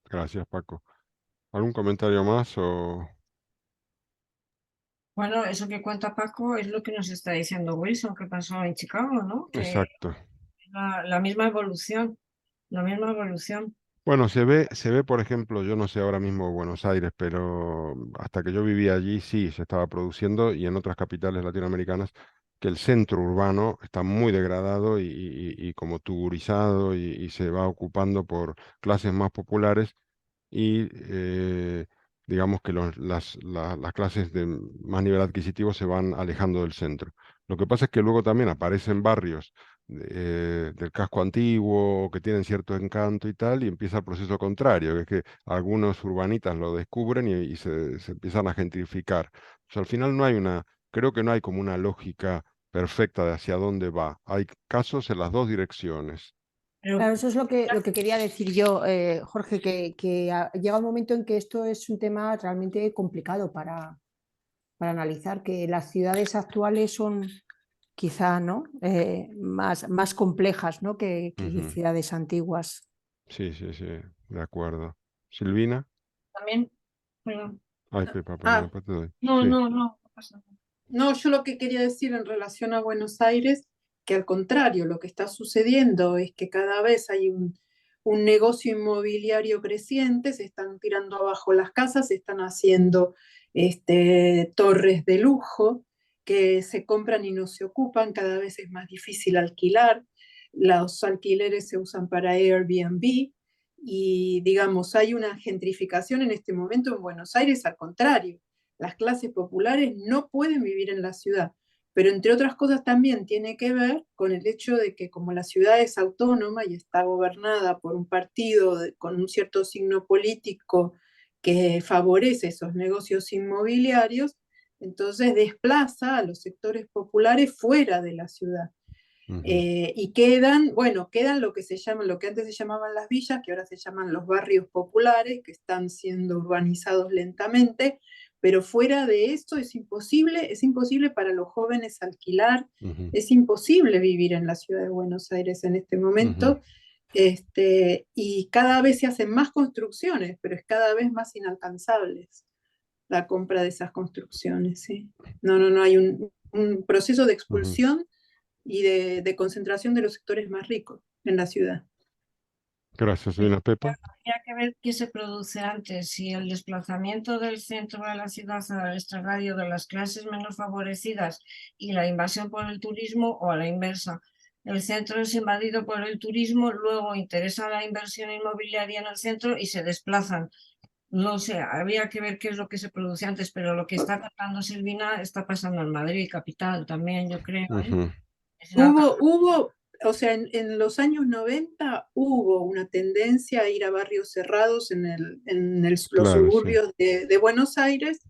Gracias, Paco. ¿Algún comentario más o...? Bueno, eso que cuenta Paco es lo que nos está diciendo Wilson, que pasó en Chicago, ¿no? Que Exacto. la misma evolución, la misma evolución. Bueno, se ve, por ejemplo, yo no sé ahora mismo Buenos Aires, pero hasta que yo vivía allí sí se estaba produciendo y en otras capitales latinoamericanas que el centro urbano está muy degradado y como tugurizado y se va ocupando por clases más populares y digamos que las clases de más nivel adquisitivo se van alejando del centro. Lo que pasa es que luego también aparecen barrios del casco antiguo que tienen cierto encanto y tal, y empieza el proceso contrario, que es que algunos urbanitas lo descubren y se empiezan a gentrificar. O sea, al final creo que no hay como una lógica perfecta de hacia dónde va. Hay casos en las dos direcciones. Claro, eso es lo que quería decir yo, Jorge, que llega un momento en que esto es un tema realmente complicado para analizar, que las ciudades actuales son quizá, ¿no? Más complejas, ¿no? que ciudades antiguas. Sí, de acuerdo. Silvina. También, perdón. Ay, Pepa, perdón, después te doy. No pasa nada. No, yo lo que quería decir en relación a Buenos Aires, que al contrario, lo que está sucediendo es que cada vez hay un negocio inmobiliario creciente, se están tirando abajo las casas, se están haciendo torres de lujo que se compran y no se ocupan, cada vez es más difícil alquilar, los alquileres se usan para Airbnb y digamos, hay una gentrificación en este momento en Buenos Aires, al contrario, las clases populares no pueden vivir en la ciudad, pero entre otras cosas también tiene que ver con el hecho de que como la ciudad es autónoma y está gobernada por un partido con un cierto signo político que favorece esos negocios inmobiliarios, entonces desplaza a los sectores populares fuera de la ciudad. Y quedan, bueno, quedan lo que se llama, lo que antes se llamaban las villas, que ahora se llaman los barrios populares, que están siendo urbanizados lentamente, pero fuera de eso es imposible para los jóvenes alquilar, es imposible vivir en la ciudad de Buenos Aires en este momento, y cada vez se hacen más construcciones, pero es cada vez más inalcanzables la compra de esas construcciones, ¿sí? No, hay un proceso de expulsión y de concentración de los sectores más ricos en la ciudad. Gracias, señora Pepa. Habría que ver qué se produce antes, si el desplazamiento del centro de la ciudad al extrarradio de las clases menos favorecidas y la invasión por el turismo, o a la inversa. El centro es invadido por el turismo, luego interesa la inversión inmobiliaria en el centro y se desplazan. No sé, habría que ver qué es lo que se produce antes, pero lo que está tratando Silvina está pasando en Madrid, capital, también, yo creo. Hubo, o sea, en los años 90 hubo una tendencia a ir a barrios cerrados los Claro, suburbios de Buenos Aires,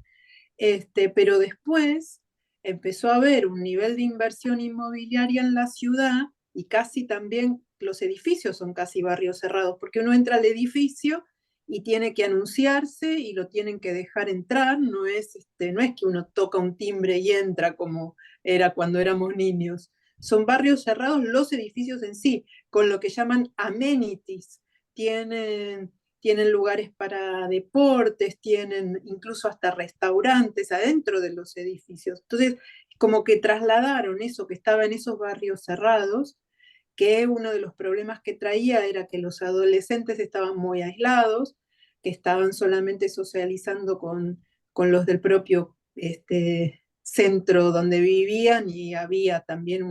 pero después empezó a haber un nivel de inversión inmobiliaria en la ciudad y casi también los edificios son casi barrios cerrados, porque uno entra al edificio y tiene que anunciarse y lo tienen que dejar entrar, no es que uno toca un timbre y entra como era cuando éramos niños. Son barrios cerrados los edificios en sí, con lo que llaman amenities. Tienen lugares para deportes, tienen incluso hasta restaurantes adentro de los edificios. Entonces, como que trasladaron eso que estaba en esos barrios cerrados, que uno de los problemas que traía era que los adolescentes estaban muy aislados, que estaban solamente socializando con los del propio centro donde vivían, y había también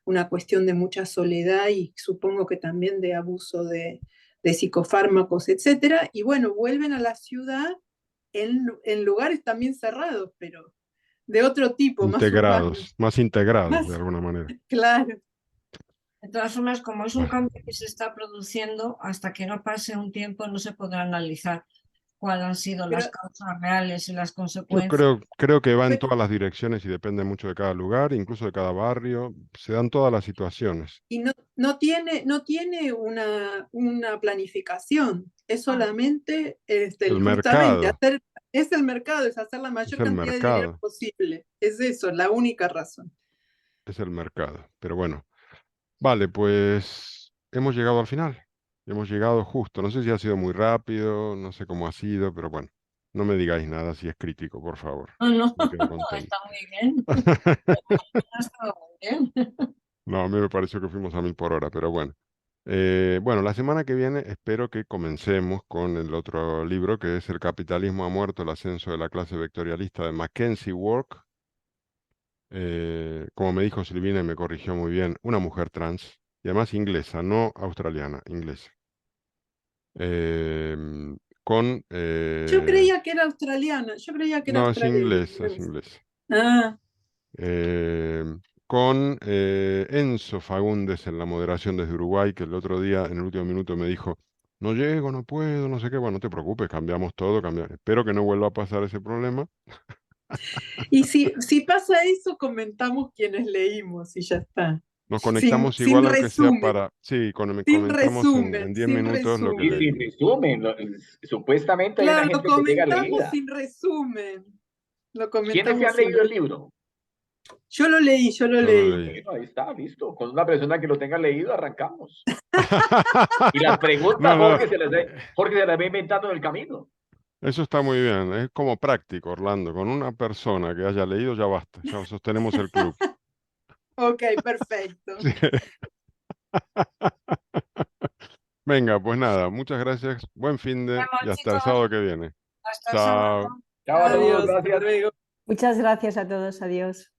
una cuestión de mucha soledad y supongo que también de abuso de psicofármacos, etcétera. Y bueno, vuelven a la ciudad en lugares también cerrados, pero de otro tipo, más urbanos. Más integrados de alguna manera. Claro. De todas formas, como es un cambio que se está produciendo, hasta que no pase un tiempo no se podrá analizar cuáles han sido las causas reales y las consecuencias. Yo creo que va en todas las direcciones y depende mucho de cada lugar, incluso de cada barrio, se dan todas las situaciones. Y no tiene una planificación, es solamente el mercado. Es el mercado, es hacer la mayor cantidad de dinero posible. Es eso, la única razón. Es el mercado, pero bueno. Vale, pues hemos llegado al final. Hemos llegado justo. No sé si ha sido muy rápido, no sé cómo ha sido, pero bueno, no me digáis nada si es crítico, por favor. No, está muy bien. Está muy bien. No, a mí me pareció que fuimos a 1000 por hora, pero bueno. Bueno, la semana que viene espero que comencemos con el otro libro, que es El capitalismo ha muerto, el ascenso de la clase vectorialista de Mackenzie Work. Como me dijo Silvina y me corrigió muy bien, una mujer trans, y además inglesa, no australiana, inglesa. Con... Yo creía que era australiana, No, es inglesa, es inglesa. Ah. Con Enzo Fagundes en la moderación desde Uruguay, que el otro día, en el último minuto, me dijo, no llego, no puedo, no sé qué. Bueno, no te preocupes, cambiamos todo, Espero que no vuelva a pasar ese problema. Y si pasa eso, comentamos quienes leímos y ya está. Nos conectamos igual, aunque sea para... Sí, comentamos en 10 minutos lo que leímos. Sin resumen, supuestamente hay una gente que llega leída. Comentamos sin resumen. ¿Quiénes se han leído el libro? Yo lo leí. Bueno, ahí está, listo. Con una persona que lo tenga leído, arrancamos. Y las preguntas, Jorge se las va inventando en el camino. Eso está muy bien, es como práctico, Orlando. Con una persona que haya leído ya basta, ya sostenemos el club. Ok, perfecto. Sí. Venga, pues nada, muchas gracias, buen fin de Nos y vemos, hasta el chicos. sábado que viene. Hasta el sábado. Chao. Chao a todos, Adiós, hasta gracias. luego. Muchas gracias a todos. Adiós.